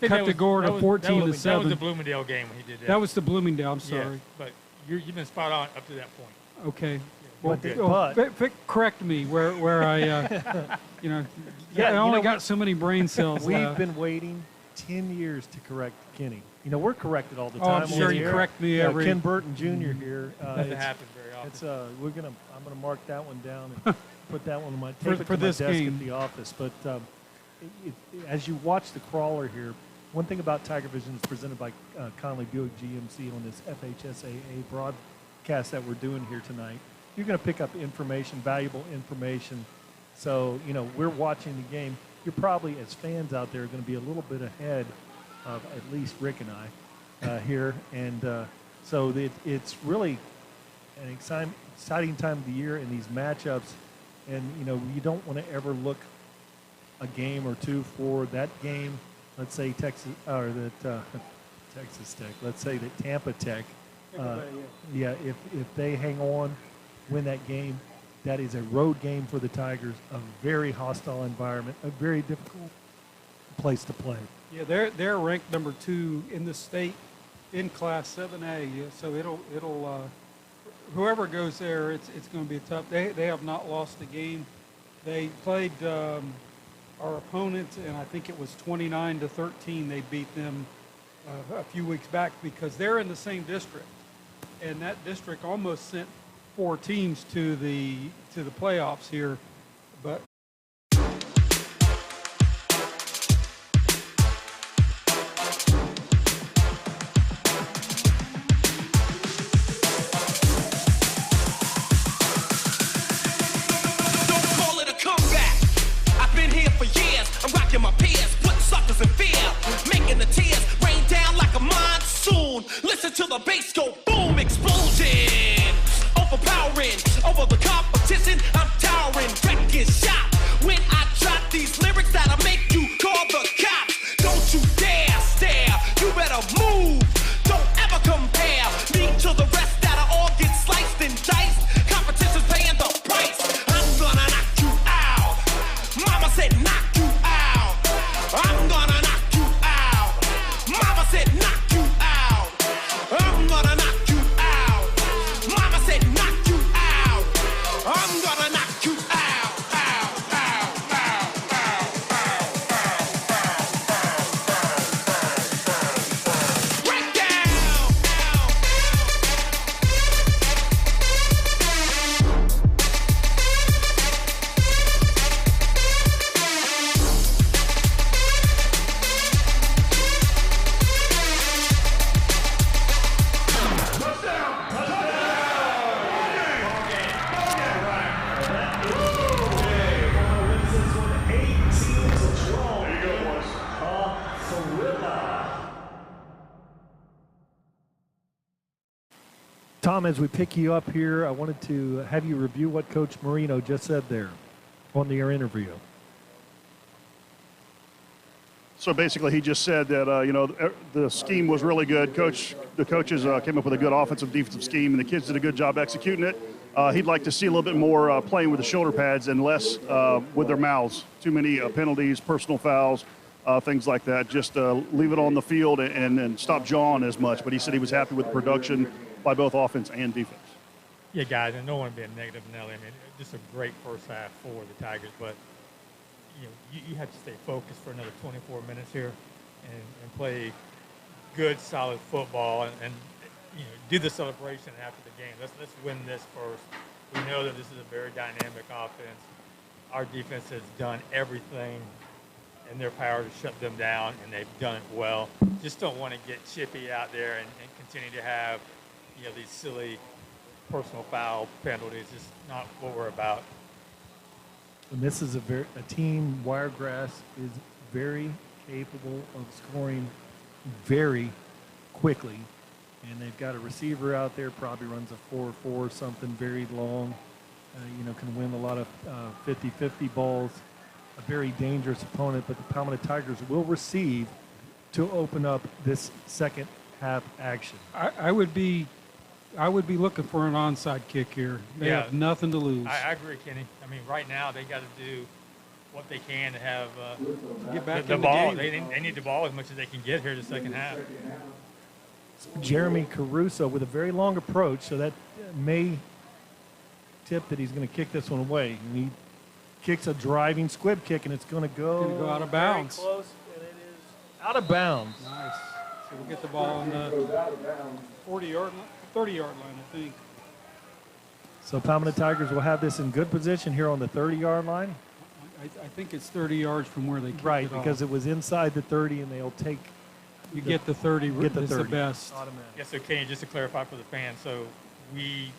cut the score to 14-7. That was the Bloomingdale game when he did that. That was the Bloomingdale. I'm sorry. Yes, but you've been spot on up to that point. Okay. Well, correct me where I, I only got so many brain cells. We've been waiting 10 years to correct Kenny. We're corrected all the Oh, time. I'm sure you correct me every. Ken Burton Jr. here. Doesn't happen very often. It's I'm gonna mark that one down and put that one on my tape for this desk game at the office. But as you watch the crawler here, one thing about TigerVision is presented by Conley Buick GMC on this FHSAA broadcast that we're doing here tonight. You're going to pick up information, valuable information. So we're watching the game. You're probably, as fans out there, going to be a little bit ahead of at least Rick and I here, and so it's really an exciting time of the year in these matchups. And, you don't want to ever look a game or two for that game. Let's say Texas Tech. Let's say that Tampa Tech. If they hang on, win that game, that is a road game for the Tigers, a very hostile environment, a very difficult place to play. Yeah, they're ranked #2 in the state in Class 7A. Yeah, so it'll whoever goes there, it's going to be tough. They have not lost a game. They played our opponent, and I think it was 29-13. They beat them a few weeks back because they're in the same district, and that district almost sent 4 teams to the playoffs here, but. Listen to the bass go boom, explosion, overpowering, over the competition, I'm towering, wrecking shop. When I drop these lyrics that'll make you call the cops. Don't you dare stare, you better move. Don't ever compare me to the rest that'll all get sliced and diced. Competition's paying the price. I'm gonna knock you Tom, as we pick you up here, I wanted to have you review what Coach Marino just said there on their interview. So basically, he just said that the scheme was really good. The coaches came up with a good offensive, defensive scheme, and the kids did a good job executing it. He'd like to see a little bit more playing with the shoulder pads and less with their mouths. Too many penalties, personal fouls, things like that. Just leave it on the field and stop jawing as much. But he said he was happy with the production by both offense and defense. Yeah, guys, and no one being negative, Nelly. I mean, just a great first half for the Tigers, but you have to stay focused for another 24 minutes here and play good, solid football and do the celebration after the game. Let's win this first. We know that this is a very dynamic offense. Our defense has done everything in their power to shut them down, and they've done it well. Just don't want to get chippy out there and continue to have these silly personal foul penalties. It's not what we're about. And this is a team, Wiregrass is very capable of scoring very quickly. And they've got a receiver out there, probably runs a 4-4, something very long, can win a lot of 50-50 balls. A very dangerous opponent, but the Palmetto Tigers will receive to open up this second half action. I would be looking for an onside kick here. They have nothing to lose. I agree, Kenny. I mean, right now they got to do what they can to have get back the in ball. the game. They need the ball as much as they can get here the second half. Jeremy Caruso with a very long approach, so that may tip that he's going to kick this one away. And he kicks a driving squib kick, and it's going to go out of bounds. Very close, and it is out of bounds. Nice. So we'll get the ball on the 30-yard line, I think. So Palmetto Tigers will have this in good position here on the 30-yard line. I think it's 30 yards from where they kicked right, it because off. it was inside the 30, and they'll take. You get the 30. Get the 30. The best. Yeah, so Kenny, just to clarify for the fans, so we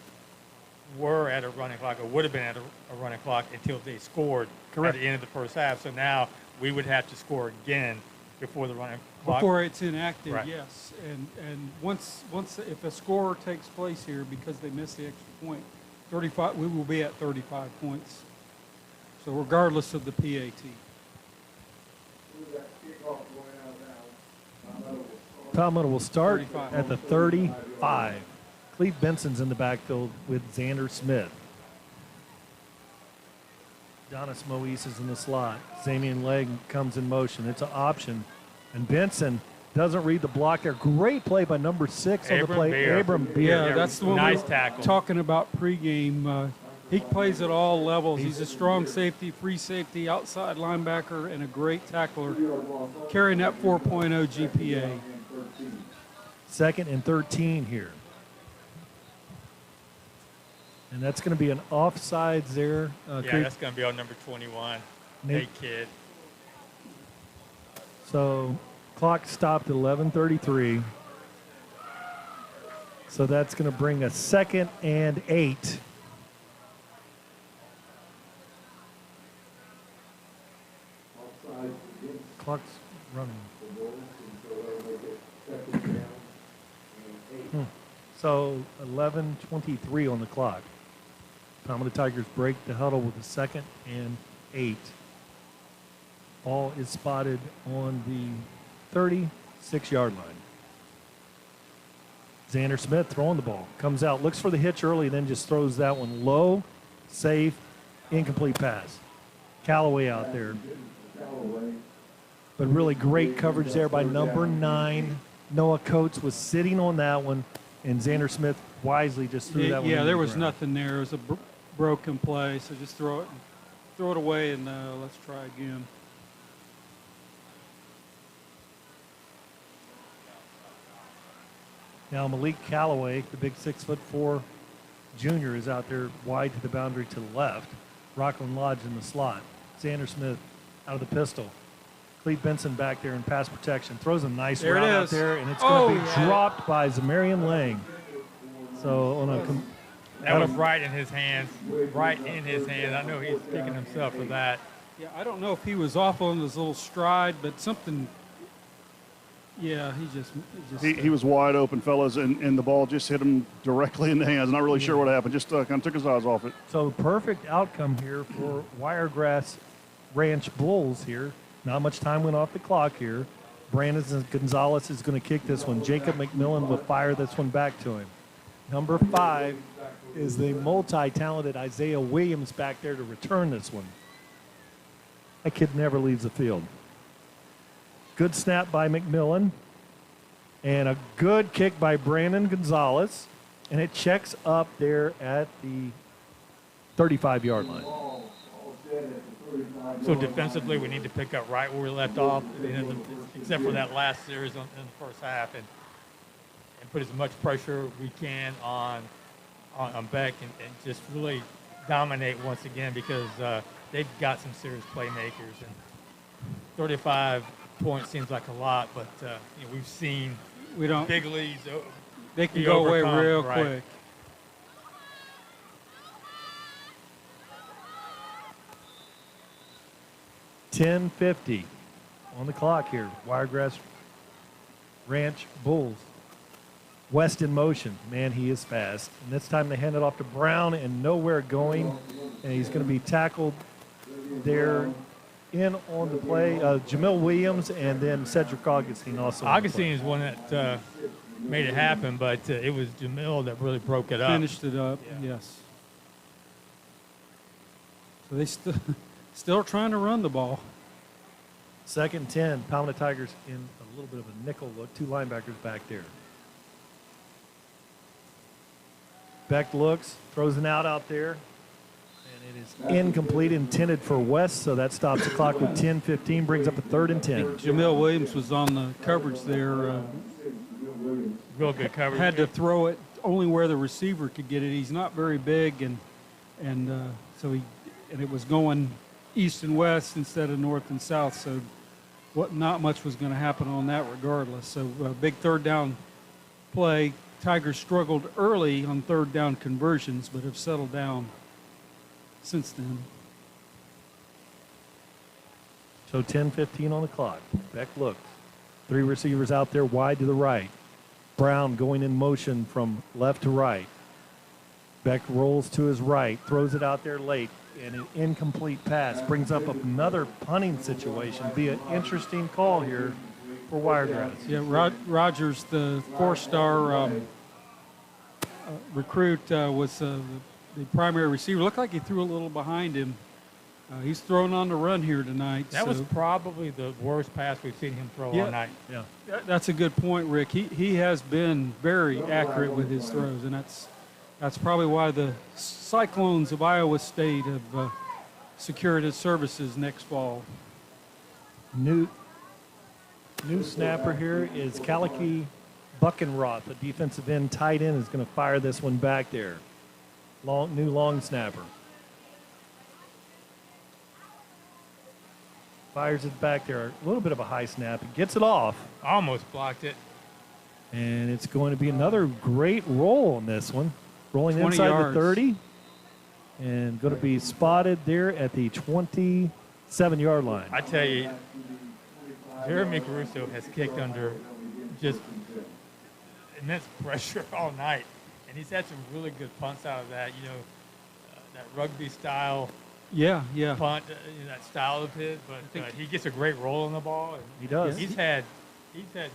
were at a running clock, or would have been at a running clock until they scored Correct. at the end of the first half. So now we would have to score again before the running clock. Before it's enacted, right. yes. And once if a score takes place here because they missed the extra point, 35, we will be at 35 points. So regardless of the PAT. Palmetto will start 35. at the 35. Cleve Benson's in the backfield with Xander Smith. Donis Moise is in the slot. Zamian Legg comes in motion. It's an option. And Benson doesn't read the block there. Great play by number 6 on the play. Beer. Abram Beer. Yeah, that's the one nice we tackle. were talking about pregame. He plays at all levels. He's a strong safety, free safety, outside linebacker, and a great tackler, carrying that 4.0 GPA. 2nd and 13 here. And that's going to be an offsides there. Yeah, that's going to be on number 21, Nate Kidd. So clock stopped at 11:33. So that's going to bring a 2nd and 8. Clock's running. So 11:23 on the clock. Palmetto Tigers break the huddle with a 2nd and 8. Ball is spotted on the 36-yard line. Xander Smith throwing the ball. Comes out, looks for the hitch early, then just throws that one low, safe, incomplete pass. Callaway out there. But really great coverage there by number 9. Noah Coates was sitting on that one, and Xander Smith wisely just threw that one. Yeah, there was ground. nothing there. It was a broken play, so just throw it away, and let's try again. Now Malik Callaway, the big 6'4" junior, is out there wide to the boundary to the left. Rockland Lodge in the slot. Xander Smith out of the pistol. Cleve Benson back there in pass protection. Throws a nice route out there, and it's going to be dropped by Zamarian Lang. So on a that was right in his hands. Right in his hands. I know he's kicking himself for that. Yeah, I don't know if he was off on his little stride, but something Yeah, he was wide open, fellas, and the ball just hit him directly in the hands. Not really sure what happened. Just kind of took his eyes off it. So perfect outcome here for Wiregrass Ranch Bulls here. Not much time went off the clock here. Brandon Gonzalez is going to kick this one. Jacob McMillan will fire this one back to him. Number 5 is the multi-talented Isaiah Williams back there to return this one. That kid never leaves the field. Good snap by McMillan. And a good kick by Brandon Gonzalez. And it checks up there at the 35-yard line. So defensively, we need to pick up right where we left off, except for that last series in the first half, and put as much pressure we can on Beck and just really dominate once again, because they've got some serious playmakers. And 35 points seems like a lot, but we've seen big leads. They can go away real quick. $10:50 on the clock here. Wiregrass Ranch Bulls. West in motion. Man, he is fast. And this time they hand it off to Brown and nowhere going. And he's going to be tackled there in on the play. Jamil Williams and then Cedric Augustine also. Augustine is one that made it happen, but it was Jamil that really broke it up. Finished it up, yes. So they still trying to run the ball. 2nd and 10. Palmetto Tigers in a little bit of a nickel look. 2 linebackers back there. Beck looks, throws an out there, and it is incomplete, intended for West, so that stops the clock with 10:15, brings up a 3rd and 10. Jamil Williams was on the coverage there. Real good coverage. Had to throw it only where the receiver could get it. He's not very big, and so it was going east and west instead of north and south, so not much was going to happen on that regardless. So a big 3rd down play. Tigers struggled early on 3rd down conversions, but have settled down since then. So 10:15 on the clock. Beck looks. 3 receivers out there wide to the right. Brown going in motion from left to right. Beck rolls to his right, throws it out there late, and an incomplete pass brings up another punting situation. Be an interesting call here for Wiregrass. Yeah, Rogers, the 4-star recruit, was the primary receiver. Looked like he threw a little behind him. He's throwing on the run here tonight. That was probably the worst pass we've seen him throw all night. Yeah, that's a good point, Rick. He has been very accurate with his throws, and that's probably why the Cyclones of Iowa State have secured his services next fall. New snapper here is Kaliki Buckenroth, a defensive end tight end, is going to fire this one back there. New long snapper. Fires it back there. A little bit of a high snap. He gets it off. Almost blocked it. And it's going to be another great roll on this one. Rolling inside yards. the 30. And going to be spotted there at the 27-yard line. I tell you, Jeremy Caruso has kicked under just immense pressure all night, and he's had some really good punts out of that. That rugby style. Yeah. Punt, that style of his, but he gets a great roll on the ball. And he does. He's had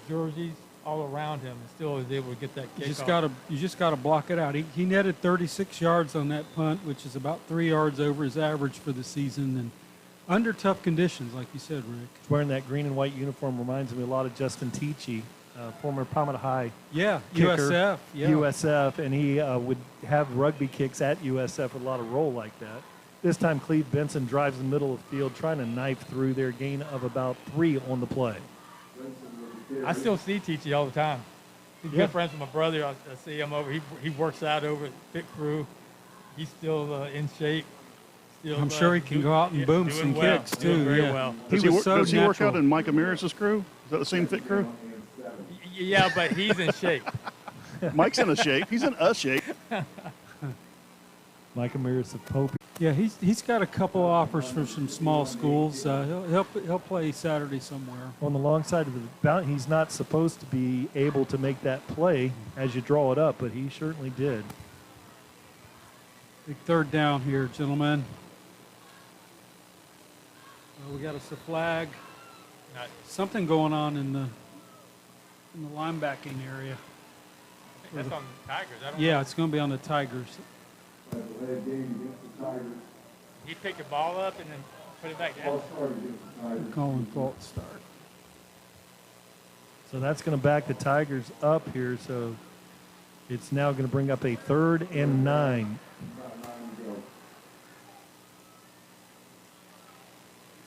jerseys all around him, and still is able to get that kick. You just got to block it out. He netted 36 yards on that punt, which is about 3 yards over his average for the season, and under tough conditions, like you said, Rick. He's wearing that green and white uniform reminds me a lot of Justin Tichy, former Palmetto High kicker, USF. Yeah. USF, and he would have rugby kicks at USF with a lot of roll like that. This time, Cleve Benson drives the middle of the field, trying to knife through their gain of about 3 on the play. I still see Tichy all the time. He's good friends with my brother. I see him over. He works out over at Fit Crew. He's still in shape. I'm sure he can go out and boom some kicks, too. Very well. Does he work out in Mike Amiris' crew? Is that the same Fit Crew? Yeah, but he's in shape. Mike's in a shape. He's in a shape. Mike Amiris of Pope. Yeah, he's got a couple offers from some small schools. He'll play Saturday somewhere. On the long side of the bounty, he's not supposed to be able to make that play as you draw it up, but he certainly did. Big third down here, gentlemen. We got us a flag. Got something going on in the linebacking area. I think that's on the Tigers. I don't Yeah, know. it's going to be on the Tigers. He picked the ball up and then put it back down. We're calling false start. So that's going to back the Tigers up here. So it's now going to bring up a 3rd and 9.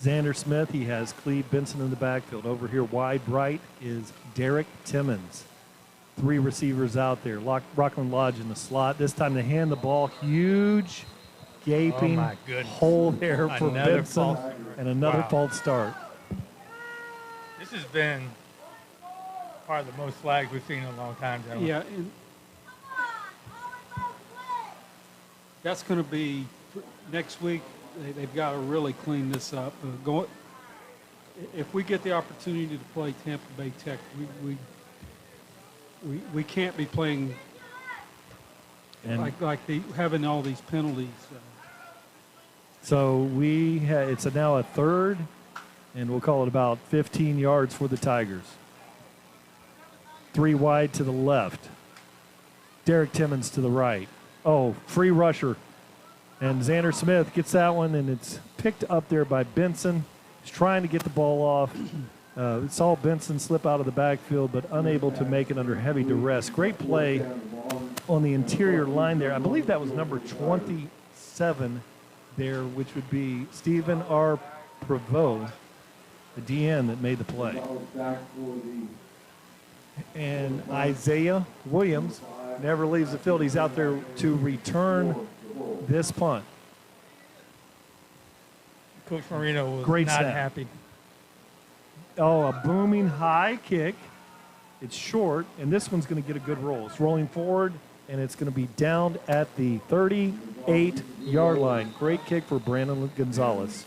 Xander Smith, he has Cleve Benson in the backfield. Over here wide right is Derek Timmons. 3 receivers out there. Rockland Lodge in the slot. This time they hand the ball. Huge, gaping hole there for Benson. And another false start. This has been probably the most flags we've seen in a long time, gentlemen. Yeah, and that's going to be next week. They've got to really clean this up. If we get the opportunity to play Tampa Bay Tech, we can't be playing like having all these penalties. So it's now a 3rd, and we'll call it about 15 yards for the Tigers. 3 wide to the left. Derek Timmons to the right. Oh, free rusher. And Xander Smith gets that one, and it's picked up there by Benson. He's trying to get the ball off. Saw Benson slip out of the backfield, but unable to make it under heavy duress. Great play on the interior line there. I believe that was number 27 there, which would be Stephen R. Prevost, the DN that made the play. And Isaiah Williams never leaves the field. He's out there to return this punt. Coach Marino was Great not snap. happy. Oh, a booming high kick. It's short, and this one's going to get a good roll. It's rolling forward, and it's going to be down at the 38-yard line. Great kick for Brandon Gonzalez.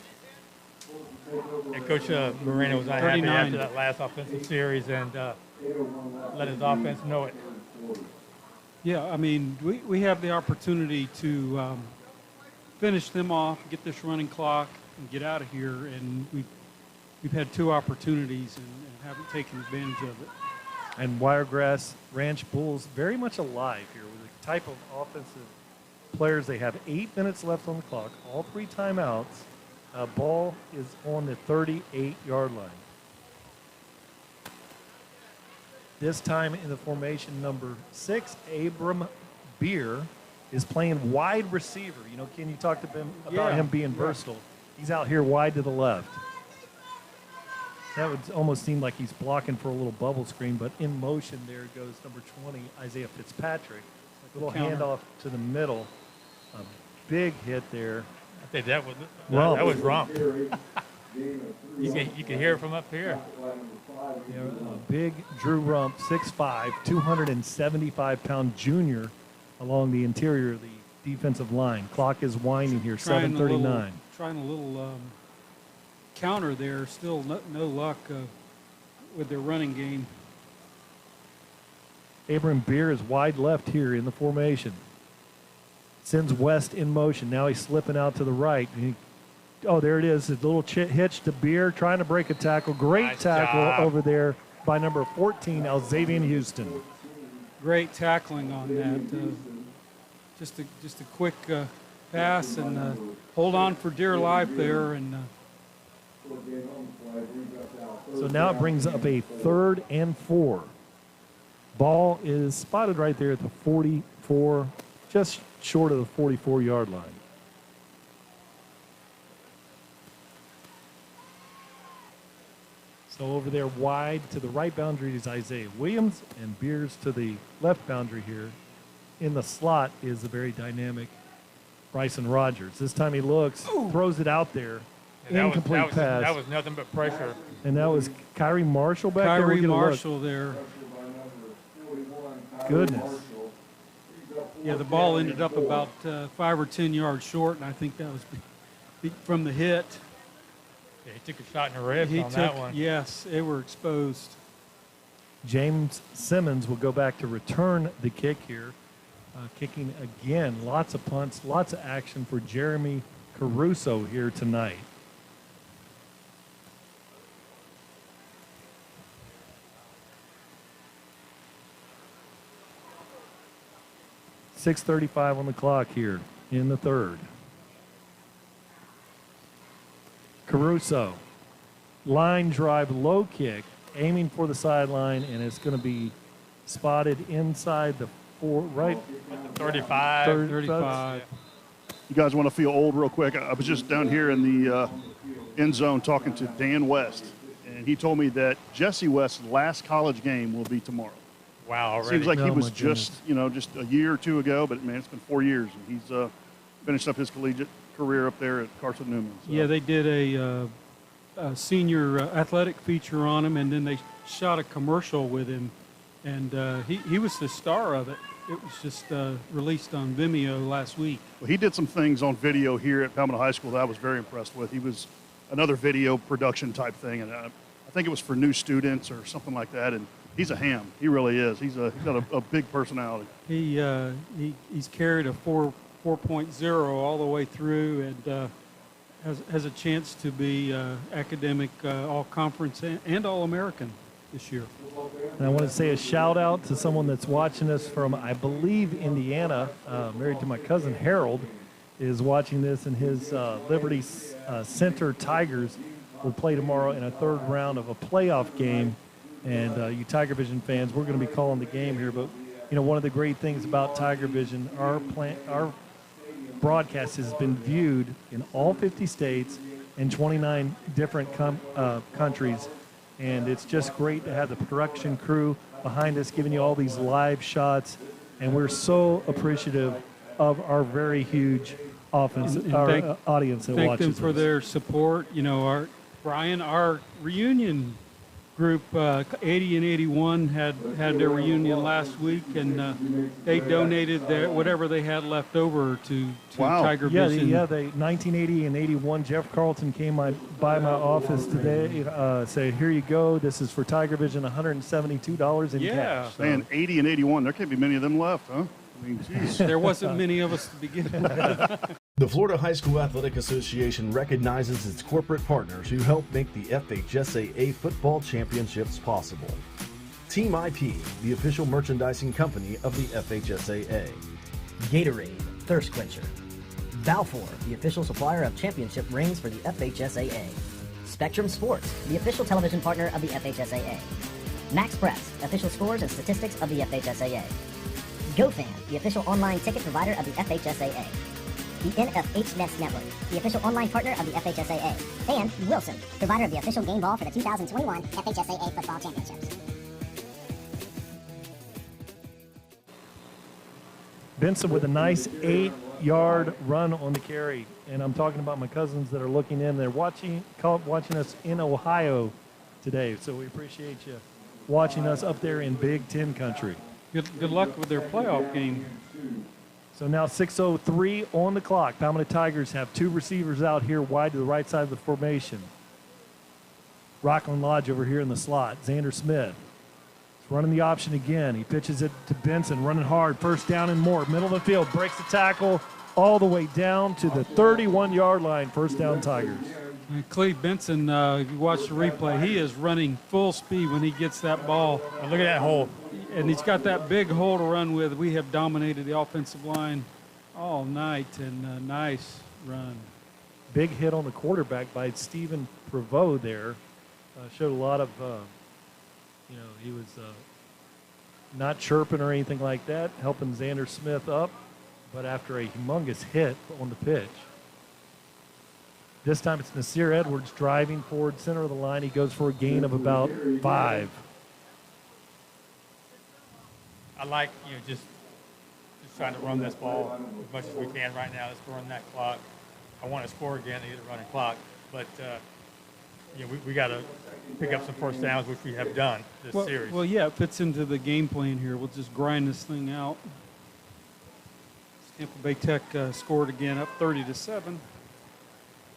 And Coach Moreno was not happy after that last offensive series and let his offense know it. Yeah, I mean, we have the opportunity to finish them off, get this running clock, and get out of here. And we've had 2 opportunities and haven't taken advantage of it. And Wiregrass Ranch Bulls very much alive here with the type of offensive players they have. 8 minutes left on the clock, all 3 timeouts. Ball is on the 38-yard line. This time in the formation number 6, Abram Beer is playing wide receiver. You know, Ken, you talked to him about him being versatile. He's out here wide to the left. That would almost seem like he's blocking for a little bubble screen, but in motion there goes number 20, Isaiah Fitzpatrick. A little handoff to the middle. A big hit there. I think that was wrong. You can hear it from up here. Yeah, a big Drew Rump, 6'5", 275-pound junior along the interior of the defensive line. Clock is winding here, 7:39. Trying a little counter there. Still no luck with their running game. Abram Beer is wide left here in the formation. Sends West in motion. Now he's slipping out to the right. There it is. A little hitch to Beer, trying to break a tackle. Great tackle over there by number 14, Alzavian Houston. Great tackling on that. Just a quick pass and hold on for dear life there. And so now it brings up a 3rd and 4. Ball is spotted right there at the 44, just short of the 44-yard line. So over there wide to the right boundary is Isaiah Williams, and Beers to the left boundary here. In the slot is the very dynamic Bryson Rogers. This time he looks, throws it out there. Incomplete pass. That was nothing but pressure. And that was Kyrie Marshall back there. Kyrie Marshall there. Goodness. Yeah, the ball ended up about 5 or 10 yards short, and I think that was from the hit. Yeah, he took a shot in the ribs on that one. Yes, they were exposed. James Simmons will go back to return the kick here. Kicking again, lots of punts, lots of action for Jeremy Caruso here tonight. .6:35 on the clock here in the third. Caruso, line drive, low kick, aiming for the sideline, and it's going to be spotted inside the right 35. You guys want to feel old real quick? I was just down here in the end zone talking to Dan West, and he told me that Jesse West's last college game will be tomorrow. Wow, already. Seems like he was just a year or two ago, but man, it's been 4 years, and he's finished up his collegiate career up there at Carson Newman. So. Yeah, they did a senior athletic feature on him, and then they shot a commercial with him, and he was the star of it. It was just released on Vimeo last week. Well, he did some things on video here at Palmetto High School that I was very impressed with. He was another video production type thing, and I think it was for new students or something like that. And he's a ham. He really is. He's got a big personality. He's carried a 4.0 all the way through, and has a chance to be academic all-conference and all-American this year. And I want to say a shout out to someone that's watching us from, I believe, Indiana, married to my cousin Harold, is watching this, and his Liberty Center Tigers will play tomorrow in a third round of a playoff game. And you TigerVision fans, we're going to be calling the game here. But, one of the great things about TigerVision, our broadcast has been viewed in all 50 states and 29 different countries. And it's just great to have the production crew behind us giving you all these live shots. And we're so appreciative of our very huge audience that watches us. Thank them for their support. Our reunion group, 80 and 81, had their reunion last week, and they donated whatever they had left over to TigerVision. Yeah, they 1980 and 81. Jeff Carlton came by my office today, said, "Here you go. This is for TigerVision, $172 in cash." So. Man, 80 and 81. There can't be many of them left, huh? I mean, geez. There wasn't many of us to begin with. The Florida High School Athletic Association recognizes its corporate partners who help make the FHSAA football championships possible. Team IP, the official merchandising company of the FHSAA. Gatorade, thirst quencher. Balfour, the official supplier of championship rings for the FHSAA. Spectrum Sports, the official television partner of the FHSAA. Max Press, official scores and statistics of the FHSAA. GoFan, the official online ticket provider of the FHSAA. The NFH Nets Network, the official online partner of the FHSAA. And Wilson, provider of the official game ball for the 2021 FHSAA Football Championships. Benson with a nice 8-yard run on the carry. And I'm talking about my cousins that are looking in. They're watching us in Ohio today. So we appreciate you watching us up there in Big Ten country. Good luck with their playoff game. So now 6:03 on the clock. Palmetto Tigers have two receivers out here wide to the right side of the formation. Rockland Lodge over here in the slot. Xander Smith is running the option again. He pitches it to Benson, running hard. First down and more. Middle of the field. Breaks the tackle all the way down to the 31-yard line. First down Tigers. And Cleve Benson, if you watch the replay, he is running full speed when he gets that ball. And look at that hole. And he's got that big hole to run with. We have dominated the offensive line all night, and a nice run. Big hit on the quarterback by Stephen Prevost there. Showed a lot of, he was not chirping or anything like that, helping Xander Smith up, but after a humongous hit on the pitch. This time it's Nasir Edwards driving forward center of the line. He goes for a gain of about 5. I like, just trying to run this ball as much as we can right now. Let's run that clock. I want to score again to get a running clock, but we got to pick up some first downs, which we have done this series. Well, yeah, it fits into the game plan here. We'll just grind this thing out. Tampa Bay Tech scored again, up 30-7.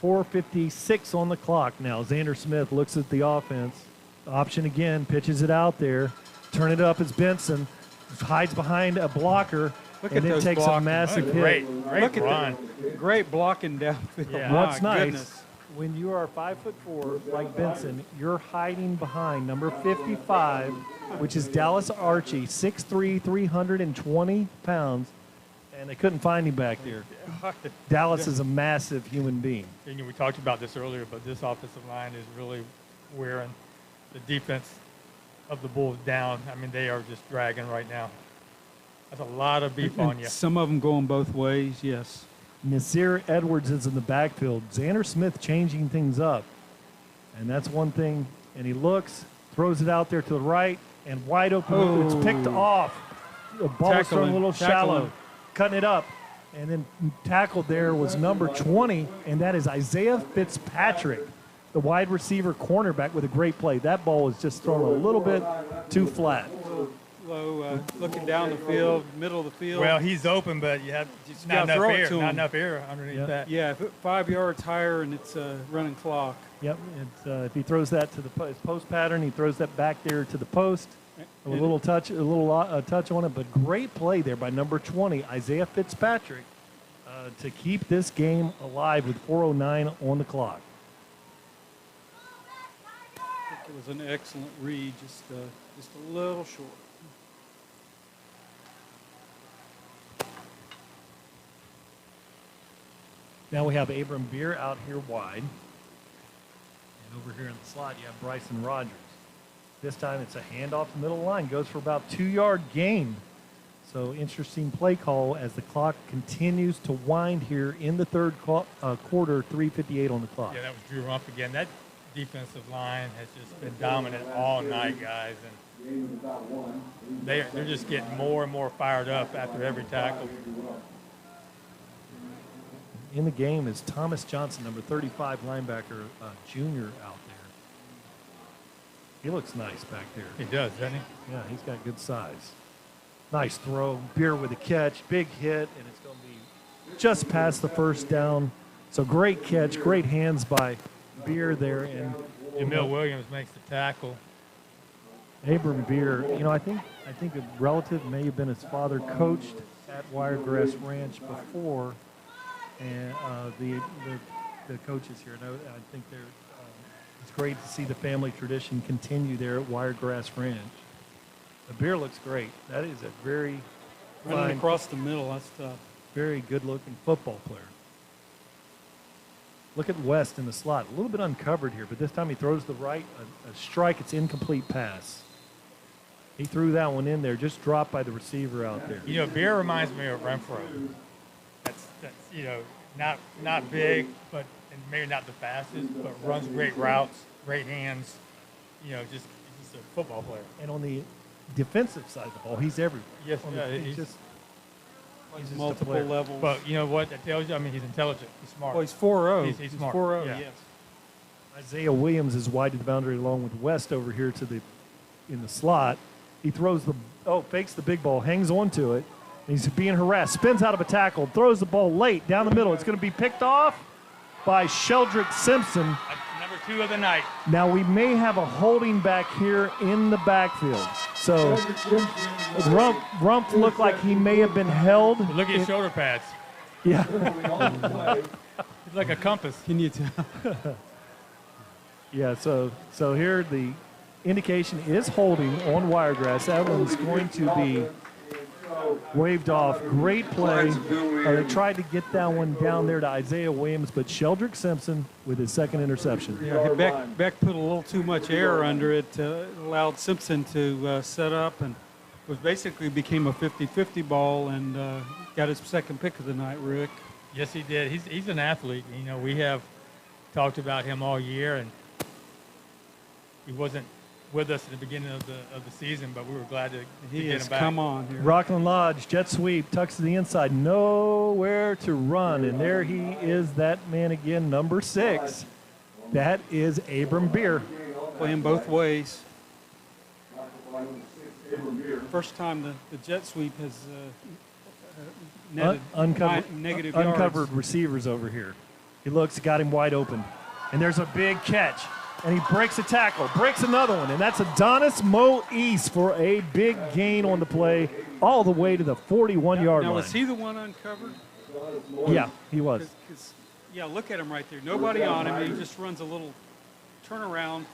4:56 on the clock now. Xander Smith looks at the offense. Option again, pitches it out there. Turn it up as Benson hides behind a blocker and then takes a massive hit. Look at that. Great blocking downfield. Yeah. What's nice, when you are 5'4" like Benson, you're hiding behind number 55, which is Dallas Archie, 6'3", 320 pounds, and they couldn't find him back there. Dallas is a massive human being. And we talked about this earlier, but this offensive line is really wearing the defense of the Bulls down. I mean, they are just dragging right now. That's a lot of beef on you. Some of them going both ways, yes. Nasir Edwards is in the backfield. Xander Smith changing things up. And that's one thing. And he looks, throws it out there to the right, and wide open. Oh. It's picked off. The ball was thrown a little shallow. Cutting it up. And then tackled there was number 20, and that is Isaiah Fitzpatrick, the wide receiver cornerback with a great play. That ball was just thrown a little bit too flat. Low, looking down the field, middle of the field. Well, he's open, but you have not enough air underneath that. Yeah, 5 yards higher, and it's a running clock. Yep. If he throws that to the post pattern, he throws that back there to the post. A little touch on it, but great play there by number 20, Isaiah Fitzpatrick, to keep this game alive with 4:09 on the clock. I think it was an excellent read, just a little short. Now we have Abram Beer out here wide. And over here in the slot, you have Bryson Rogers. This time it's a handoff the middle line. Goes for about 2-yard gain. So interesting play call as the clock continues to wind here in the third quarter, 3:58 on the clock. Yeah, that was Drew Rumpf again. That defensive line has just been dominant all night, guys. And they're just getting more and more fired up after every tackle. In the game is Thomas Johnson, number 35 linebacker, junior out there. He looks nice back there. He does, doesn't he? Yeah, he's got good size. Nice throw. Beer with a catch. Big hit, and it's going to be just past the first down. So great catch, great hands by Beer there. And Jamil Williams makes the tackle. Abram Beer, I think a relative may have been his father, coached at Wiregrass Ranch before, and the coaches here. And I think they're. It's great to see the family tradition continue there at Wiregrass Ranch. The Beer looks great. That is a very running across the middle. That's tough. Very good-looking football player. Look at West in the slot. A little bit uncovered here, but this time he throws the right, a strike. It's incomplete pass. He threw that one in there, just dropped by the receiver out there. Beer reminds me of Renfro. That's not big, but and maybe not the fastest, but runs great routes, great hands. Just a football player. And on the defensive side of the ball, he's everywhere. Yes, he's just multiple levels. But you know what that tells you? I mean, he's intelligent. He's smart. Well, he's 4-0. He's smart. 4-0, yeah. yes. Isaiah Williams is wide to the boundary along with West over here in the slot. He throws fakes the big ball, hangs on to it. He's being harassed, spins out of a tackle, throws the ball late down the middle. It's going to be picked off by Sheldrick Simpson. Number 2 of the night. Now we may have a holding back here in the backfield. So Rumpf looked like he may have been held. Look at his shoulder pads. Yeah. He's like a compass. Can you tell? Yeah, so here the indication is holding on Wiregrass. That one's going to be waved off. Great play. They tried to get that one down there to Isaiah Williams, but Sheldrick Simpson with his second interception. Yeah, Beck put a little too much air under it, allowed Simpson to set up, and basically became a 50-50 ball, and got his second pick of the night, Rick. Yes, he did. He's an athlete. We have talked about him all year, and he wasn't with us at the beginning of the season, but we were glad to get him back. Come on here. Rockland Lodge, jet sweep, tucks to the inside, nowhere to run, and there he is, that man again, number 6. That is Abram Beer. Playing both ways. First time the jet sweep has negative uncovered yards. receivers over here. He looks, got him wide open. And there's a big catch. And he breaks a tackle, breaks another one. And that's Adonis Moise for a big gain on the play all the way to the 41-yard line. Now, was he the one uncovered? Yeah, he was. Yeah, look at him right there. Nobody on him. He just runs a little turnaround.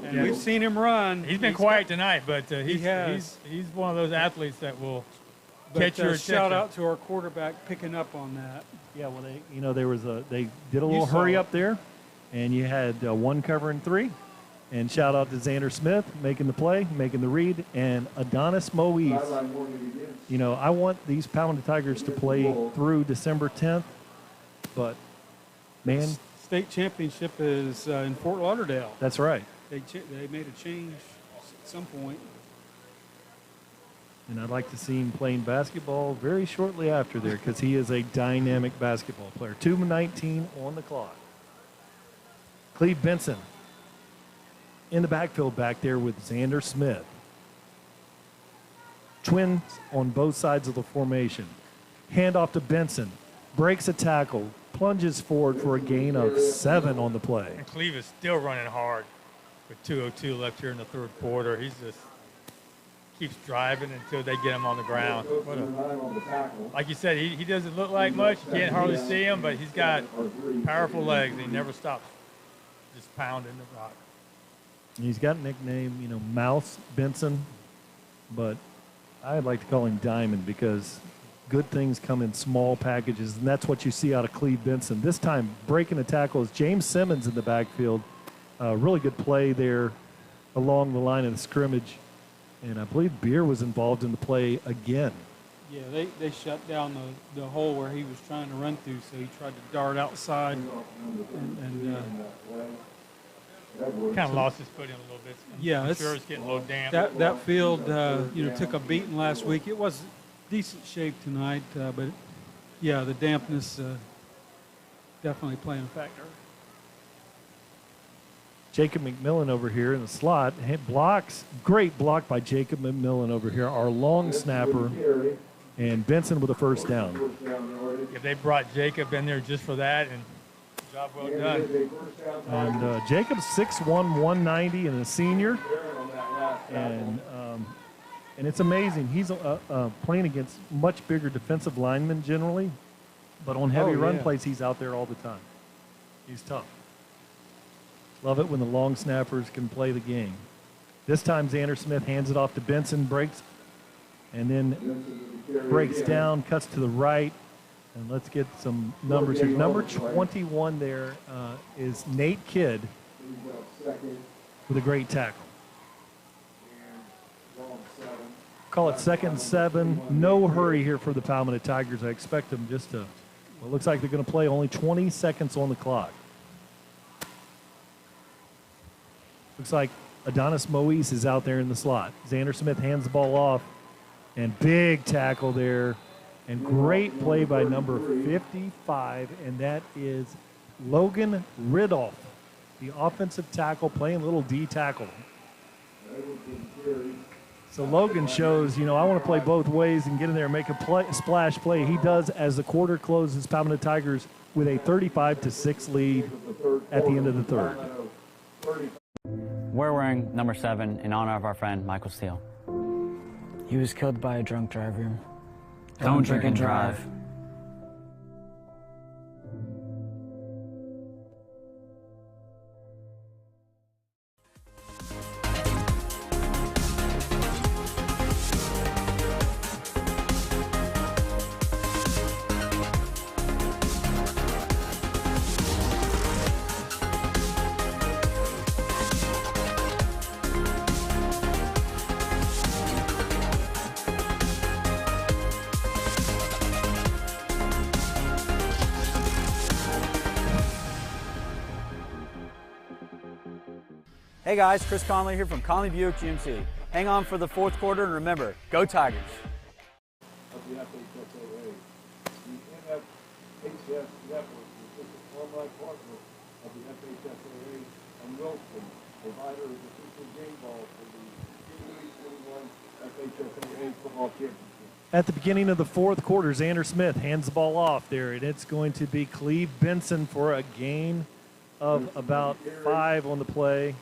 And we've seen him run. He's been quiet tonight, but he's one of those athletes that will catch your attention. Shout out to our quarterback picking up on that. Yeah, well, they did a little hurry up there, and you had one covering three. And shout out to Xander Smith making the play, making the read, and Adonis Moise. You know, I want these Palmetto Tigers to play through December 10th, but man, State championship is in Fort Lauderdale. That's right. They made a change at some point. And I'd like to see him playing basketball very shortly after there because he is a dynamic basketball player. 2:19 on the clock. Cleve Benson in the backfield back there with Xander Smith. Twins on both sides of the formation. Handoff to Benson. Breaks a tackle. Plunges forward for a gain of 7 on the play. And Cleve is still running hard with 2:02 left here in the third quarter. He's just keeps driving until they get him on the ground. Like you said, he doesn't look like much. You can't hardly see him, but he's got powerful legs. He never stops just pounding the rock. He's got a nickname, Mouse Benson, but I'd like to call him Diamond because good things come in small packages, and that's what you see out of Cleve Benson. This time, breaking the tackle is James Simmons in the backfield. Really good play there along the line of the scrimmage, and I believe Beer was involved in the play again. Yeah, they shut down the hole where he was trying to run through, so he tried to dart outside and kind of lost his footing a little bit. I'm sure it's getting a little damp. That field, took a beating last week. It was decent shape tonight, but yeah, the dampness definitely playing a factor. Jacob McMillan over here in the slot. Blocks, great block by Jacob McMillan over here, our long snapper, and Benson with a first down. If they brought Jacob in there just for that, and job well done. And Jacob's 6'1", 190, and a senior. And it's amazing. He's playing against much bigger defensive linemen generally, but on heavy run plays, he's out there all the time. He's tough. Love it when the long snappers can play the game. This time, Xander Smith hands it off to Benson, breaks, and then breaks down, cuts to the right. And let's get some numbers here. Number 21 there is Nate Kidd with a great tackle. Call it 2nd and 7. No hurry here for the Palmetto Tigers. I expect them just to, well, it looks like they're going to play only 20 seconds on the clock. Looks like Adonis Moise is out there in the slot. Xander Smith hands the ball off, and big tackle there. And great play by number 55, and that is Logan Ridolph, the offensive tackle, playing a little D tackle. So Logan shows, I want to play both ways and get in there and make a splash play. He does as the quarter closes. Palmetto Tigers with a 35-6 lead at the end of the third. We're wearing number 7 in honor of our friend Michael Steele. He was killed by a drunk driver. Don't drink and drive. Hey guys, Chris Conley here from Conley Buick GMC. Hang on for the fourth quarter and remember, go Tigers. Of the FHSAA. The FHS Network is an online partner of the FHSAA and Wilson, provider of official game ball for the 2021 FHSAA Football Championship. At the beginning of the fourth quarter, Xander Smith hands the ball off there, and it's going to be Cleve Benson for a gain of about 5 on the play.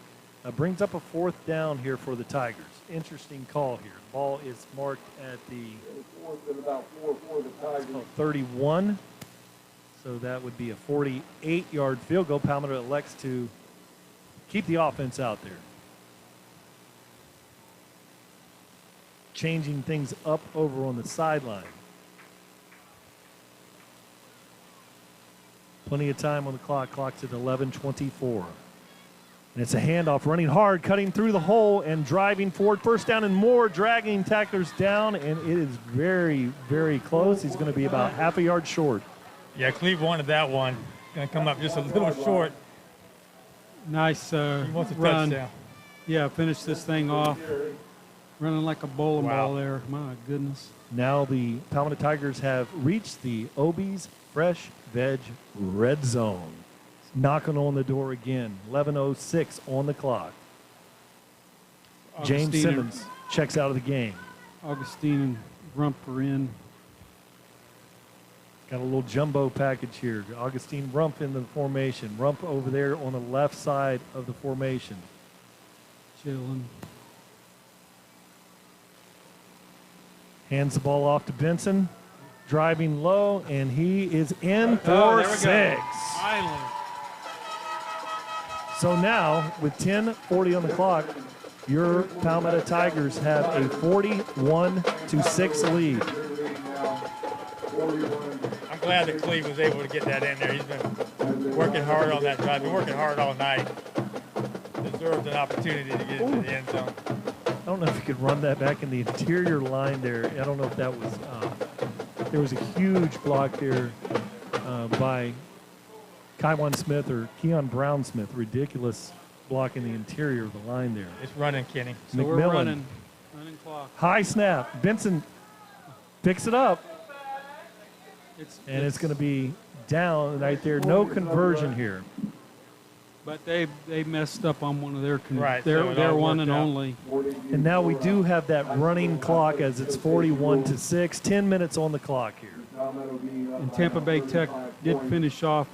Brings up a 4th down here for the Tigers. Interesting call here. The ball is marked at the 31. So that would be a 48-yard field goal. Palmetto elects to keep the offense out there. Changing things up over on the sideline. Plenty of time on the clock. Clock's at 11:24. And it's a handoff, running hard, cutting through the hole and driving forward. First down and more, dragging tacklers down, and it is very, very close. He's going to be about half a yard short. Yeah, Cleve wanted that one. Going to come up just a little short. Nice He wants a run. touchdown. Yeah, finish this thing off. Running like a bowling ball there. My goodness. Now the Palmetto Tigers have reached the Obie's Fresh Veg Red Zone. Knocking on the door again. 11:06 on the clock. James Augustine Simmons checks out of the game. Augustine and Rump are in. Got a little jumbo package here. Augustine Rump in the formation. Rump over there on the left side of the formation. Chilling. Hands the ball off to Benson. Driving low, and he is in for 6. Finally. So now, with 10:40 on the clock, your Palmetto Tigers have a 41-6 lead. I'm glad that Cleve was able to get that in there. He's been working hard on that drive. Been working hard all night. Deserved an opportunity to get into the end zone. I don't know if you could run that back in the interior line there. I don't know if that was there was a huge block there by Kaiwan Smith or Keon Brown Smith. Ridiculous block in the interior of the line there. It's running, Kenny. So McMillan. we're running clock. High snap. Benson picks it up. It's going to be down right there. No conversion here. But they messed up on one of their Right, their so it all one worked and out. only. And now we do have that running clock as it's 41-6. 10 minutes on the clock here. And Tampa Bay Tech did finish off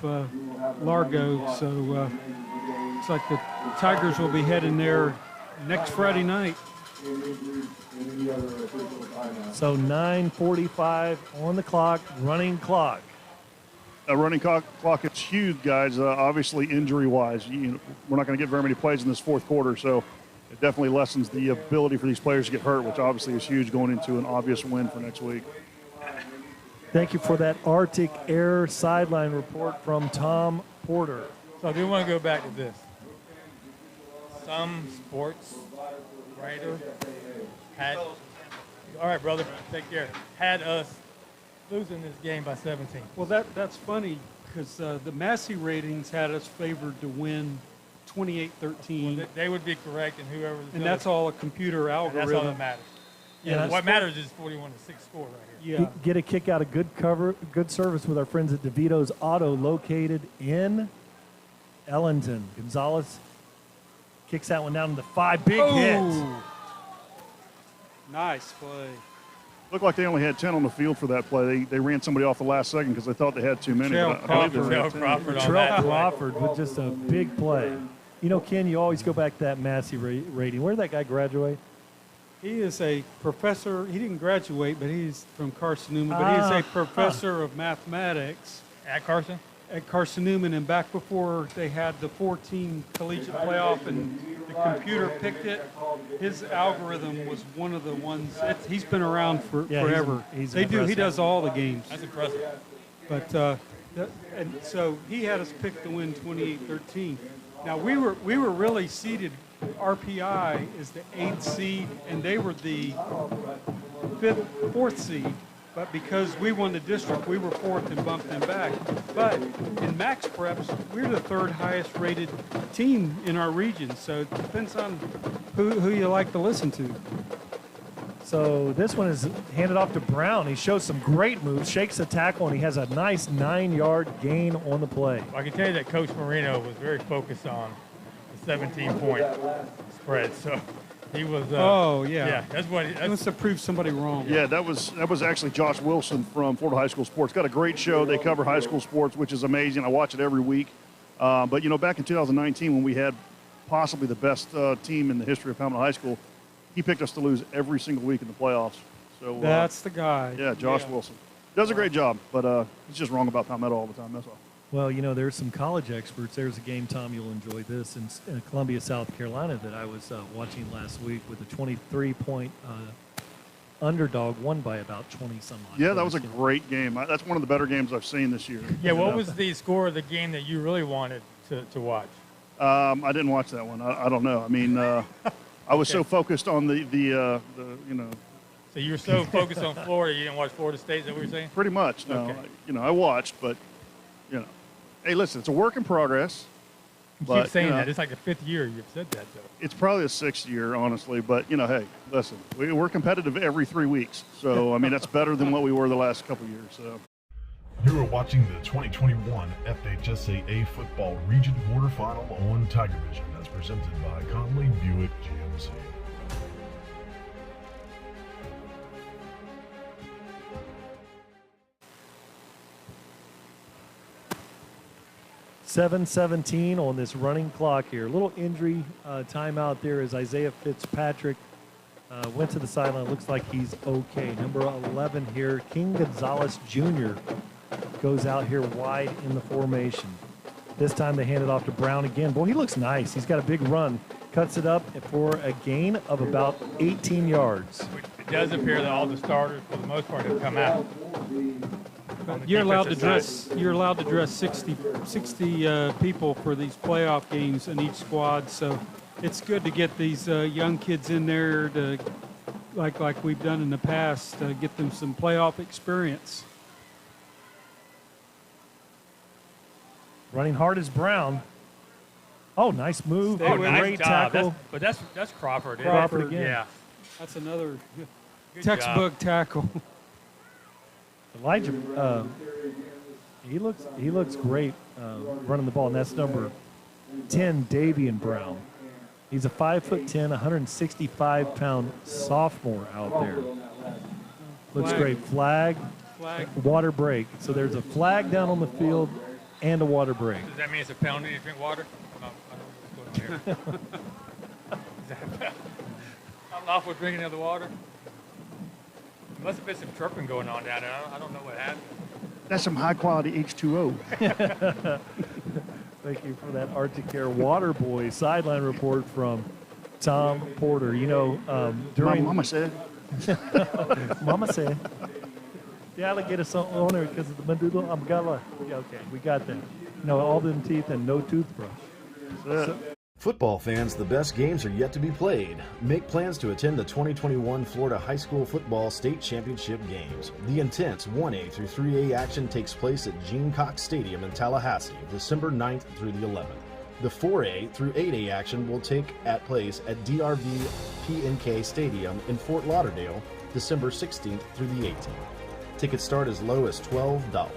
Largo, so looks like the Tigers will be heading there next Friday night. So 9:45 on the clock, running clock. A running clock is huge, guys. Obviously, injury-wise, we're not going to get very many plays in this fourth quarter, so it definitely lessens the ability for these players to get hurt, which obviously is huge going into an obvious win for next week. Thank you for that Arctic Air sideline report from Tom Porter. So I do want to go back to this. Some sports writer had, all right, brother, take care, had us losing this game by 17. Well, that's funny because the Massey ratings had us favored to win 28-13. Well, they would be correct, and whoever. And that's all a computer algorithm. That's all that matters. Yeah, what matters is 41-6 score right here. Yeah. Get a kick out of good service with our friends at DeVito's Auto, located in Ellington. Gonzalez kicks that one down to 5. Big hit. Nice play. Looked like they only had 10 on the field for that play. They ran somebody off the last second because they thought they had too many. Trell Crawford with just a big play. You know, Ken, you always go back to that Massey rating. Where did that guy graduate? He is a professor. He didn't graduate, but he's from Carson Newman. But he is a professor of mathematics at Carson. At Carson Newman, and back before they had the 14 collegiate playoff and the computer picked it, his algorithm was one of the ones. He's been around forever. He's He does all the games. That's impressive. But and so he had us pick to win 28-13. Now we were really seeded. RPI is the 8th seed, and they were the 4th seed. But because we won the district, we were 4th and bumped them back. But in max preps, we're the 3rd highest rated team in our region. So it depends on who you like to listen to. So this one is handed off to Brown. He shows some great moves, shakes a tackle, and he has a nice 9-yard gain on the play. I can tell you that Coach Marino was very focused on the 17-point spread. So He was. Oh, yeah. Yeah, that's what. He wants to prove somebody wrong. Yeah, that was actually Josh Wilson from Florida High School Sports. Got a great show. They cover high school sports, which is amazing. I watch it every week. But, back in 2019 when we had possibly the best team in the history of Palmetto High School, he picked us to lose every single week in the playoffs. So That's the guy. Yeah, Josh Wilson. Does a great job, but he's just wrong about Palmetto all the time, that's all. Well, there's some college experts. There's a game, Tom, you'll enjoy this, in Columbia, South Carolina that I was watching last week with a 23-point underdog, won by about 20-some odd. Yeah, that was a great game. That's one of the better games I've seen this year. Yeah, what was the score of the game that you really wanted to watch? I didn't watch that one. I don't know. I mean, I was so focused on the. So you were so focused on Florida, you didn't watch Florida State. Is that what you're saying? Pretty much. No, Okay. I watched, but hey, listen, it's a work in progress. You keep saying that. It's like the 5th year you've said that, though. It's probably the 6th year, honestly. But hey, listen, we're competitive every 3 weeks. So I mean, that's better than what we were the last couple of years. So. You are watching the 2021 FHSAA Football Region Quarterfinal on TigerVision, as presented by Conley Buick GMC. .7:17 on this running clock here. A little injury timeout there as Isaiah Fitzpatrick went to the sideline. Looks like he's okay. Number 11 here, King Gonzalez Jr. goes out here wide in the formation. This time they hand it off to Brown again. Boy, he looks nice. He's got a big run. Cuts it up for a gain of about 18 yards. It does appear that all the starters, for the most part, have come out. You're allowed to dress 60 people for these playoff games in each squad. So it's good to get these young kids in there to, like we've done in the past, get them some playoff experience. Running hard is Brown. Oh, nice move. Great tackle. But that's Crawford. Crawford again. Yeah. That's another Good textbook tackle. Elijah, he looks great running the ball, and that's number 10, Davian Brown. He's a 5'10", 165-pound sophomore out there. Looks great. Flag, water break. So there's a flag down on the field and a water break. Does that mean it's a penalty to drink water? I don't know what's going there. I'm off with drinking of the water. There must have been some chirping going on down there. I don't know what happened. That's some high-quality H2O. Thank you for that Arctic Air Water Boy sideline report from Tom Porter. During Mama said. Mama said. The alligator owner because of the medulla oblongata. Yeah, okay, we got that. All them teeth and no toothbrush. Football fans, the best games are yet to be played. Make plans to attend the 2021 Florida High School Football State Championship Games. The intense 1A through 3A action takes place at Gene Cox Stadium in Tallahassee, December 9th through the 11th. The 4A through 8A action will take place at DRV P&K Stadium in Fort Lauderdale, December 16th through the 18th. Tickets start as low as $12.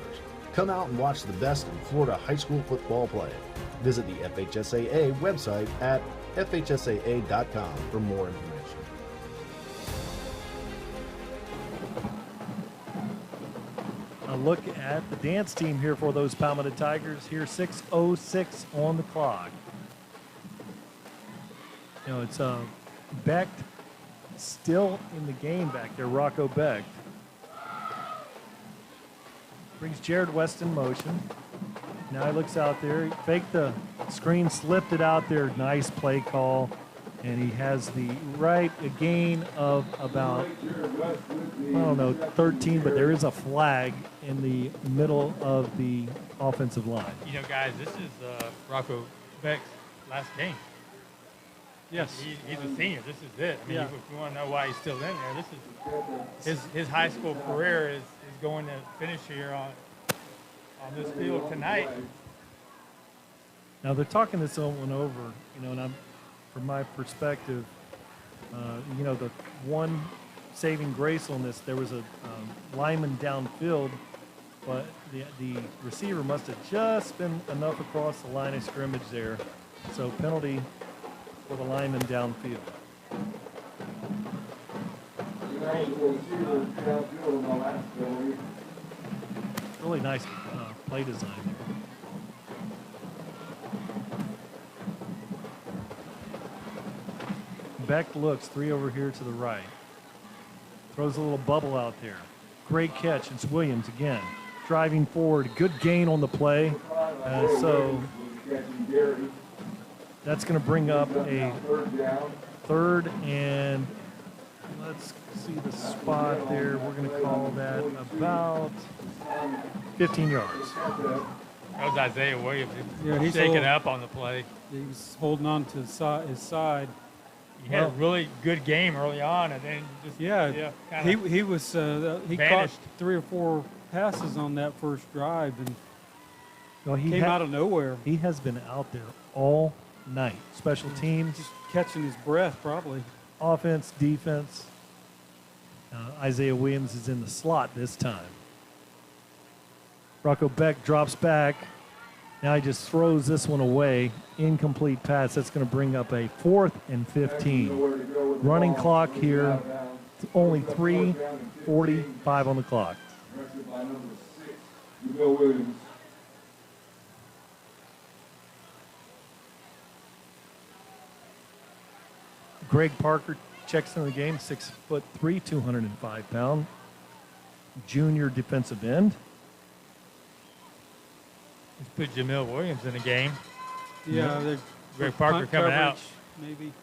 Come out and watch the best in Florida high school football play. Visit the FHSAA website at FHSAA.com for more information. A look at the dance team here for those Palmetto Tigers. Here, 6:06 on the clock. It's Becht still in the game back there, Rocco Becht. Brings Jared West in motion. Now he looks out there, faked the screen, slipped it out there. Nice play call. And he has a gain of about, 13, but there is a flag in the middle of the offensive line. Guys, this is Rocco Becht's last game. Yes. He's a senior. This is it. I mean, if you want to know why he's still in there, this is his high school career is going to finish here on this field tonight. Now they're talking this one over, and from my perspective, the one saving grace on this, there was a lineman downfield, but the receiver must have just been enough across the line of scrimmage there. So penalty for the lineman downfield. Really nice play design there. Beck looks, 3 over here to the right. Throws a little bubble out there. Great catch. It's Williams again. Driving forward. Good gain on the play. So that's going to bring up a 3rd and let's see the spot there. We're going to call that about 15 yards. That was Isaiah Williams. Yeah, he's shaking up on the play. He was holding on to his side. He had a really good game early on, and then just he vanished. caught 3 or 4 passes on that first drive and he came out of nowhere. He has been out there all night. Special teams. Just catching his breath, probably. Offense, defense. Isaiah Williams is in the slot this time. Rocco Beck drops back. Now he just throws this one away. Incomplete pass. That's going to bring up a 4th and 15. Running clock here. It's only 3:45 on the clock. Greg Parker checks into the game, 6'3", 205 pound. Junior defensive end. Let's put Jamil Williams in the game. Yeah, Greg Parker coming out. Maybe.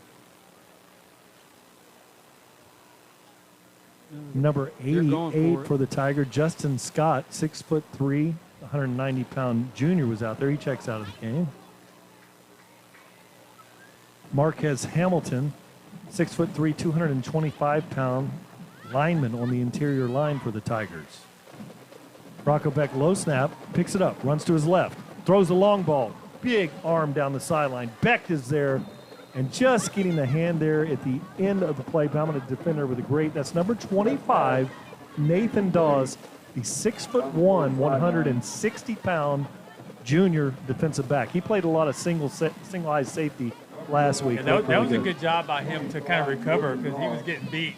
Number 88 for the Tiger, Justin Scott, 6'3", 190 pound junior was out there. He checks out of the game. Marquez Hamilton, 6'3", 225 pound lineman on the interior line for the Tigers. Rocco Beck low snap, picks it up, runs to his left, throws the long ball, big arm down the sideline. Beck is there and just getting the hand there at the end of the play. Palmetto defender with a great, that's number 25, Nathan Dawes, the 6'1", 160 pound junior defensive back. He played a lot of single eye safety last week. Yeah, that was a good job by him to kind of recover because he was getting beat.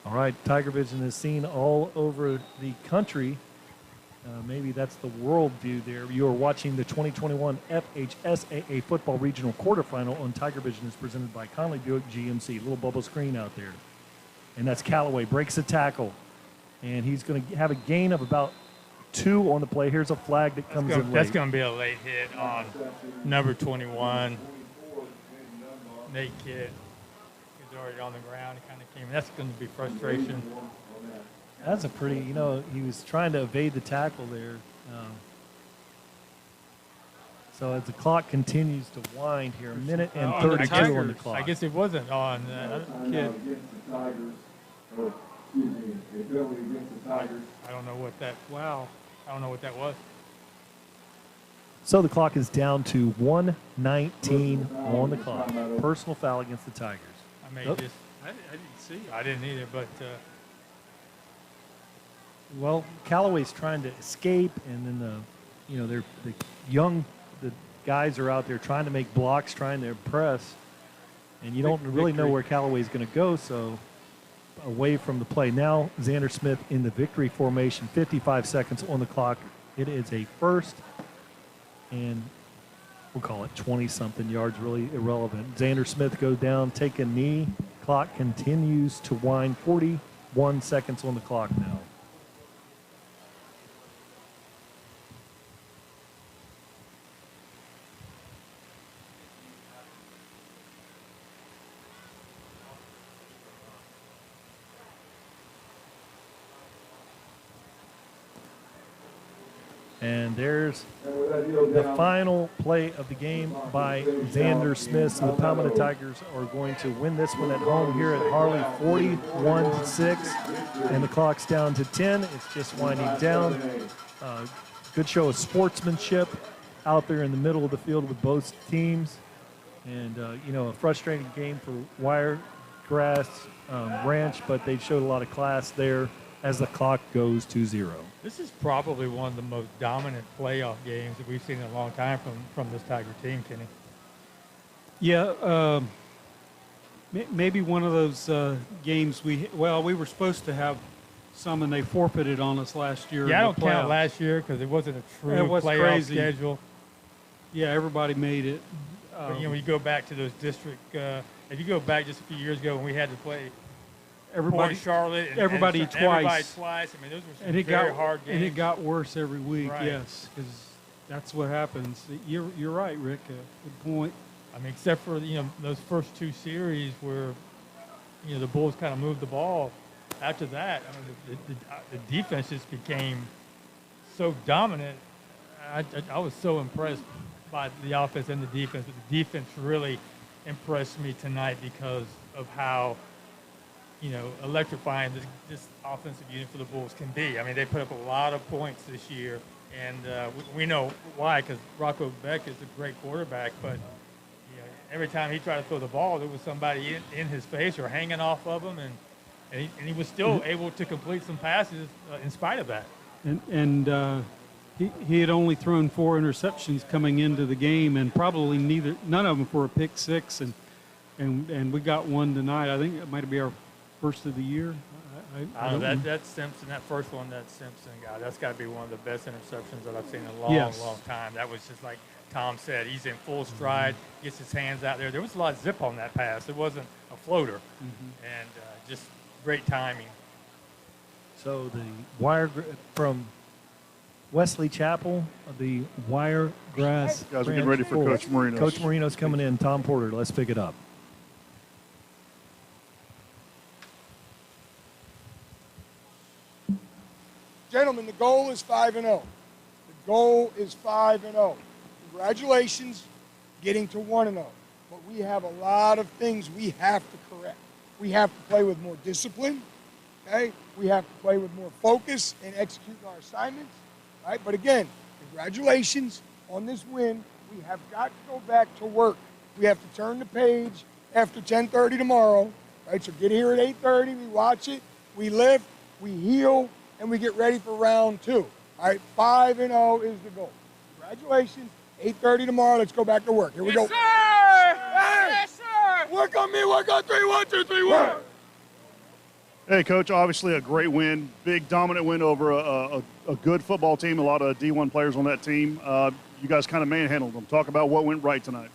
All right, TigerVision is seen all over the country. Maybe that's the world view there. You are watching the 2021 FHSAA Football Regional Quarterfinal on TigerVision. Is presented by Conley Buick GMC. Little bubble screen out there. And that's Callaway. Breaks a tackle. And he's going to have a gain of about 2 on the play. Here's a flag that comes in late. That's going to be a late hit on number 21, Nate Kidd. He's already on the ground. He kind of came. That's going to be frustration. That's a pretty, he was trying to evade the tackle there. So as the clock continues to wind here, a minute and 32 on the clock. I guess it wasn't on Kidd. I don't know what that, I don't know what that was. So the clock is down to 1:19 on the clock. Personal foul against the Tigers. I may just, I didn't see it. I didn't either, but. Well, Callaway's trying to escape, and then the guys are out there trying to make blocks, trying to impress, and you don't really know where Callaway's going to go. So away from the play now, Xander Smith in the victory formation. 55 seconds on the clock. It is a first, and we'll call it 20-something yards. Really irrelevant. Xander Smith goes down, take a knee. Clock continues to wind. 41 seconds on the clock now. And there's the final play of the game by Xander Smith. So the Palmetto Tigers are going to win this one at home here at Harley, 41-6. And the clock's down to 10. It's just winding down. Good show of sportsmanship out there in the middle of the field with both teams. And, a frustrating game for Wiregrass Ranch, but they showed a lot of class there as the clock goes to 0. This is probably one of the most dominant playoff games that we've seen in a long time from this Tiger team, Kenny. Yeah, maybe one of those games we were supposed to have some and they forfeited on us last year. Yeah, I don't count last year because it wasn't a true playoff schedule. Yeah, everybody made it. But, you go back to those district. If you go back just a few years ago when we had to play Port Charlotte, everybody twice. I mean, those were some very hard games. And it got worse every week. Right. Yes, because that's what happens. You're right, Rick. Good point. I mean, except for those first 2 series where the Bulls kind of moved the ball. After that, I mean, the defense just became so dominant. I was so impressed by the offense and the defense, but the defense really impressed me tonight because of how electrifying this offensive unit for the Bulls can be. I mean, they put up a lot of points this year, and we know why, because Rocco Beck is a great quarterback, but every time he tried to throw the ball, there was somebody in his face or hanging off of him, and he was still able to complete some passes in spite of that. And he had only thrown 4 interceptions coming into the game, and probably none of them for a pick 6, and we got one tonight. I think it might be our first of the year. I don't know. That Simpson, that first one that Simpson got, that's got to be one of the best interceptions that I've seen in a long time. That was just like Tom said, he's in full stride, gets his hands out there. There was a lot of zip on that pass. It wasn't a floater, and just great timing. So the from Wesley Chapel, the Wiregrass. Guys, we're getting ready for Coach Marino. Coach Marino's coming in. Tom Porter, let's pick it up. Gentlemen, the goal is 5-0. The goal is 5-0. Congratulations, getting to 1-0. But we have a lot of things we have to correct. We have to play with more discipline, okay? We have to play with more focus and execute our assignments, right? But again, congratulations on this win. We have got to go back to work. We have to turn the page after 10:30 tomorrow, right? So get here at 8:30, we watch it, we lift, we heal, and we get ready for round 2. All right, 5-0 is the goal. Congratulations. 8:30 tomorrow. Let's go back to work. Here we go. Sir! Hey! Yes, sir! Work on me. Work on 3, 1, 2, 3, 1. Hey, Coach, obviously a great win, big dominant win over a good football team, a lot of D1 players on that team. You guys kind of manhandled them. Talk about what went right tonight.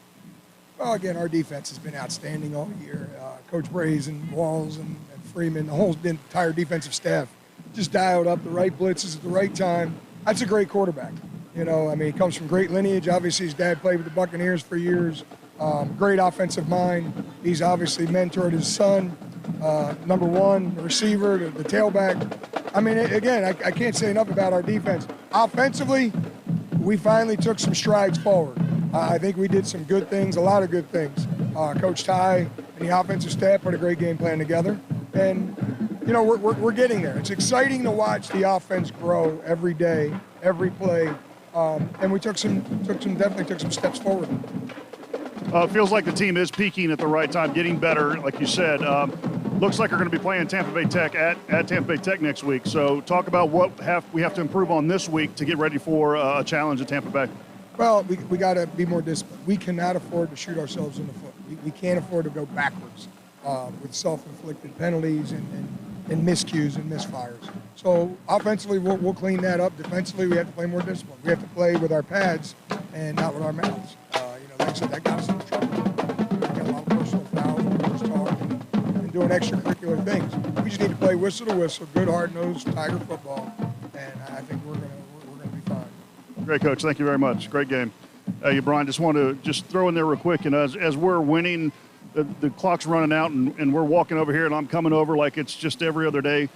Well, again, our defense has been outstanding all year. Coach Braze and Walls and Freeman, the whole entire defensive staff just dialed up the right blitzes at the right time. That's a great quarterback. He comes from great lineage. Obviously, his dad played with the Buccaneers for years. Great offensive mind. He's obviously mentored his son. Number 1 receiver, the tailback. I mean, again, I can't say enough about our defense. Offensively, we finally took some strides forward. I think we did some good things, a lot of good things. Coach Ty and the offensive staff put a great game plan together. And, we're getting there. It's exciting to watch the offense grow every day, every play. And we definitely took some steps forward. It feels like the team is peaking at the right time, getting better, like you said. Looks like we're going to be playing Tampa Bay Tech at Tampa Bay Tech next week. So talk about what we have to improve on this week to get ready for a challenge at Tampa Bay. Well, we got to be more disciplined. We cannot afford to shoot ourselves in the foot. We can't afford to go backwards with self-inflicted penalties and miscues and misfires. So offensively, we'll clean that up. Defensively, we have to play more discipline. We have to play with our pads and not with our mouths. Like I said, that got us in trouble. We got a lot of personal fouls, just talking and doing extracurricular things. We just need to play whistle to whistle, good hard-nosed Tiger football, and I think we're gonna be fine. Great, Coach. Thank you very much. Great game. Brian, just want to throw in there real quick, and as we're winning, the clock's running out, and we're walking over here, and I'm coming over like it's just every other day.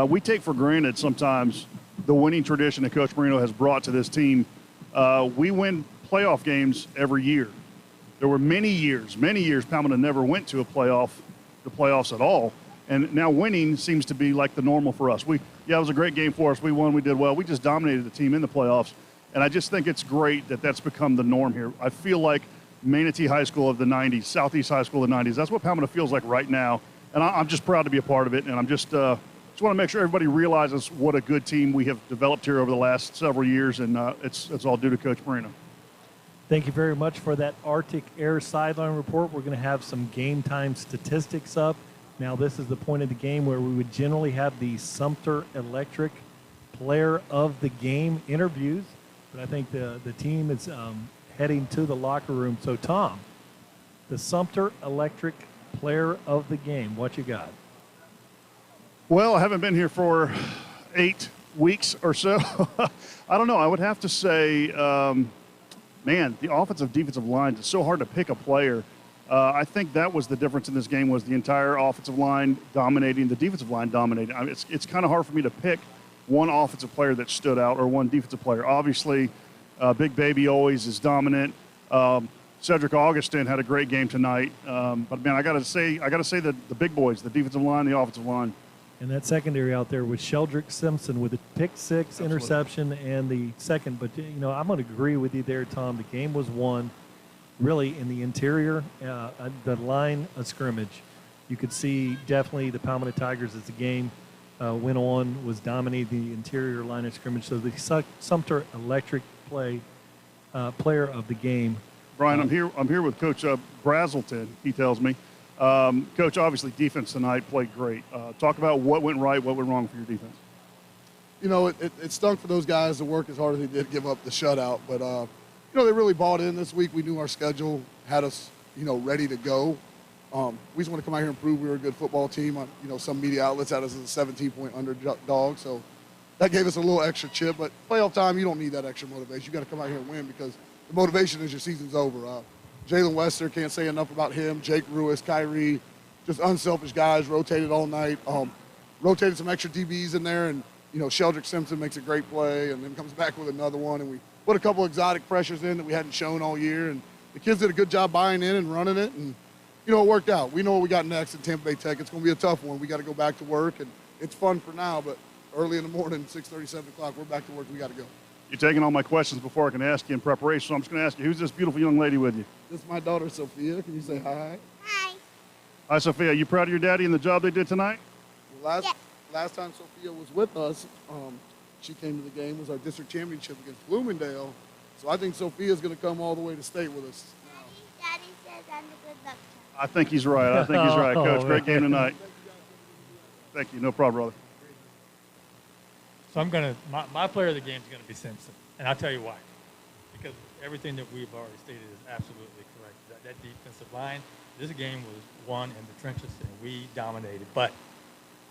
We take for granted sometimes the winning tradition that Coach Marino has brought to this team. We win playoff games every year. There were many years Palmetto never went to the playoffs at all. And now winning seems to be like the normal for us. It was a great game for us. We won, we did well. We just dominated the team in the playoffs. And I just think it's great that that's become the norm here. I feel like Manatee High School of the 90s, Southeast High School of the 90s. That's what Palmetto feels like right now. And I'm just proud to be a part of it. And I'm just want to make sure everybody realizes what a good team we have developed here over the last several years. And it's all due to Coach Marino. Thank you very much for that Arctic Air sideline report. We're going to have some game time statistics up. Now, this is the point of the game where we would generally have the Sumter Electric Player of the Game interviews. But I think the team is heading to the locker room. So, Tom, the Sumter Electric Player of the Game, what you got? Well, I haven't been here for 8 weeks or so. I don't know. I would have to say, man, the offensive defensive line, it's so hard to pick a player. I think that was the difference in this game, was the entire offensive line dominating, the defensive line dominating. I mean, it's kind of hard for me to pick one offensive player that stood out or one defensive player. Obviously, Big Baby always is dominant. Cedric Augustin had a great game tonight. But man, I got to say that the big boys, the defensive line, the offensive line. And that secondary out there was Sheldrick Simpson with a pick six interception and the second. But, you know, I'm going to agree with you there, Tom. The game was won really in the interior, the line of scrimmage. You could see definitely the Palmetto Tigers as the game went on was dominating the interior line of scrimmage. So the Sumter Electric player of the game. Brian, I'm here with Coach Brazelton, he tells me. Coach, obviously defense tonight played great. Talk about what went right, what went wrong for your defense. You know, it stunk for those guys to work as hard as they did, give up the shutout. But, you know, they really bought in this week. We knew our schedule had us, you know, ready to go. We just want to come out here and prove we were a good football team. You know, some media outlets had us as a 17-point underdog. So that gave us a little extra chip. But playoff time, you don't need that extra motivation. You got to come out here and win because the motivation is your season's over. Jalen Wester, can't say enough about him. Jake Ruiz, Kyrie, just unselfish guys, rotated all night. Rotated some extra DBs in there, and, you know, Sheldrick Simpson makes a great play and then comes back with another one. And we put a couple exotic pressures in that we hadn't shown all year. And the kids did a good job buying in and running it. And, you know, it worked out. We know what we got next at Tampa Bay Tech. It's going to be a tough one. We got to go back to work. And it's fun for now, but early in the morning, 6:30, 7 o'clock, we're back to work. We got to go. You're taking all my questions before I can ask you in preparation, so I'm just going to ask you, who's this beautiful young lady with you? This is my daughter, Sophia. Can you say hi? Hi, Sophia. You proud of your daddy and the job they did tonight? Last time Sophia was with us, she came to the game, was our district championship against Bloomingdale. So I think Sophia's going to come all the way to state with us. Daddy says I'm a good luck charm. I think he's right. Coach. Great game tonight. Thank you. No problem, brother. So my player of the game is going to be Simpson, and I'll tell you why. Because everything that we've already stated is absolutely correct. That defensive line, this game was won in the trenches, and we dominated. But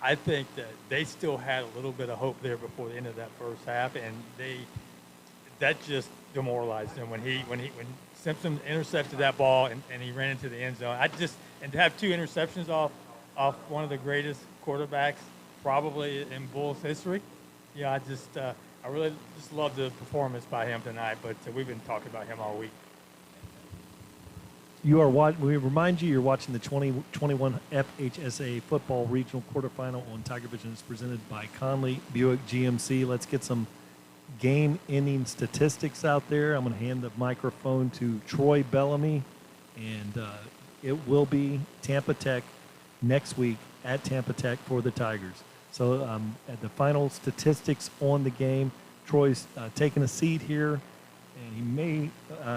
I think that they still had a little bit of hope there before the end of that first half, and that just demoralized them when Simpson intercepted that ball and he ran into the end zone. And to have 2 interceptions off one of the greatest quarterbacks probably in Bulls history. Yeah, I really just love the performance by him tonight, but we've been talking about him all week. We remind you, you're watching the 2021 FHSAA football regional quarterfinal on TigerVision. It's presented by Conley Buick GMC. Let's get some game-ending statistics out there. I'm going to hand the microphone to Troy Bellamy, and it will be Tampa Tech next week at Tampa Tech for the Tigers. So at the final statistics on the game, Troy's taking a seat here, and he may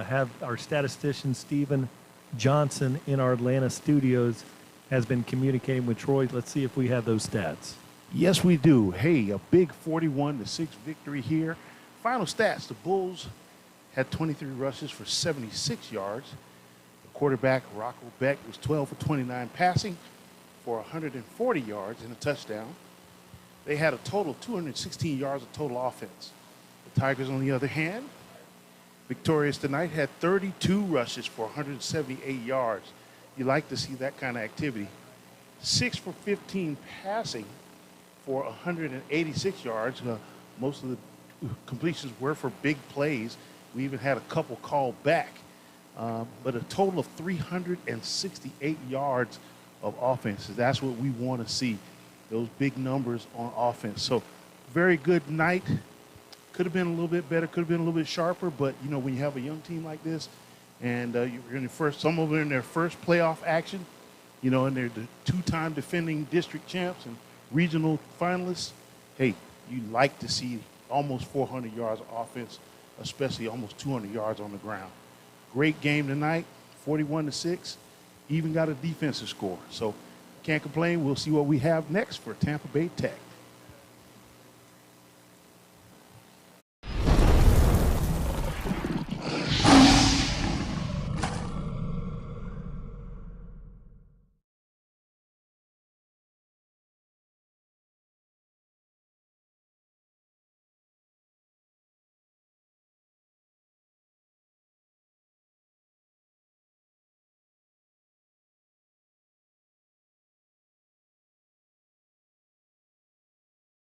have our statistician, Stephen Johnson, in our Atlanta studios, has been communicating with Troy. Let's see if we have those stats. Yes, we do. Hey, a big 41-6 victory here. Final stats, the Bulls had 23 rushes for 76 yards. The quarterback, Rocco Beck, was 12 for 29 passing for 140 yards and a touchdown. They had a total of 216 yards of total offense. The Tigers, on the other hand, victorious tonight, had 32 rushes for 178 yards. You like to see that kind of activity. 6 for 15 passing for 186 yards. Most of the completions were for big plays. We even had a couple called back. But a total of 368 yards of offense. That's what we want to see. Those big numbers on offense. So very good night. Could have been a little bit better, could have been a little bit sharper, but, you know, when you have a young team like this, And you're in the first, some of them in their first playoff action, you know, and they're the two-time defending district champs and regional finalists. Hey, you like to see almost 400 yards of offense, especially almost 200 yards on the ground. Great game tonight, 41-6. Even got a defensive score. So can't complain. We'll see what we have next for Tampa Bay Tech.